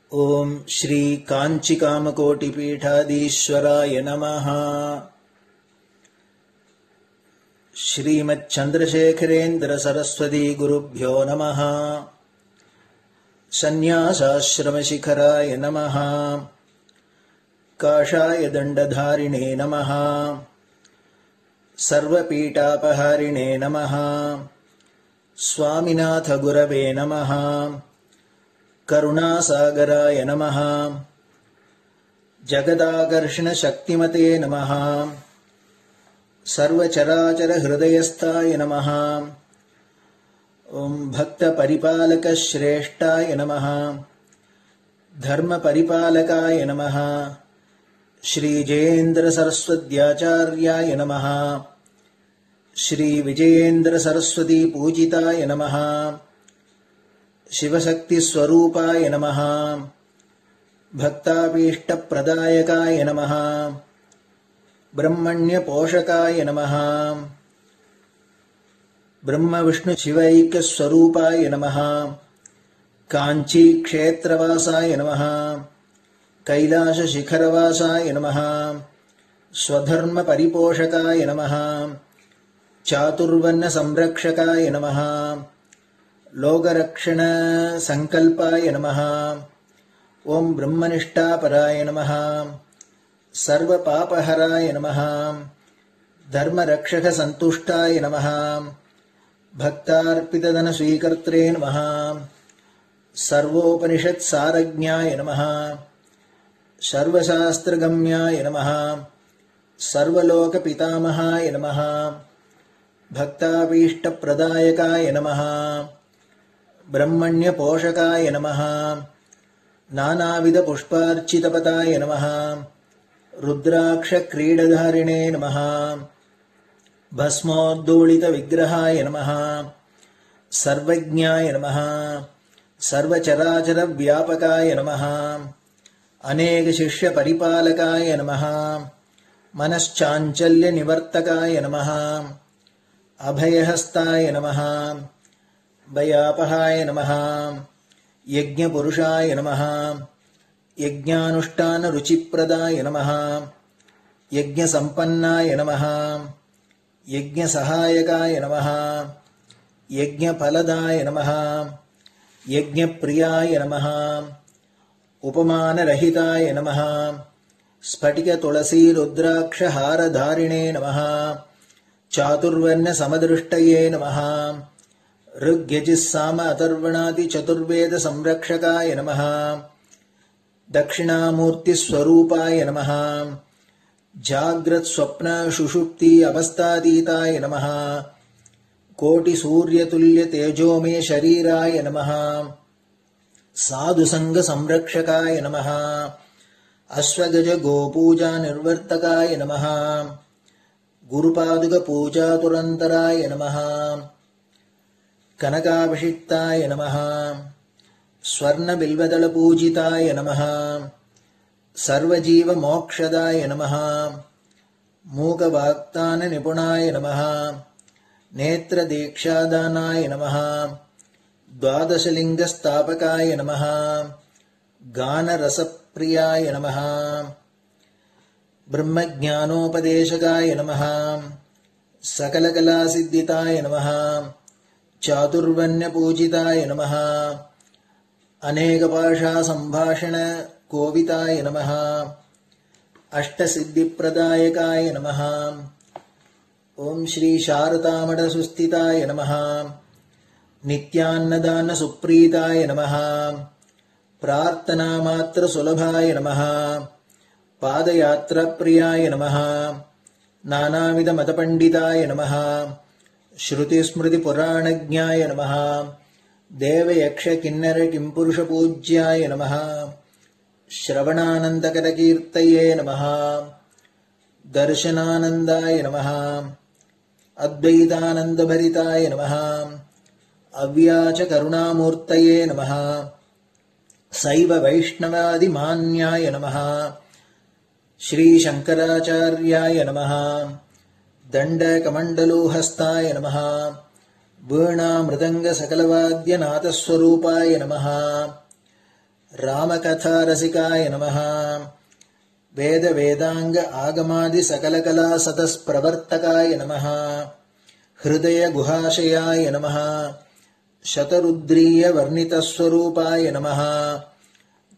ஓம் ஸ்ரீ காஞ்சி காமகோட்டி பீடாதீஸ்வராய நமஹ. ஸ்ரீமத் சந்திரசேகரேந்திர சரஸ்வதி குருभ्यो நமஹ. சந்நியாசாஸ்ரமசிகராய நமஹ. காஷாய தண்டதாரிணே நமஹ. சர்வபீடாபஹாரிணே நமஹ. स्वामिनाथ गुरवे नमः. करुणासागराय नमः. जगदाकर्षण शक्तिमते नमः. सर्वचराचर हृदयस्थाय नमः. ओम भक्त परिपालक श्रेष्ठाय नमः. धर्म परिपालकाय नमः. श्री जयेन्द्र सरस्वत्याचार्याय नमः. श्री विजयेन्द्र सरस्वती पूजिताय नमः. शिवशक्ति स्वरूपाय नमः. भक्ताभीष्ट प्रदायकाय नमः. ब्रह्मण्य पोषकाय नमः. ब्रह्म विष्णु शिवैक्य स्वरूपाय नमः. कांची क्षेत्रवासाय नमः. कैलाश शिखरवासाय नमः. स्वधर्म परिपोषकाय नमः. चातुर्वर्ण संरक्षकाय नमः. लोकरक्षण संकल्पाय नमः. ओम ब्रह्मनिष्ठापराय नमः. सर्वपापहराय नमः. धर्मरक्षक संतुष्टाय नमः. भक्तार्पितधन स्वीकर्त्रे नमः. सर्वोपनिषत् सारज्ञाय नमः. सर्वशास्त्रगम्याय नमः. सर्वलोक पितामहाय नमः. भक्ताभीष्ट प्रदायकाय नमः. ब्रह्मण्य पोषकाय नमः. नानाविध पुष्पार्चितपताय नमः. रुद्राक्ष क्रीडधारिणे नमः. भस्मोद्दोलित विग्रहाय नमः. सर्वज्ञाय नमः. सर्वचराचर व्यापकाय नमः. अनेक शिष्य परिपालकाय नमः. मनश्चाञ्चल्य निवर्तकाय नमः. अभयहस्ताय नमः. भयापहाय नमः. यज्ञपुरुषाय नमः. यज्ञानुष्ठान रुचिप्रदाय नमः. यज्ञसम्पन्नाय नमः. यज्ञसहायकाय नमः. यज्ञफलदाय नमः. यज्ञप्रियाय नमः. उपमानरहिताय नमः. स्फटिक तुलसी रुद्राक्ष हारधारिणे नमः. चातुर्वर्ण समदृष्टये नमः. ऋग्यजुस्साम अथर्वणादि चतुर्वेद संरक्षकाय नमः. दक्षिणामूर्ति स्वरूपाय नमः. जाग्रत् स्वप्न सुषुप्ति अवस्थातीताय नमः. कोटि सूर्यतुल्य तेजोमे शरीराय नमः. साधुसंग संरक्षकाय नमः. अश्वगज गोपूजा निर्वर्तकाय नमः. गुरुपादुक पूजातुरन्तराय नमः. कनकाभिषिक्ताय नमः. स्वर्ण बिल्वदल पूजिताय नमः. सर्वजीव मोक्षदाय नमः. मूकवाक्तान निपुणाय नमः. नेत्र दीक्षादानाय नमः. द्वादशलिंग स्थापकाय नमः. गान रसप्रियाय नमः. ब्रह्मज्ञानोपदेशकाय नमः. सकलकलासिद्धिताय नमः चातुर्वण्यपूजिताय नमः अनेकभाषासम्भाषणकोविताय नमः अष्टसिद्धिप्रदायकाय नमः ओम श्री शारदामठसुस्थिताय नमः नित्यान्नदानसुप्रीताय नमः प्रार्थनामात्रसुलभाय नमः पादयात्राप्रियाय नमः नानाविधमतपण्डिताय नमः श्रुतिस्मृतिपुराणज्ञाय नमः देवयक्षकिन्नरकिंपुरुषपूज्याय नमः श्रवणानन्दकरकीर्तये नमः दर्शनानन्दाय नमः अद्वैतानन्दभरिताय नमः अव्याचकरुणामूर्तये नमः शैव वैष्णवादिमान्याय नमः श्रीशङ्कराचार्याय नमः दण्डकमण्डलोहस्ताय नमः वीणामृदङ्गसकलवाद्यनाथस्वरूपाय नमः रामकथारसिकाय नमः वेदवेदाङ्ग आगमादिसकलकलासतस्प्रवर्तकाय नमः हृदयगुहाशयाय नमः शतरुद्रीयवर्णितस्वरूपाय नमः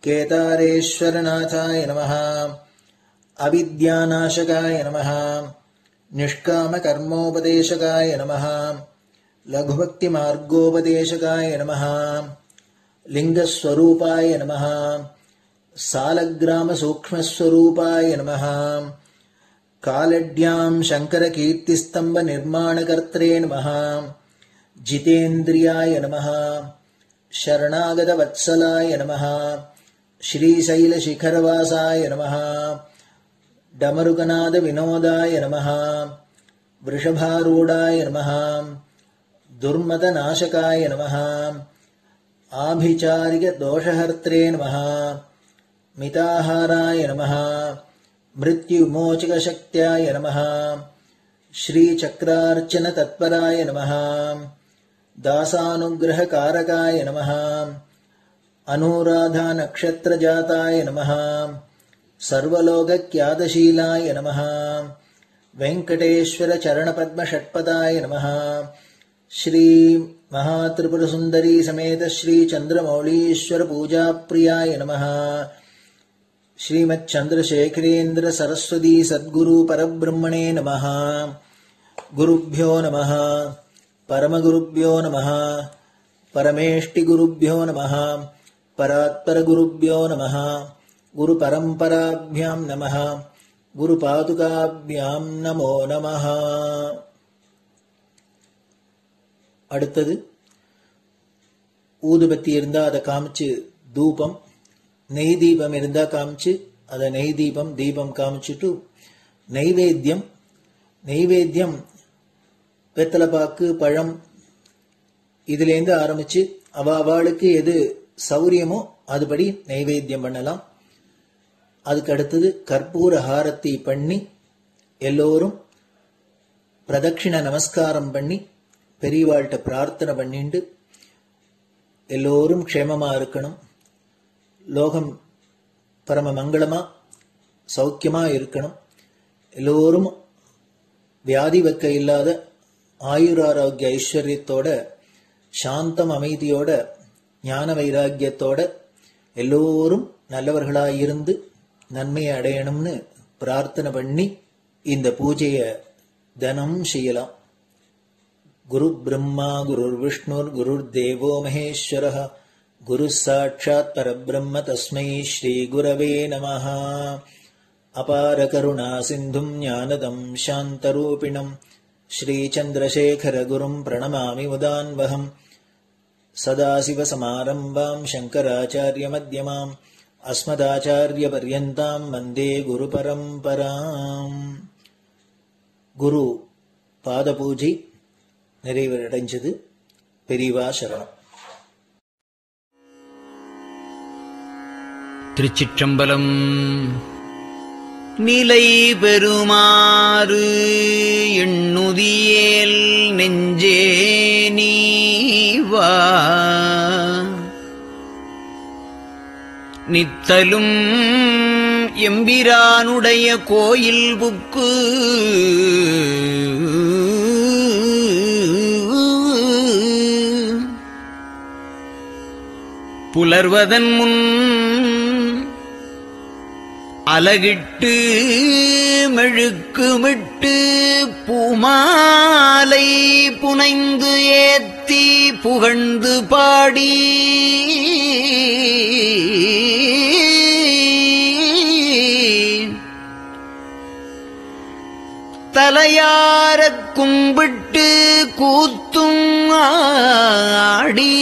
केदारेश्वरनाथाय नमः अविद्यानाशकाय नमः निष्कामकर्मोपदेशकाय नमः लघुभक्तिमार्गोपदेशकाय नमः लिङ्गस्वरूपाय नमः सालग्रामसूक्ष्मस्वरूपाय नमः कालड्यां शङ्करकीर्तिस्तम्भनिर्माणकर्त्रे नमः जितेन्द्रियाय नमः शरणागतवत्सलाय नमः श्रीशैलशिखरवासाय नमः डमरुकनादविनोदाय नमः वृषभारूढाय नमः दुर्मदनाशकाय नमः आभिचारिकदोषहर्त्रे नमः मिताहाराय नमः मृत्युविमोचकशक्त्याय नमः श्रीचक्रार्चनतत्पराय नमः दासानुग्रहकारकाय नमः अनुराधानक्षत्रजाताय नमः सर्वलोकख्यातशीलाय नमः वेङ्कटेश्वरचरणपद्मषट्पदाय नमः श्री महात्रिपुरसुन्दरी समेत श्री चन्द्रमौलीश्वर पूजाप्रियाय नमः श्रीमच्चन्द्रशेखरेन्द्र सरस्वती सद्गुरु परब्रह्मणे नमः गुरुभ्यो नमः परमगुरुभ्यो नमः परमेष्टिगुरुभ्यो नमः परात्परगुरुभ्यो नमः गुरुपरम्पराभ्यां नमः गुरुपादुकाभ्यां नमो नमः அடுத்தது ஊதுபத்தி இருந்தா அதை காமிச்சு தூபம், நெய் தீபம் இருந்தா காமிச்சு அதை நெய் தீபம் தீபம் காமிச்சுட்டு நைவேத்தியம் வெத்தலைப்பாக்கு பழம் இதுலேருந்து ஆரம்பிச்சு அவளுக்கு எது சௌரியமோ அதுபடி நைவேத்தியம் பண்ணலாம். அதுக்கு அடுத்தது கற்பூர ஹாரத்தி பண்ணி எல்லோரும் பிரதட்சிண நமஸ்காரம் பண்ணி பெரியவாள்கிட்ட பிரார்த்தனை பண்ணிண்டு எல்லோரும் க்ஷேமமா இருக்கணும், லோகம் பரம மங்களமா சௌக்கியமா இருக்கணும், எல்லோரும் வியாதி வெக்க இல்லாத ஆயுராரோக்கிய ஐஸ்வர்யத்தோட சாந்தம் அமைதியோட ஞான வைராக்கியத்தோட எல்லோரும் நல்லவர்களாயிருந்து நன்மையை அடையணும்னு பிரார்த்தனை பண்ணி இந்த பூஜையை தினம் செய்யலாம். குரு பிரம்மா குருர் விஷ்ணுர் குருர் தேவோ மகேஸ்வரः குரு சாட்சாத் பரபிரம்ம தஸ்மை ஸ்ரீ குரவே நமः. அபார கருணா சிந்தும் ஞானதம் சாந்தரூபிணம் ஸ்ரீ சந்திரசேகர குரும் பிரணமாமி முதான்வகம். சதாசிவசமாரம்பாம் சங்கராச்சார்ய மத்யமாம் அஸ்மதாச்சார்ய பர்யந்தாம் வந்தே குரு பரம்பராம். குரு பாத பூஜை நிறைவடைஞ்சது. பெரியவா சரணம். திருச்சிற்றம்பலம். நிலை பெறுமாறு எண்ணுதியேல் நெஞ்சே நீவா, நித்தலும் எம்பிரானுடைய கோயில் புக்கு புலர்வதன் முன் அலகிட்டு மெழுக்குமிட்டு பூமாலை புனைந்து ஏத்தி புகழ்ந்து பாடி தலையாரக் கும்பிட்டு கூத்தும் ஆடி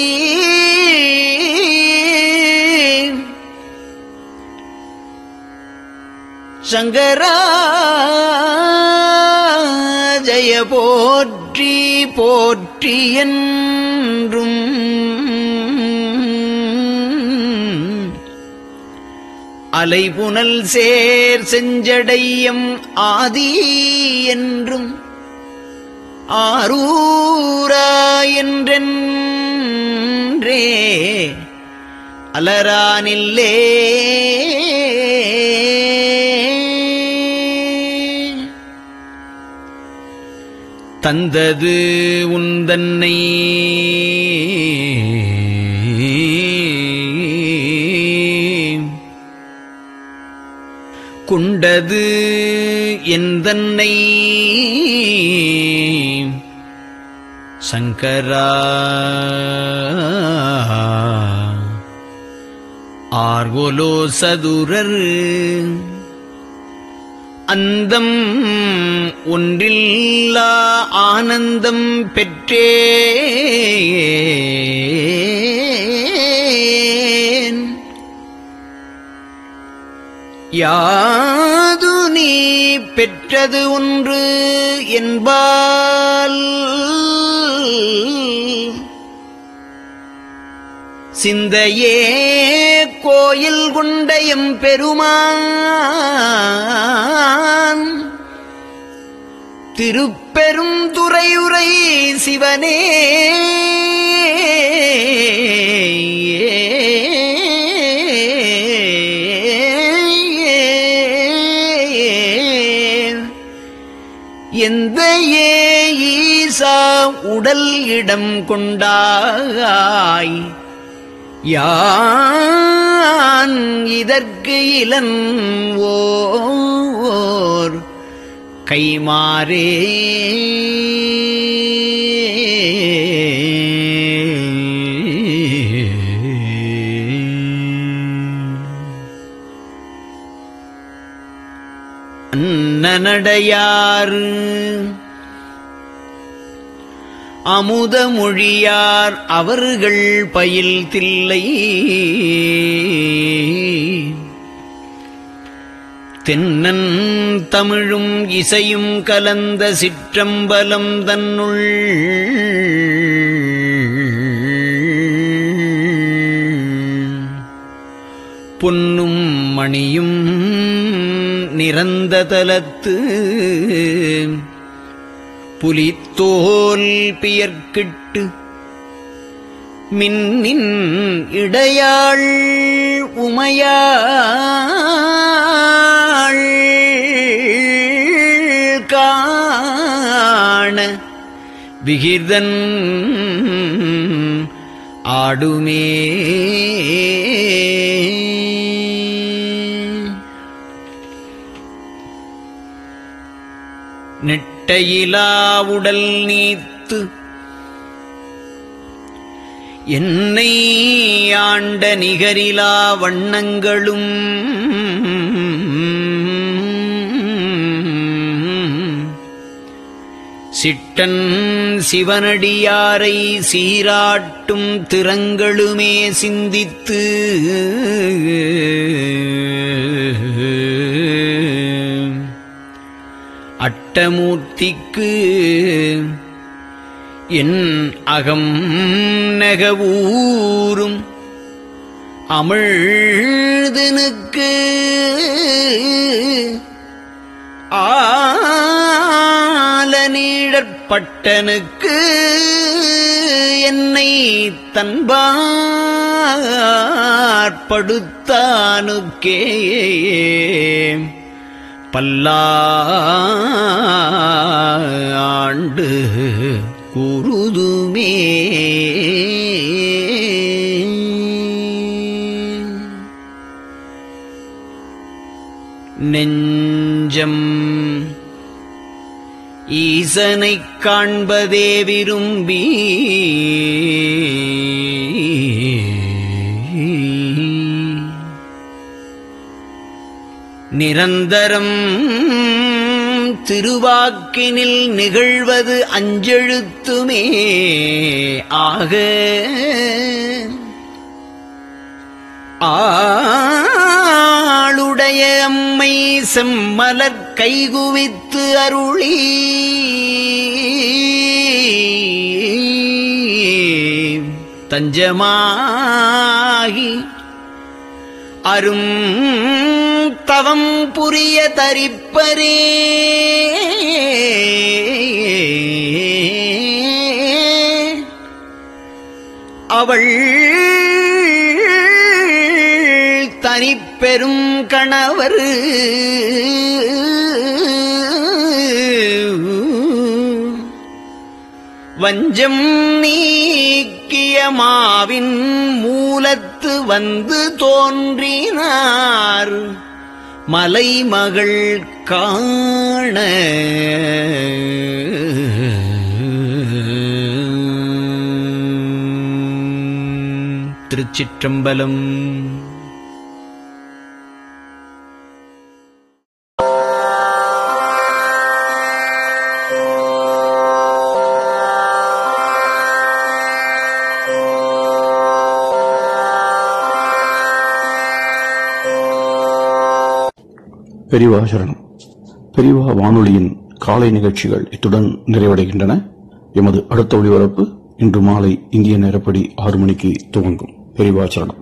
சங்கரா ஜய போற்றி போற்றி என்றும் அலைபுனல் சேர் செஞ்சடையம் ஆதி என்றும் ஆரூரா என்றென்றே அலரானில்லே தந்தது உந்தன்னை கொண்டது எந்தன்னை சங்கரா ஆர்கோலோ சதுரர் அந்தம் ஒன்றில்லா ஆனந்தம் பெற்றேன் யாது நீ பெற்றது ஒன்று என்பால் சிந்தையே கோயில் கொண்டயம் பெருமான் திருப்பெரும் துறையுரை சிவனே எந்த ஈசா உடல் இடம் கொண்டாய் யான் இதற்கு இலன் ஓர் கைமாறே அன்னநடையார் அமுத மொழியார் அவர்கள் பயில் தில்லை தென்னன் தமிழும் இசையும் கலந்த சிற்றம்பலம் தன்னுள் பொன்னும் மணியும் நிறந்த தலத்து புலித்தோல் பியர்க்கிட்டு மின்னின் இடையாள் உமையாள் காண விகிர்தன் ஆடுமே நெட்டையிலா உடல் நீத்து என்னை ஆண்ட நிகரிலா வண்ணங்களும் சிட்டன் சிவனடியாரை சீராட்டும் திறங்களுமே சிந்தித்து அட்டமூர்த்திக்கு என் அகம் நெகவூரும் அமிழ்தனுக்கு ஆலநீழற்பட்டனுக்கு என்னை தன்பாற்படுத்தானுக்கே பல்லாண்டு கூறுதுமே நெஞ்சம் ஈசனைக் காண்பதே விரும்பி நிரந்தரம் திருவாக்கினில் நிகழ்வது அஞ்செழுத்துமே ஆக ஆளுடைய அம்மை செம்மலர் கைகுவித்து அருளி தஞ்சமாகி அரும் தவம் புரிய தரிப்பரே அவள் தனிப்பெரும் கணவர் வஞ்சம் நீக்கிய மாவின் மூலத்து வந்து தோன்றினார் மலைமகள் காண திருச்சிற்றம்பலம். பெரியவா சரணம். பெரியவா வானொலியின் காலை நிகழ்ச்சிகள் இத்துடன் நிறைவடைகின்றன. எமது அடுத்த ஒளிபரப்பு இன்று மாலை இந்திய நேரப்படி 6 மணிக்கு துவங்கும். பெரியவா சரணம்.